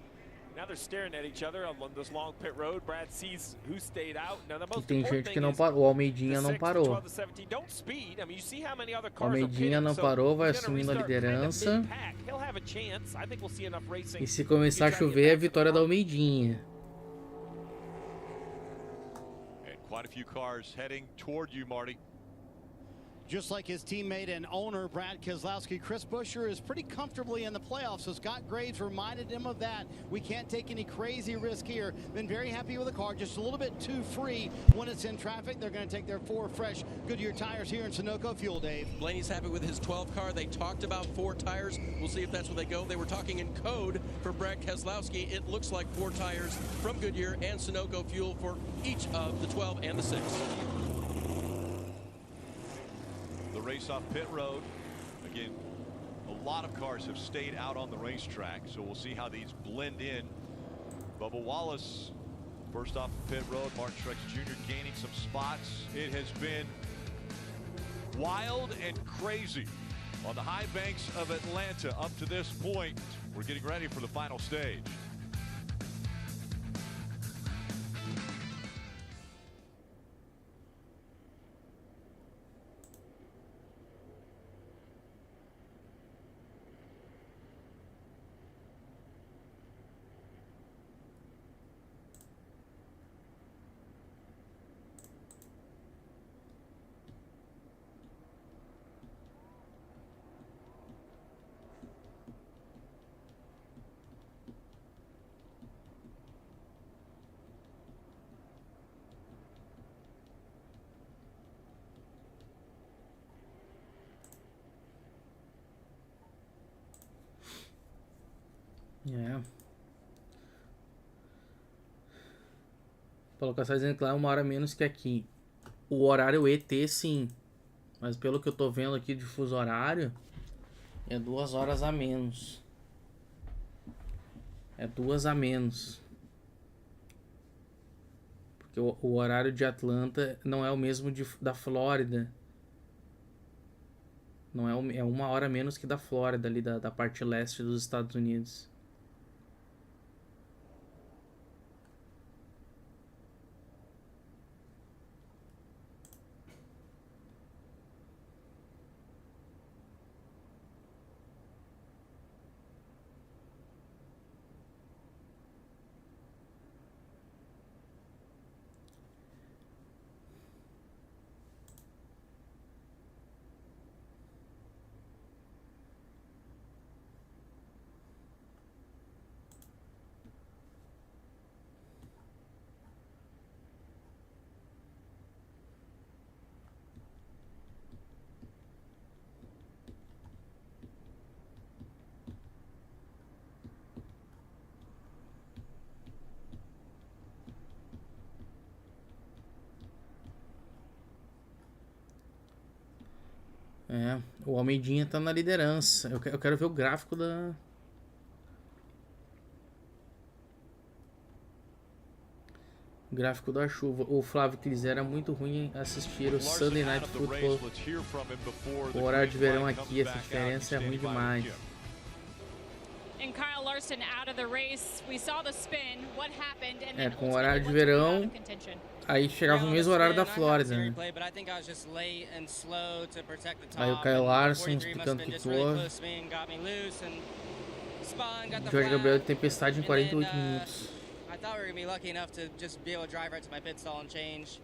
now they're staring at each other on this long pit road. Brad sees who stayed out. Now the most important thing is o Almeidinha não parou. 12 to 17. Don't speed. I mean, you see how many other O cars Almeidinha não parou, vai assumindo a liderança. He'll have a chance. I think we'll see enough racing. E se começar a chover, é a vitória da Almeidinha. Quite a few cars heading toward you, Marty. Just like his teammate and owner, Brad Keselowski, Chris Buescher is pretty comfortably in the playoffs, so Scott Graves reminded him of that. We can't take any crazy risk here. Been very happy with the car, just a little bit too free when it's in traffic. They're going to take their 4 fresh Goodyear tires here in Sunoco Fuel, Dave. Blaney's happy with his 12 car. They talked about 4 tires. We'll see if that's where they go. They were talking in code for Brad Keselowski. It looks like 4 tires from Goodyear and Sunoco Fuel for each of the 12 and the 6. The race off pit road. Again, a lot of cars have stayed out on the racetrack, so we'll see how these blend in. Bubba Wallace first off the pit road. Martin Truex Jr. gaining some spots. It has been wild and crazy on the high banks of Atlanta up to this point. We're getting ready for the final stage. É. A colocação dizendo que lá é 1 hora menos que aqui. O horário ET sim. Mas pelo que eu tô vendo aqui de fuso horário, é 2 horas a menos. É 2 a menos. Porque o horário de Atlanta não é o mesmo da Flórida. Não é, é 1 hora menos que da Flórida, ali da parte leste dos Estados Unidos. É, o Almeidinha tá na liderança. Eu quero ver o gráfico da... O gráfico da chuva. O Flávio Clis era muito ruim assistir o Sunday Night Football. O horário de verão aqui, essa diferença é ruim demais. And Kyle Larson out of the race. We saw the spin, what happened, and then com o horário de verão, aí chegava o mesmo horário da Flórida, né? Aí o Kyle Larson explicando o que foi. Jorge Gabriel de tempestade em 48 minutos. I thought we were going to be lucky enough to just be able to drive right to my pit stall and change.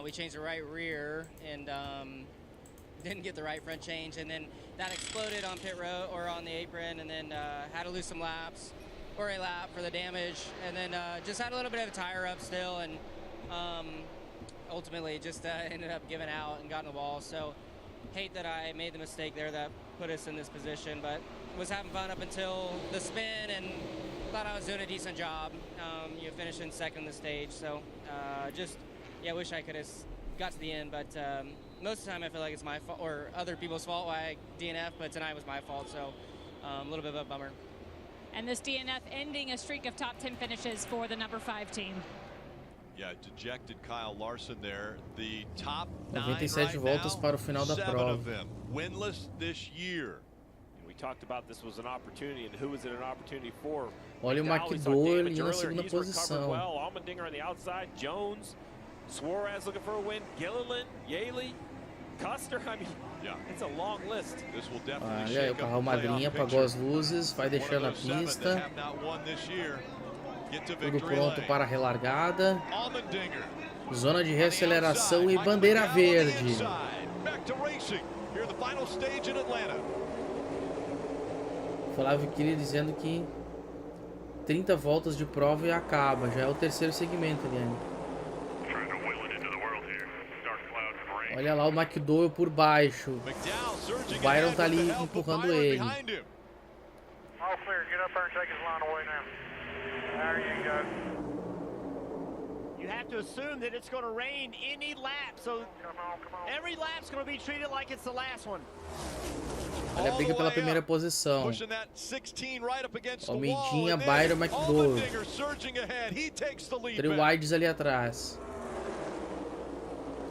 We changed the right rear and didn't get the right front change, and then that exploded on pit road or on the apron, and then had to lose some laps or a lap for the damage, and then just had a little bit of a tire up still, and ultimately just ended up giving out and got in the wall. So hate that I made the mistake there that put us in this position, but was having fun up until the spin and thought I was doing a decent job. You know, finishing second in the stage, so just yeah, wish I could have got to the end, but most of the time I feel like it's my fault or other people's fault why I DNF, but tonight was my fault, so a little bit of a bummer. And this DNF ending a streak of top 10 finishes for the number 5 team. Yeah, dejected Kyle Larson there. The top 97 voltas para o final da prova. Winless this year. We talked about this was an opportunity, and who was it an opportunity for? Olha o McDowell ali na segunda posição. Well, Allmendinger on the outside, Jones, Suarez looking for a win, Gilliland, Yaley, Custer. I mean, it's a long list. This will definitely olha aí, o carro madrinha apagou as luzes, vai deixando a pista. Tudo pronto para a relargada. Zona de reaceleração e bandeira verde. Flávio Kili dizendo que 30 voltas de prova e acaba. Já é o terceiro segmento ali ainda. Olha lá o McDowell por baixo. O Byron tá ali empurrando ele. You have to assume that it's going to rain any lap, so every lap's going to be treated like it's the last one. Olha a briga pela primeira posição. Almeidinha, Byron, McDowell. Trey Wides ali atrás.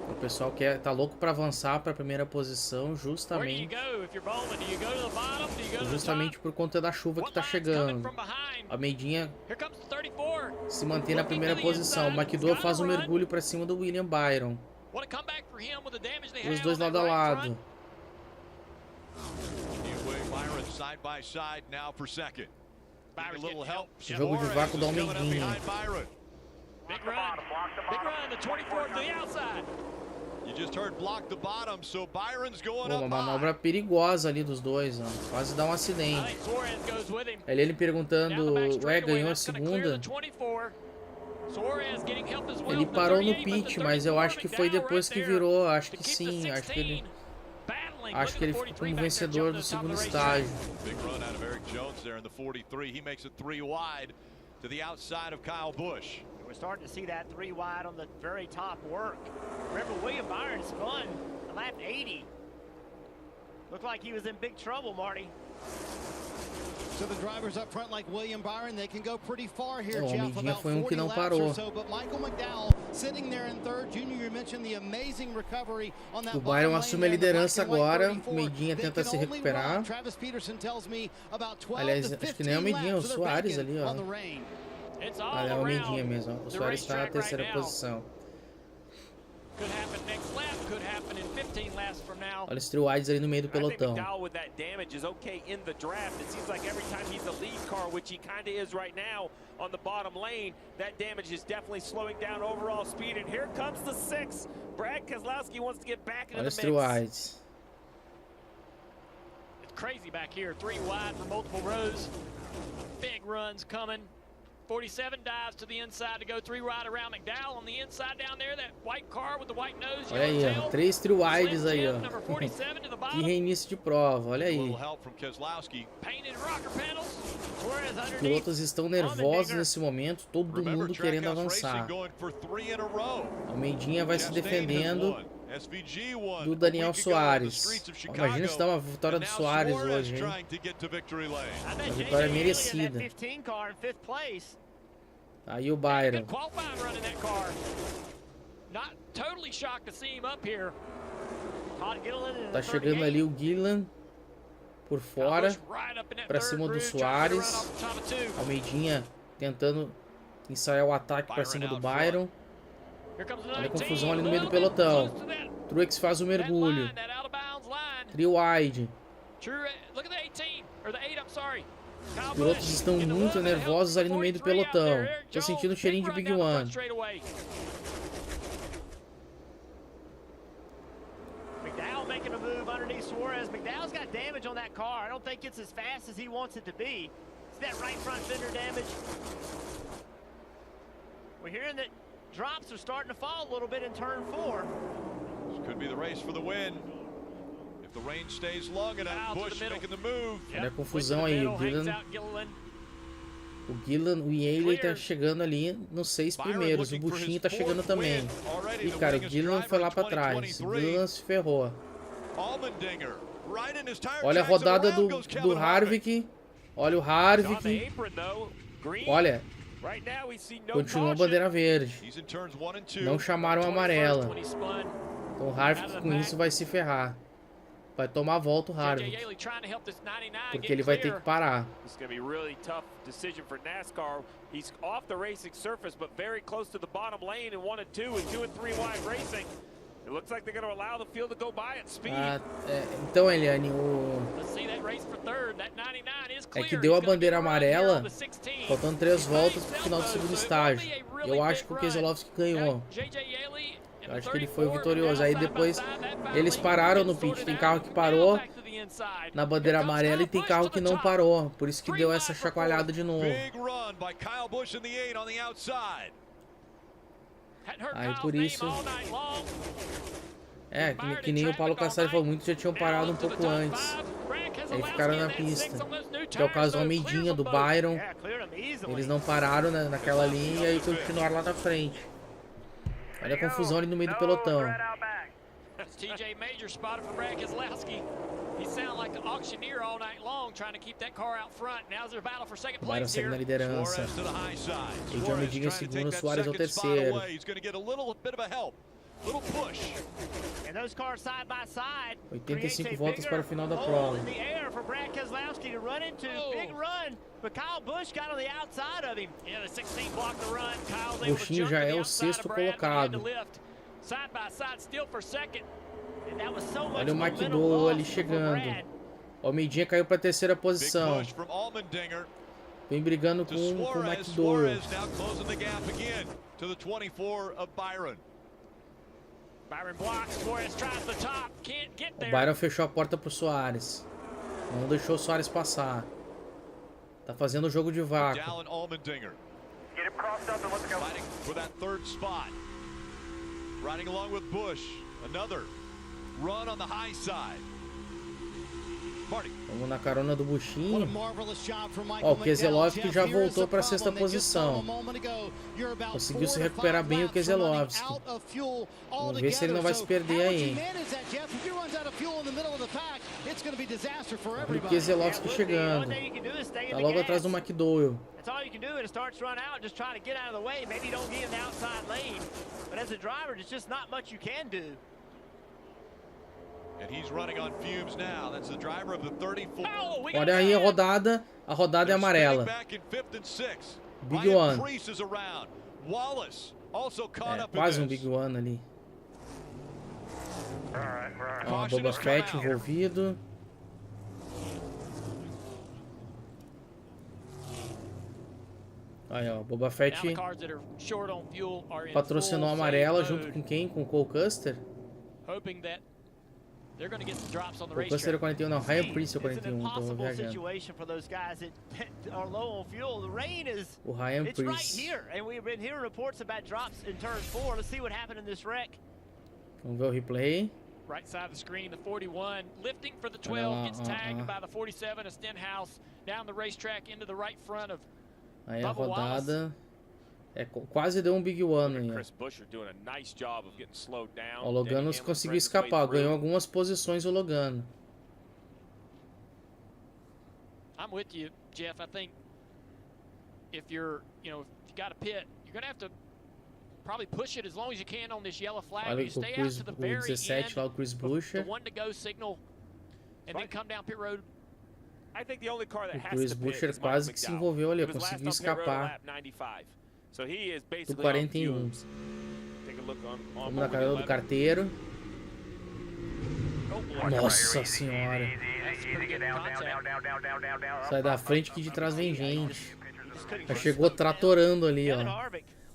O pessoal tá louco para avançar para a primeira posição, justamente por conta da chuva que tá chegando. Almeidinha se mantém na primeira posição. McDowell faz um mergulho para cima do William Byron. Os dois lado a lado. Jogo de vácuo da Almeidinha. Big run, the 24 to the outside. You just heard block the bottom, so Byron's going up. Uma manobra perigosa ali dos dois, ó. Quase dá um acidente. Ele perguntando, ué, ganhou a segunda? Ele parou no pit, mas eu acho que foi depois que virou, acho que sim, acho que ele ficou como vencedor do segundo estágio. Big run out of Eric Jones there in the 43. He makes it 3 wide to the outside of Kyle Busch. We're starting to see that 3 wide on the very top work. Remember, William Byron spun lap 80. Looked like he was in big trouble, Marty. So the drivers up front like William Byron, they can go pretty far here, Jeff, about foi 40 que não laps parou. or so, but Michael McDowell sitting there in third. Junior, you mentioned the amazing recovery on that. O Byron assume a liderança agora, o Almeidinha tenta se recuperar. Aliás, acho que nem é o Almeidinha, é o Soares ali, ó. É o Almeidinha mesmo, ó. O Soares está na terceira posição. Olha os Trey Wides ali no meio do pelotão. with that damage is okay in the draft. It seems like every time he's a lead car, which he kind of is right now on the bottom lane, that damage is definitely slowing down overall speed. And here comes the 6. Brad Keselowski wants to get back into the mix. Olha os Trey Wides. It's crazy back here. 3 wide for multiple rows. Big runs coming. 47 dives to the inside to go 3 wide around McDowell on the inside down there. That white car with the white nose. Olha aí, ó. 3 Trey Wides aí, ó. Que reinício de prova, olha aí. Os pilotos estão nervosos nesse momento, todo mundo querendo avançar. Almeidinha vai se defendendo do Daniel Soares. Imagina se dá uma vitória do Soares hoje, hein? Uma vitória merecida. Aí o Byron. Tá chegando ali o Gilliland. por fora, para cima do Soares. Almeidinha tentando ensaiar o ataque para cima do Byron. Olha a confusão ali no meio do pelotão. Truex faz o mergulho. Trio wide. Os pilotos estão muito nervosos ali no meio do pelotão. Tô sentindo um cheirinho de Big One. McDowell making a move underneath Suarez. McDowell's got damage on that car. I don't think it's as fast as he wants it to be. It's that right front fender damage. We're hearing that drops are starting to fall a little bit in turn 4. This could be the race for the win. If the rain stays long enough, Busch making the move. Olha a confusão aí, o Gillen, o Yaley tá chegando ali nos 6 primeiros, o Buschinho tá chegando também. E cara, o Gillen foi lá pra trás, o Gillen se ferrou. Olha a rodada do Harvick, olha o Harvick, olha, continua a bandeira verde, não chamaram a amarela, então o Harvick com isso vai se ferrar. Vai tomar a volta o Harvick, porque ele vai ter que parar. It's going to be really tough decision for NASCAR. He's off the racing surface, but very close to the bottom lane in 1 and 2 and 2 and 3 wide racing. It looks like they're going to allow the field to go by at speed. Então, Eliane, é que deu a bandeira amarela, faltando 3 voltas pro final do segundo estágio. Eu acho que o Keselowski ganhou. Eu acho que ele foi o vitorioso. Aí depois eles pararam no pit. Tem carro que parou na bandeira amarela e tem carro que não parou. Por isso que deu essa chacoalhada de novo. Aí por isso... que nem o Paulo Cassari falou, muitos já tinham parado um pouco antes. Aí ficaram na pista. Que é o caso do Almeidinha, do Byron. Eles não pararam naquela linha e aí continuaram lá na frente. Olha a confusão ali no meio do pelotão. TJ Major spotted for Brad Keselowski. He sounded like an auctioneer all night long trying to keep that car out front. Now's their battle for second place here. Segue na liderança. TJ Almeidinha em segundo, Soares é o terceiro. Little push. And those cars side by side. 85 voltas para o final da prova. In the air for Brad Keselowski to run into. Big run, but Kyle Busch got on the outside of him. Yeah, the 16 blocked the run. Kyle's able to jump já é o 6º colocado. Side by side still for second. And that was so much. Olha o McDowell ali chegando. O Almeidinha caiu para a 3ª posição. Vem brigando com o McDowell. O Byron fechou a porta pro Soares. Não deixou o Soares passar. Tá fazendo o jogo de vácuo. Vamos na carona do Buschinho. Ó, o Keselowski já voltou para a 6ª posição. Conseguiu se recuperar bem o Keselowski. Vamos ver se ele não vai se perder aí. Olha o Keselowski chegando. Tá logo atrás do McDowell. Olha aí a rodada é amarela. Big One. Quase um Big One ali. Ó, Boba Fett envolvido. Aí ó, Boba Fett patrocinou a amarela junto com quem? Com o Cole Custer? O Custer é 41, não, Ryan Preece é 41, tô viajando. O Ryan Preece. Vamos ver o replay. Right side of the screen, the 41 lifting for the 12 gets tagged by the 47 of Stenhouse down the racetrack into the right front of Aí a rodada quase deu um Big One aí. O Logano conseguiu escapar, ganhou algumas posições o Logano. I'm with you, Jeff. I think if you're, if you got a pit, you're going to have to probably push it as long as you can on this yellow flag. Olha you stay out to the very end. Lá o Chris Buescher. The one to go signal and then come down pit road I think the only car that O has Chris to pit Buescher is Mike quase que se McDowell. envolveu ali, He ó, was last conseguiu on pit road at escapar lap 95. So he is do basically on 41. fumes. Take a look on Vamos na carreira do carteiro. Nossa senhora. Sai da frente que de trás vem gente. Já chegou tratorando ali, ó.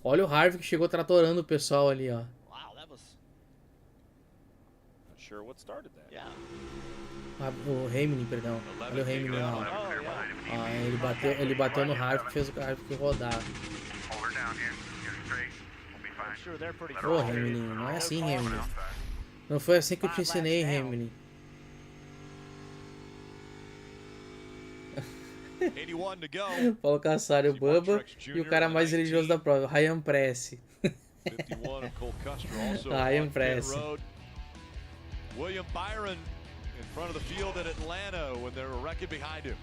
Olha o Harvick que chegou tratorando o pessoal ali, ó. Wow, that was... Not sure what started that. Yeah. O Hamilton, perdão. Olha o Hamilton lá, ó. Ó, ele bateu no Harvick, fez o Harvick rodar. Ô, Hamilton, não é assim, Hamilton. Não foi assim que eu te ensinei, Hamilton. Paulo Cassaro, o Bubba e o cara mais religioso da prova, Ryan Press. Ryan Press. William Byron in front of the field at Atlanta when they were wrecking behind him.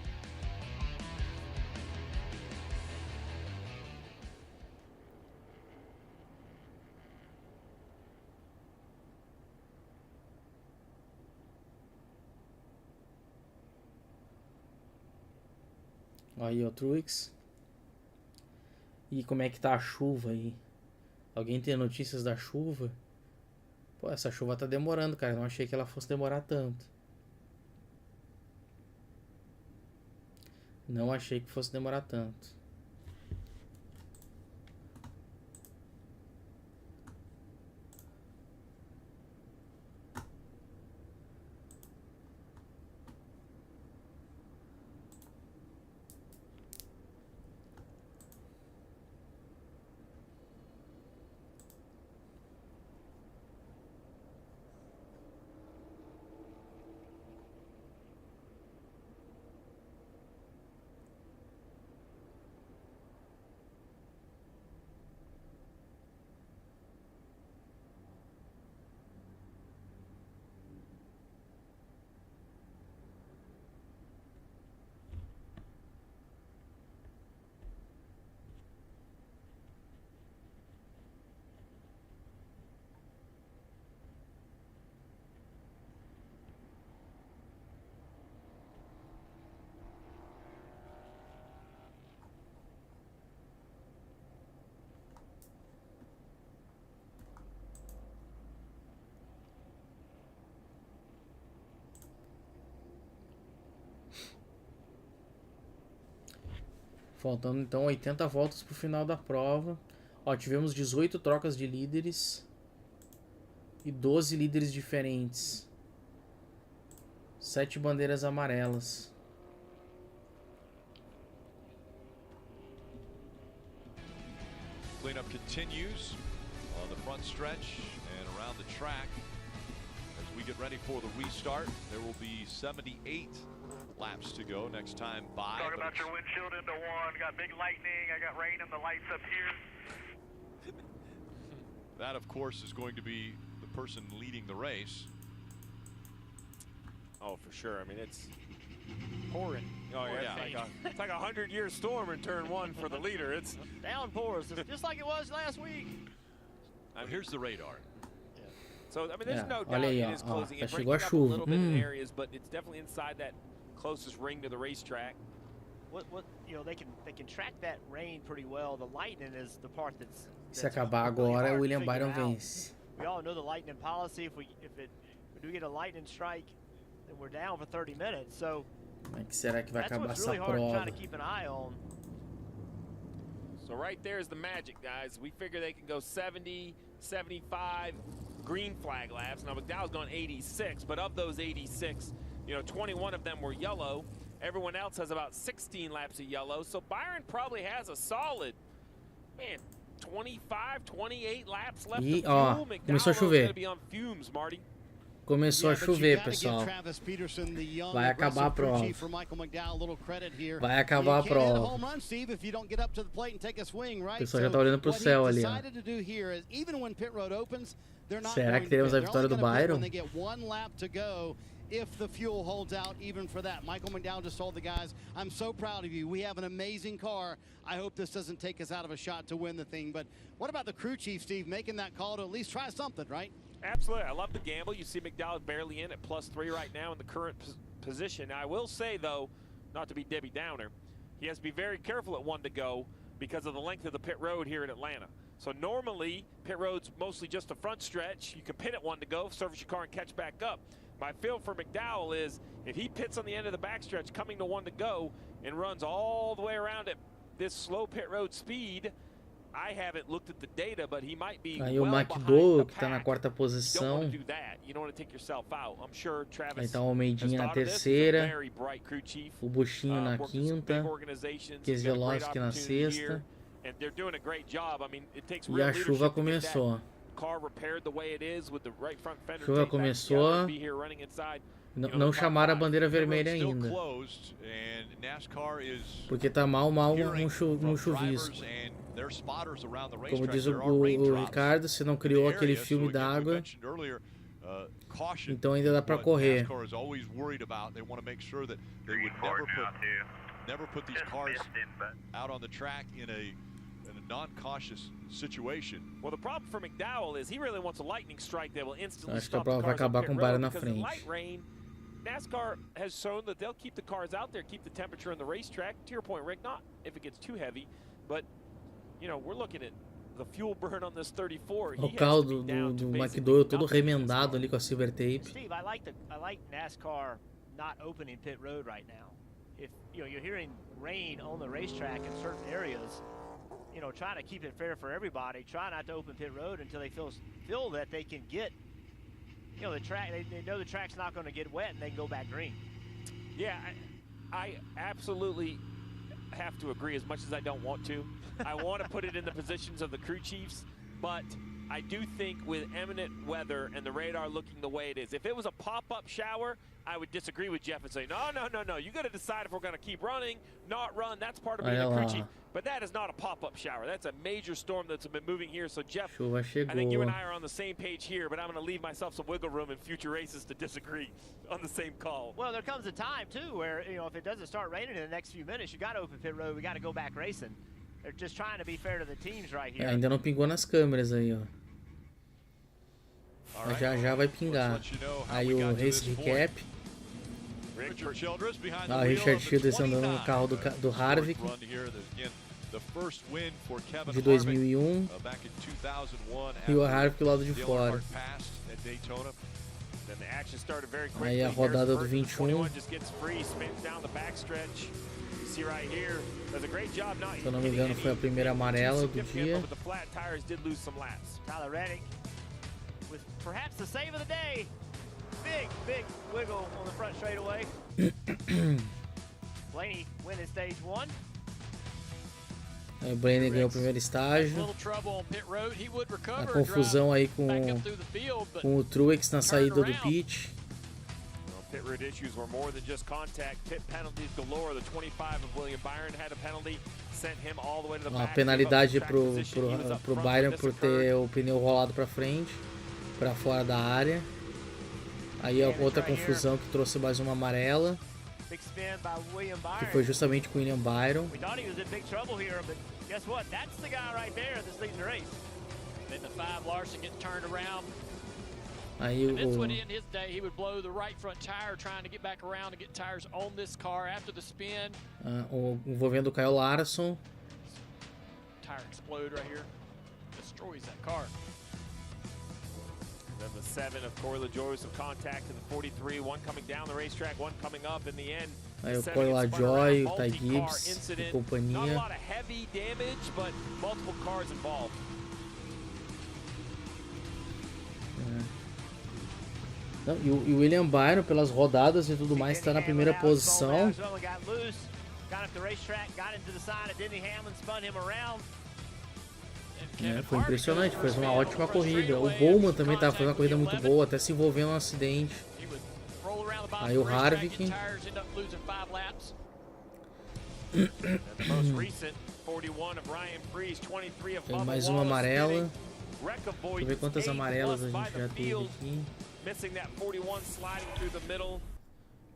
Aí, ó, Truex. E como é que tá a chuva aí? Alguém tem notícias da chuva? Pô, essa chuva tá demorando, cara. Não achei que ela fosse demorar tanto. Não achei que fosse demorar tanto. Faltando então 80 voltas pro final da prova. Ó, tivemos 18 trocas de líderes e 12 líderes diferentes. 7 bandeiras amarelas. Cleanup continues on the front stretch and around the track. As we get ready for the restart, there will be 78 laps to go next time by. Talk about your windshield into one. Got big lightning. I got rain in the lights up here. That, of course, is going to be the person leading the race. Oh, for sure. I mean, it's pouring. Oh yeah, it's like a 100-year storm in turn one for the leader. It's downpours, just like it was last week. Here's the radar. So I mean, there's no doubt olha aí, it is ó, closing. já It's chegou a breaking up a chuva. little bit in areas, but it's definitely inside that closest ring to the racetrack. What you know, they can track that rain pretty well. The lightning is the part that's Se acabar agora, o William Byron vence. We all know the lightning policy. If we do get a lightning strike, then we're down for 30 minutes. So como é que será que vai that's acabar what's essa really hard prova? trying to keep an eye on. So right there's the magic, guys. We figure they can go 70, 75 green flag laps. Now McDowell's gone 86, but of those 86, you know, 21 of them were yellow. Everyone else has about 16 laps of yellow. So Byron probably has a solid, man, 25, 28 laps left E, of ó, fuel. começou a chover. Gonna be on fumes, Marty. Começou a chover, pessoal. Vai acabar a prova. Vai acabar a prova. O pessoal já tá olhando pro céu ali, ó. Será que teremos a vitória do Byron? If the fuel holds out even for that. Michael McDowell just told the guys, I'm so proud of you. We have an amazing car. I hope this doesn't take us out of a shot to win the thing. But what about the crew chief, Steve, making that call to at least try something, right? Absolutely. I love the gamble. You see McDowell barely in at +3 right now in the current position. Now, I will say, though, not to be Debbie Downer, he has to be very careful at 1 to go because of the length of the pit road here in Atlanta. So normally, pit road's mostly just a front stretch. You can pit at 1 to go, service your car, and catch back up. My feel for McDowell is if he pits on the end of the backstretch coming to 1 to go and runs all the way around at this slow pit road speed, I haven't looked at the data, but he might be aí o well McDowell, behind que tá na the pack. quarta You don't posição. want to do that. You don't want to take yourself out. I'm sure Travis Aí tá o Almeidinha na has thought of this. He's a terceira. very bright crew chief. O Buchinho na Worked with some quinta. big organizations. Kes He's got a great Zelowski na opportunity sexta. here, and they're doing a great job. I mean, it takes E real a leadership chuva to get that começou. car repaired the way it is with the right front fender Chuva tape back começou. together, be here running inside. Não chamaram a bandeira vermelha ainda. Porque tá mal um chuvisco. Como diz o Ricardo, se não criou aquele filme d'água, então ainda dá pra correr. Never put these cars out on the track in a non-cautious situation. Well, the problem for McDowell is he really wants a lightning strike that will instantly Acho que a stop the prova vai cars on acabar pit com o road, Byron na because in frente. light rain, NASCAR has shown that they'll keep the cars out there, keep the temperature in the racetrack. To your point, Rick, not if it gets too heavy, but you know, we're looking at the fuel burn on this 34. O carro do McDowell todo remendado ali com a silver tape. Steve, I like NASCAR not opening pit road right now. If you know you're hearing rain on the racetrack in certain areas, you know, trying to keep it fair for everybody, try not to open pit road until they feel that they can get, you know, the track. They know the track's not going to get wet and they can go back green. Yeah, I absolutely have to agree. As much as I don't want to, I want to put it in the positions of the crew chiefs, but I do think with imminent weather and the radar looking the way it is, if it was a pop-up shower, I would disagree with Jeff and say, no. You got to decide if we're going to keep running, not run. That's part of being a crew chief. But that is not a pop-up shower. That's a major storm that's been moving here. So, Jeff, I think you and I are on the same page here, but I'm going to leave myself some wiggle room in future races to disagree on the same call. Well, there comes a time, too, where, you know, if it doesn't start raining in the next few minutes, you got to open pit road. We got to go back racing. They're just trying to be fair to the teams right here. Ainda não pingou nas câmeras aí, ó. Mas já vai pingar. Aí o Race Recap. Ah, o Richard Childress andando no carro do Harvick de 2001 e o Harvick do lado de fora. Aí a rodada do 21. Se eu não me engano, foi a primeira amarela do dia. With perhaps the save of the day. Big wiggle on the front straightaway. Blaney winning stage 1. Aí o Blaney ganhou o primeiro estágio. A confusão aí com o Truex na saída do pit. Pit road issues were more than just contact. Pit penalties galore. The 25 of William Byron had a penalty, sent him all the way to the back. Uma penalidade pro Byron por ter o pneu rolado para frente, para fora da área. Aí a outra confusão que trouxe mais uma amarela, que foi justamente com o William Byron. Aí envolvendo o Kyle Larson. Tire explode right here. Destroys that car. Then the 7 of Corey LaJoie, some contact in the 43, one coming down the racetrack, one coming up in the end. Aí o Corey LaJoie, o Ty Gibbs e companhia. Not a lot of heavy damage, but multiple cars involved. Não, e o William Byron, pelas rodadas e tudo mais, está na primeira posição. Foi impressionante, fez uma ótima corrida. O Bowman também estava fazendo uma corrida muito boa, até se envolvendo num acidente. Aí o Harvick. Tem mais uma amarela. Deixa eu ver quantas amarelas a gente já teve aqui. Missing that 41 sliding through the middle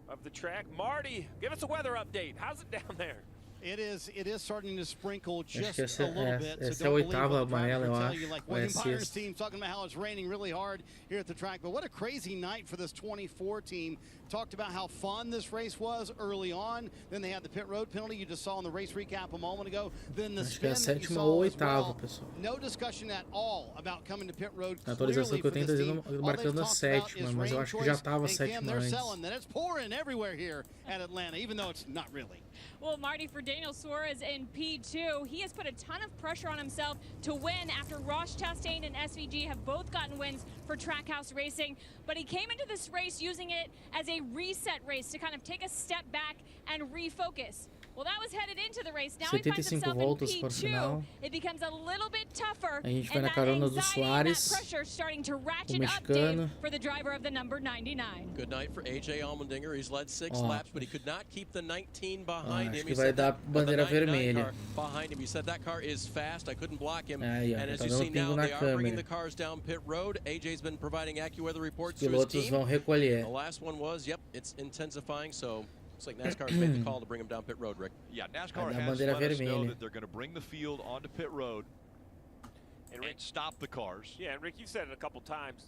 of the track. Marty, give us a weather update. How's it down there? It is starting to sprinkle Acho just que essa, a little bit. essa So é a don't believe oitava what the drivers amarela, eu will tell acho. you. Like Ou é a William Byron's sexta. team talking about how it's raining really hard here at the track. But what a crazy night for this 24 team. Talked about how fun this race was early on. Then they had the pit road penalty you just saw in the race recap a moment ago. Then the Acho que é a spin that you sétima saw ou as oitava, well. pessoal. No discussion at all about coming to pit road A atualização clearly que eu for tenho this tá team. dizendo, All marcando they've a talked about sétima, is mas eu rain acho que já choice. estava a And Cam, sétima they're antes. selling that it's pouring everywhere here at Atlanta, even though it's not really. Well, Marty, for Daniel Suarez in P2, he has put a ton of pressure on himself to win after Roche Chastain and SVG have both gotten wins for Trackhouse Racing. But he came into this race using it as a reset race to kind of take a step back and refocus. Well, that was headed into the race. Now he finds 75 himself in voltas para o P2. final. It becomes a little bit tougher. A gente vai and na that carona do anxiety and that Soares, pressure starting to o ratchet up, mexicano. Dave, for the driver of the number 99. Good night for AJ Allmendinger. He's led 6 Ó. laps, but he could not keep the 19 behind Acho him. que He vai said dar that, bandeira the 99 vermelha. car behind him. He said that car is fast. I couldn't block him. Aí, ó, And já as tá you dando see now, pingo na they are bringing câmera. the cars down pit road. AJ's been providing AccuWeather reports Os to his pilotos team. vão recolher. The last one was, yep, it's intensifying, so looks like NASCAR's made the call to bring him down pit road, Rick. Yeah, Vai NASCAR dar has bandeira let us know vermelha. that they're going to bring the field onto pit road and stop the cars. Yeah, and Rick, you've said it a couple times.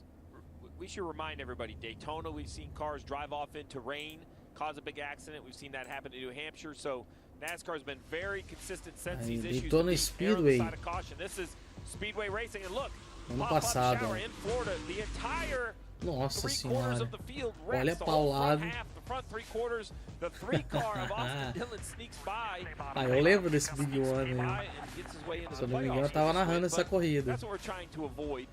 We should remind everybody, Daytona, we've seen cars drive off into rain, cause a big accident. We've seen that happen in New Hampshire. So NASCAR's been very consistent since Aí, these issues. Daytona Err on the Speedway. side of caution. This is Speedway racing, and look, Ano pop-up passado, shower ó. in Florida. The entire Nossa 3/4 senhora. of the field Olha wrecks. a The whole front paulada. half, the front 3/4, the 3 car of Austin Dillon sneaks by. Ah, eu lembro desse Big One by aí. and gets his way into Se the eu não me engano, eu playoffs tava with this narrando win, essa but corrida. That's what we're trying to avoid.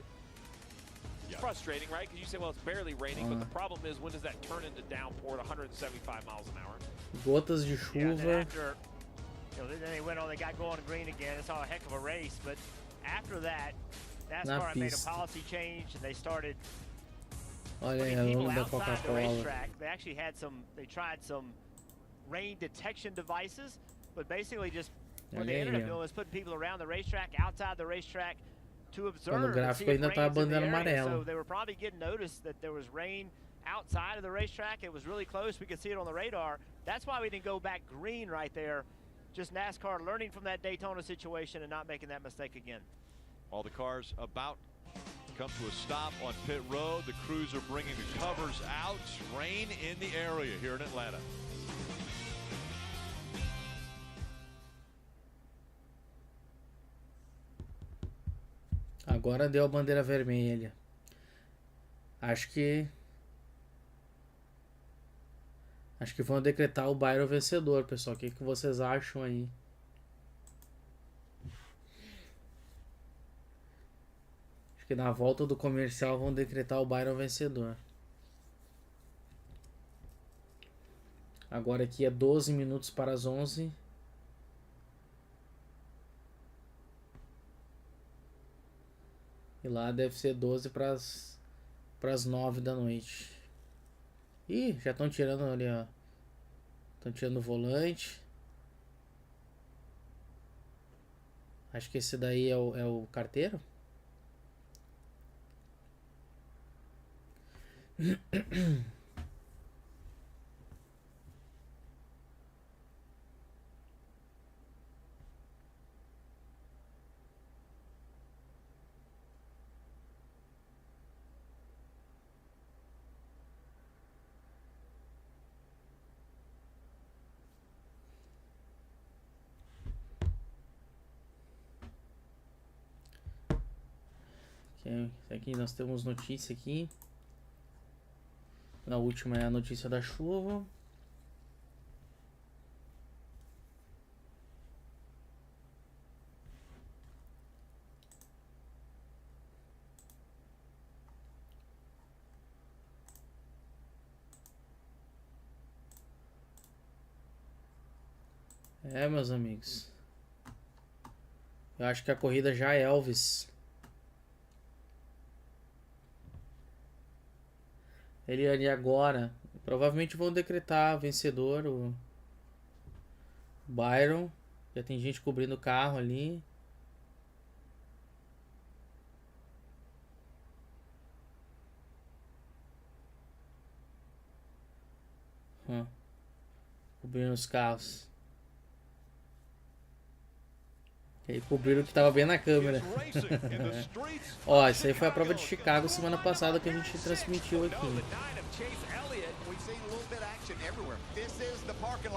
It's frustrating, right? Because you say, well, it's barely raining, but the problem is, when does that turn into downpour at 175 miles an hour? Gotas de Yeah, then chuva. after, then they went on, they got going green again. It's all a heck of a race, but after that, NASCAR had made a pista. policy change, and they started Olha aí, putting o people nome da outside the Coca-Cola. racetrack. They actually had they tried some rain detection devices, but basically just what they Olha ended aí, up ó. doing was putting people around the racetrack, outside the racetrack, to observe no and see gráfico if ainda tá a rain's in the bandeira area. amarela. So they were probably getting notice that there was rain outside of the racetrack. It was really close. We could see it on the radar. That's why we didn't go back green right there. Just NASCAR learning from that Daytona situation and not making that mistake again. All the cars about to come to a stop on pit road. The crews are bringing the covers out. Rain in the area here in Atlanta. Agora deu a bandeira vermelha. Acho que vão decretar o Byron vencedor, pessoal. O que vocês acham aí? Acho que na volta do comercial vão decretar o Byron vencedor. Agora aqui é 12 minutos para as 11. E lá deve ser 12 para as 9 da noite. Ih, já estão tirando ali, ó. Estão tirando o volante. Acho que esse daí é o carteiro. Aqui nós temos notícia aqui. Na última é a notícia da chuva. É, meus amigos. Eu acho que a corrida já é Elvis. Eliane, agora provavelmente vão decretar vencedor o Byron. Já tem gente cobrindo o carro ali. Cobrindo os carros. E cobriram que tava bem na câmera. Ó, isso aí foi a prova de Chicago semana passada que a gente transmitiu aqui.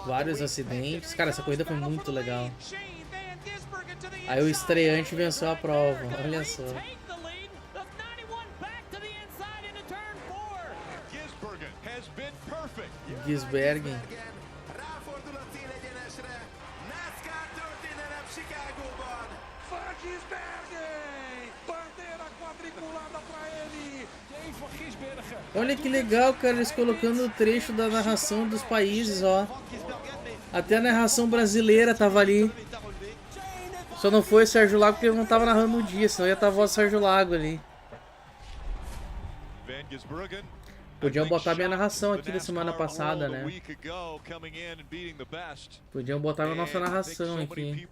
Vários acidentes. Cara, essa corrida foi muito legal. Aí o estreante venceu a prova. Olha só. Gisbergen. Olha que legal, cara, eles colocando o trecho da narração dos países, ó. Até a narração brasileira tava ali. Só não foi o Sérgio Lago porque ele não tava narrando o dia, senão ia estar a voz do Sérgio Lago ali. Podiam botar minha narração aqui da semana passada, né? Podiam botar a nossa narração aqui.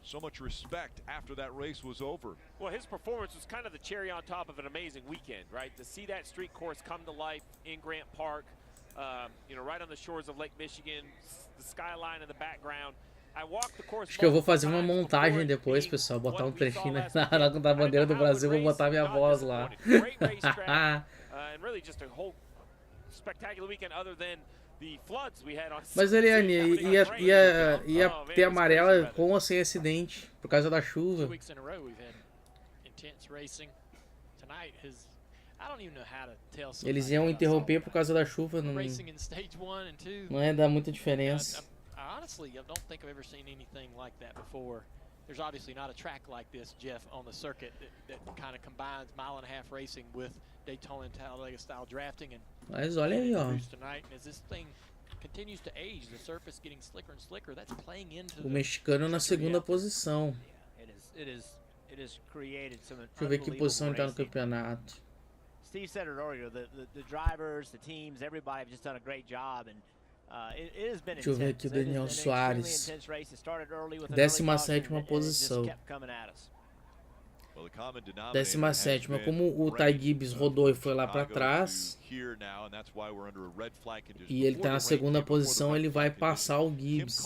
So much respect after that race was over. Well, his performance was kind of the cherry on top of an amazing weekend, right? To see that street course come to life in Grant Park, you know, right on the shores of Lake Michigan, the skyline in the background. I walked the course. Acho que eu vou fazer uma montagem depois, pessoal, botar um trechinho da bandeira do Brasil, vou botar minha voz lá. And really just a whole spectacular weekend other than Mas Eliane, ia ter amarela com ou sem acidente por causa da chuva. Eles iam interromper por causa da chuva, não ia dar muita diferença. There's obviously not a track like this, Jeff, on the circuit that kind of combines mile-and-a-half racing with Daytona and Talladega style drafting. And mas olha aí, ó. As this thing continues to age, the surface getting slicker and slicker, that's playing into o mexicano na segunda posição. Deixa eu ver que posição ele tá no campeonato. Steve said it earlier, the drivers, the teams, everybody have just done a great job, and deixa eu ver aqui o Daniel Soares. 17ª posição. 17ª, como o Ty Gibbs rodou e foi lá para trás, e ele tá na segunda posição, ele vai passar o Gibbs.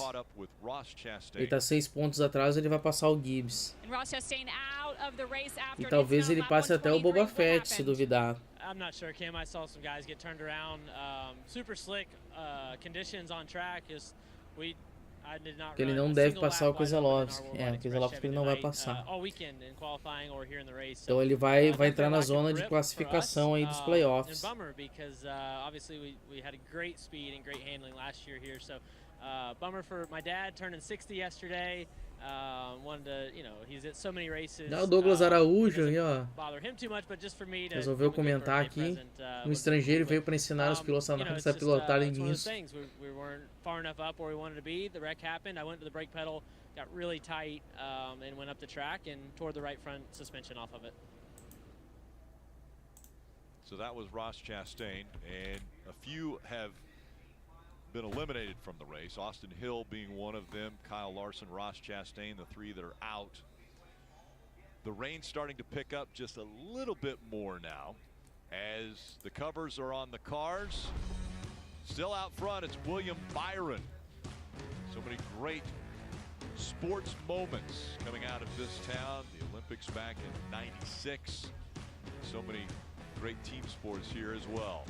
Ele tá 6 pontos atrás, ele vai passar o Gibbs. E talvez ele passe até o Boba Fett, se duvidar. I'm not sure, Kim. I saw some guys get turned around. Super slick conditions on track. Ele não deve passar o Keselowski. O Keselowski ele não vai passar. Então ele vai entrar na zona de classificação aí dos playoffs. Bummer for my dad turning 60 yesterday. Wanted to, you know, he's at so many races. O Douglas Araújo aí, ó. Resolveu comentar aqui. Um estrangeiro veio para ensinar os pilotos a pilotarem nisso. We weren't far enough up where we wanted to be. The wreck happened. I went to the brake pedal, got really tight, and went up the track and tore the right front suspension off of it. So that was Ross Chastain, and a few have been eliminated from the race. Austin Hill being one of them, Kyle Larson, Ross Chastain, the 3 that are out. The rain's starting to pick up just a little bit more now as the covers are on the cars. Still out front, it's William Byron. So many great sports moments coming out of this town. The Olympics back in '96. So many great team sports here as well.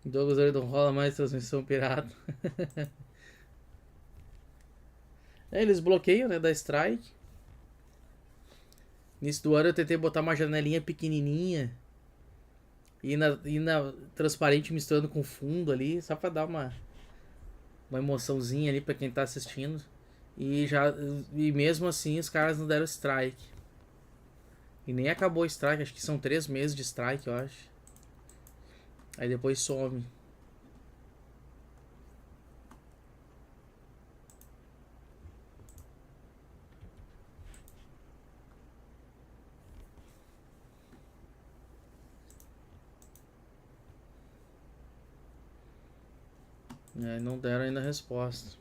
Douglas ele não rola mais transmissão pirata. Eles bloqueiam, né, da strike. Início do ano eu tentei botar uma janelinha pequenininha e na transparente misturando com fundo ali, só pra dar uma emoçãozinha ali pra quem tá assistindo. E mesmo assim os caras não deram strike. E nem acabou o strike, acho que são 3 meses de strike, eu acho. Aí depois some. É, não deram ainda a resposta.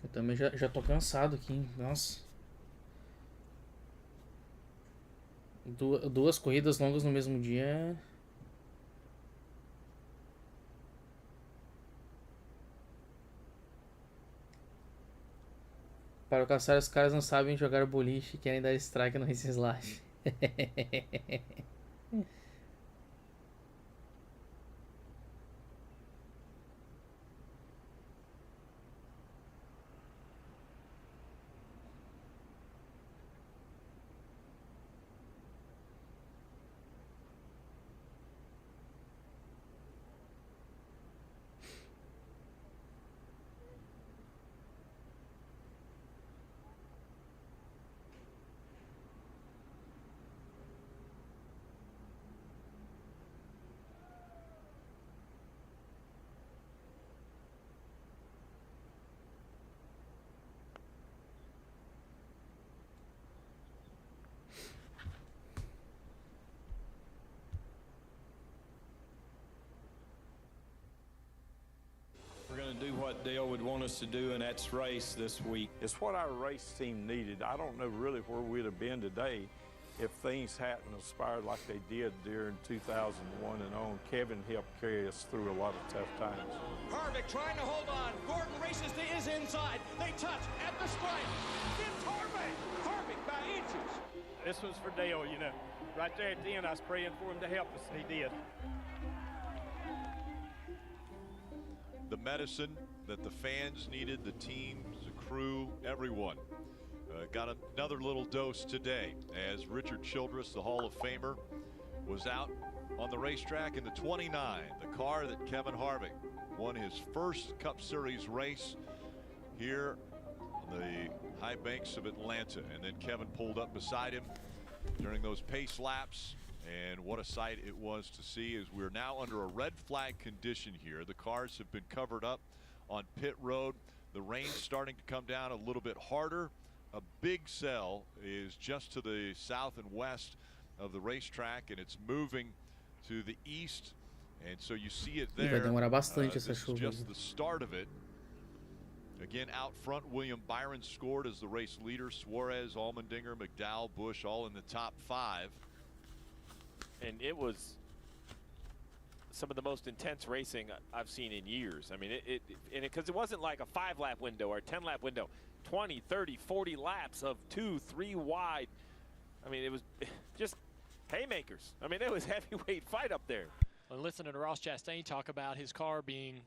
Eu também já tô cansado aqui, hein? Nossa. Duas corridas longas no mesmo dia. Para alcançar, os caras não sabem jogar boliche e querem dar strike no Race Slash. We're going to do what Dale would want us to do, and that's race this week. It's what our race team needed. I don't know really where we'd have been today if things hadn't aspired like they did during 2001 and on. Kevin helped carry us through a lot of tough times. Harvick trying to hold on. Gordon races to his inside. They touch at the stripe. It's Harvick. Harvick by inches. This was for Dale, you know. Right there at the end, I was praying for him to help us, and he did. The medicine that the fans needed, the teams, the crew, everyone got another little dose today as Richard Childress, the Hall of Famer, was out on the racetrack in the 29, the car that Kevin Harvick won his first Cup Series race here on the high banks of Atlanta. And then Kevin pulled up beside him during those pace laps. And what a sight it was to see as we're now under a red flag condition here. The cars have been covered up on pit road. The rain's starting to come down a little bit harder. A big cell is just to the south and west of the racetrack, and it's moving to the east. And so you see it there. Vai demorar bastante This essa is chuva. just the start of it. Again, out front, William Byron scored as the race leader. Suarez, Allmendinger, McDowell, Busch all in the top 5. And it was some of the most intense racing I've seen in years. I mean, because it wasn't like a 5-lap window or a 10-lap window. 20, 30, 40 laps of 2, 3 wide. I mean, it was just haymakers. I mean, it was heavyweight fight up there. Well, listening to Ross Chastain talk about his car being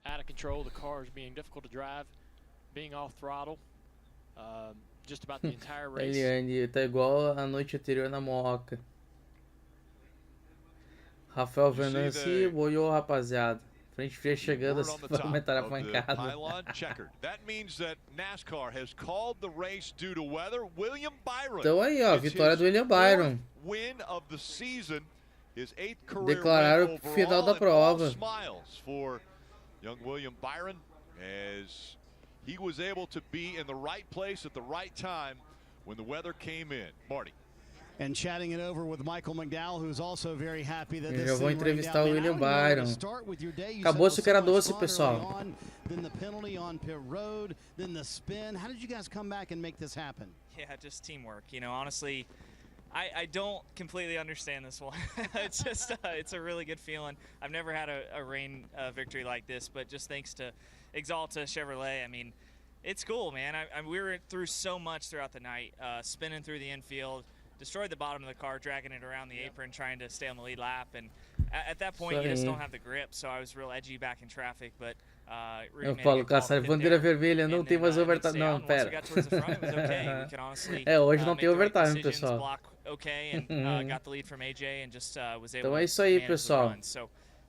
out of control, the cars being difficult to drive, being off throttle, just about the entire race. Eliane, tá igual a noite anterior na Moca. Rafael Venâncio, boiou, rapaziada. Frente fria chegando, assim, para aumentar a pancada. That means that NASCAR has called the race due to weather. William Byron. Então aí, ó, vitória do William Byron. Win of the season, his 8th career Declararam win o final da prova. Smiles for young William Byron as he was able to be in the right place at the right time when the weather came in. Marty. And chatting it over with Michael McDowell, who's also very happy that Eu this já vou thing rained entrevistar out. o Man, William I don't know where to Byron. start with your day. You Acabou said que it era was so doce, much pessoal. fun early on, then the penalty on pit road, then the spin. How did you guys come back and make this happen? Yeah, just teamwork. You know, honestly, I don't completely understand this one. It's just, it's a really good feeling. I've never had a rain victory like this, but just thanks to Exalta Chevrolet, I mean, it's cool, man. We were through so much throughout the night, spinning through the infield, destroyed the bottom of the car, dragging it around the apron, trying to stay on the lead lap. And at that point, you just don't have the grip, so I was real edgy back in traffic. But eu falo, caçar bandeira vermelha, não tem mais overtime. Não, pera. É, hoje não tem overtime, pessoal. Então é isso aí, pessoal.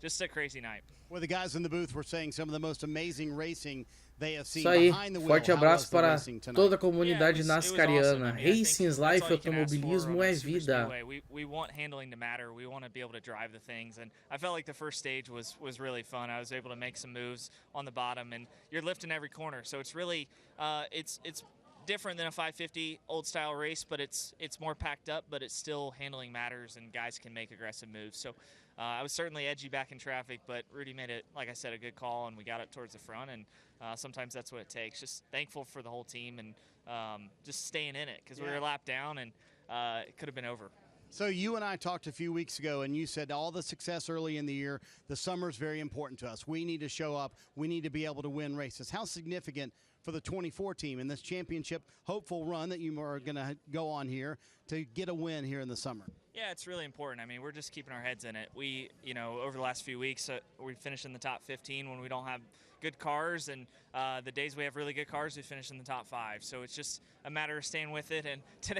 Just a crazy night. Well, the guys in the booth were saying some of the most amazing racing they have seen Isso aí, behind the wheel. forte abraço para toda a comunidade Yeah, nascariana. awesome. I mean, Racing, life, automobilismo é vida. We want handling to matter. We want to be able to drive the things, and I felt like the first stage was really fun. I was able to make some moves on the bottom, and you're lifting every corner, so it's really it's different than a 550 old style race, but it's more packed up, but it's still handling matters and guys can make aggressive moves. So I was certainly edgy back in traffic, but Rudy made it, like I said, a good call, and we got up towards the front, and sometimes that's what it takes. Just thankful for the whole team and just staying in it, because we were a lap down, and it could have been over. So you and I talked a few weeks ago, and you said all the success early in the year, the summer is very important to us. We need to show up. We need to be able to win races. How significant for the 24 team in this championship hopeful run that you are going to go on here to get a win here in the summer? Yeah, it's really important. I mean, we're just keeping our heads in it. We, over the last few weeks, we finished in the top 15 when we don't have good cars, and the days we have really good cars, we finish in the top 5. So it's just a matter of staying with it. And today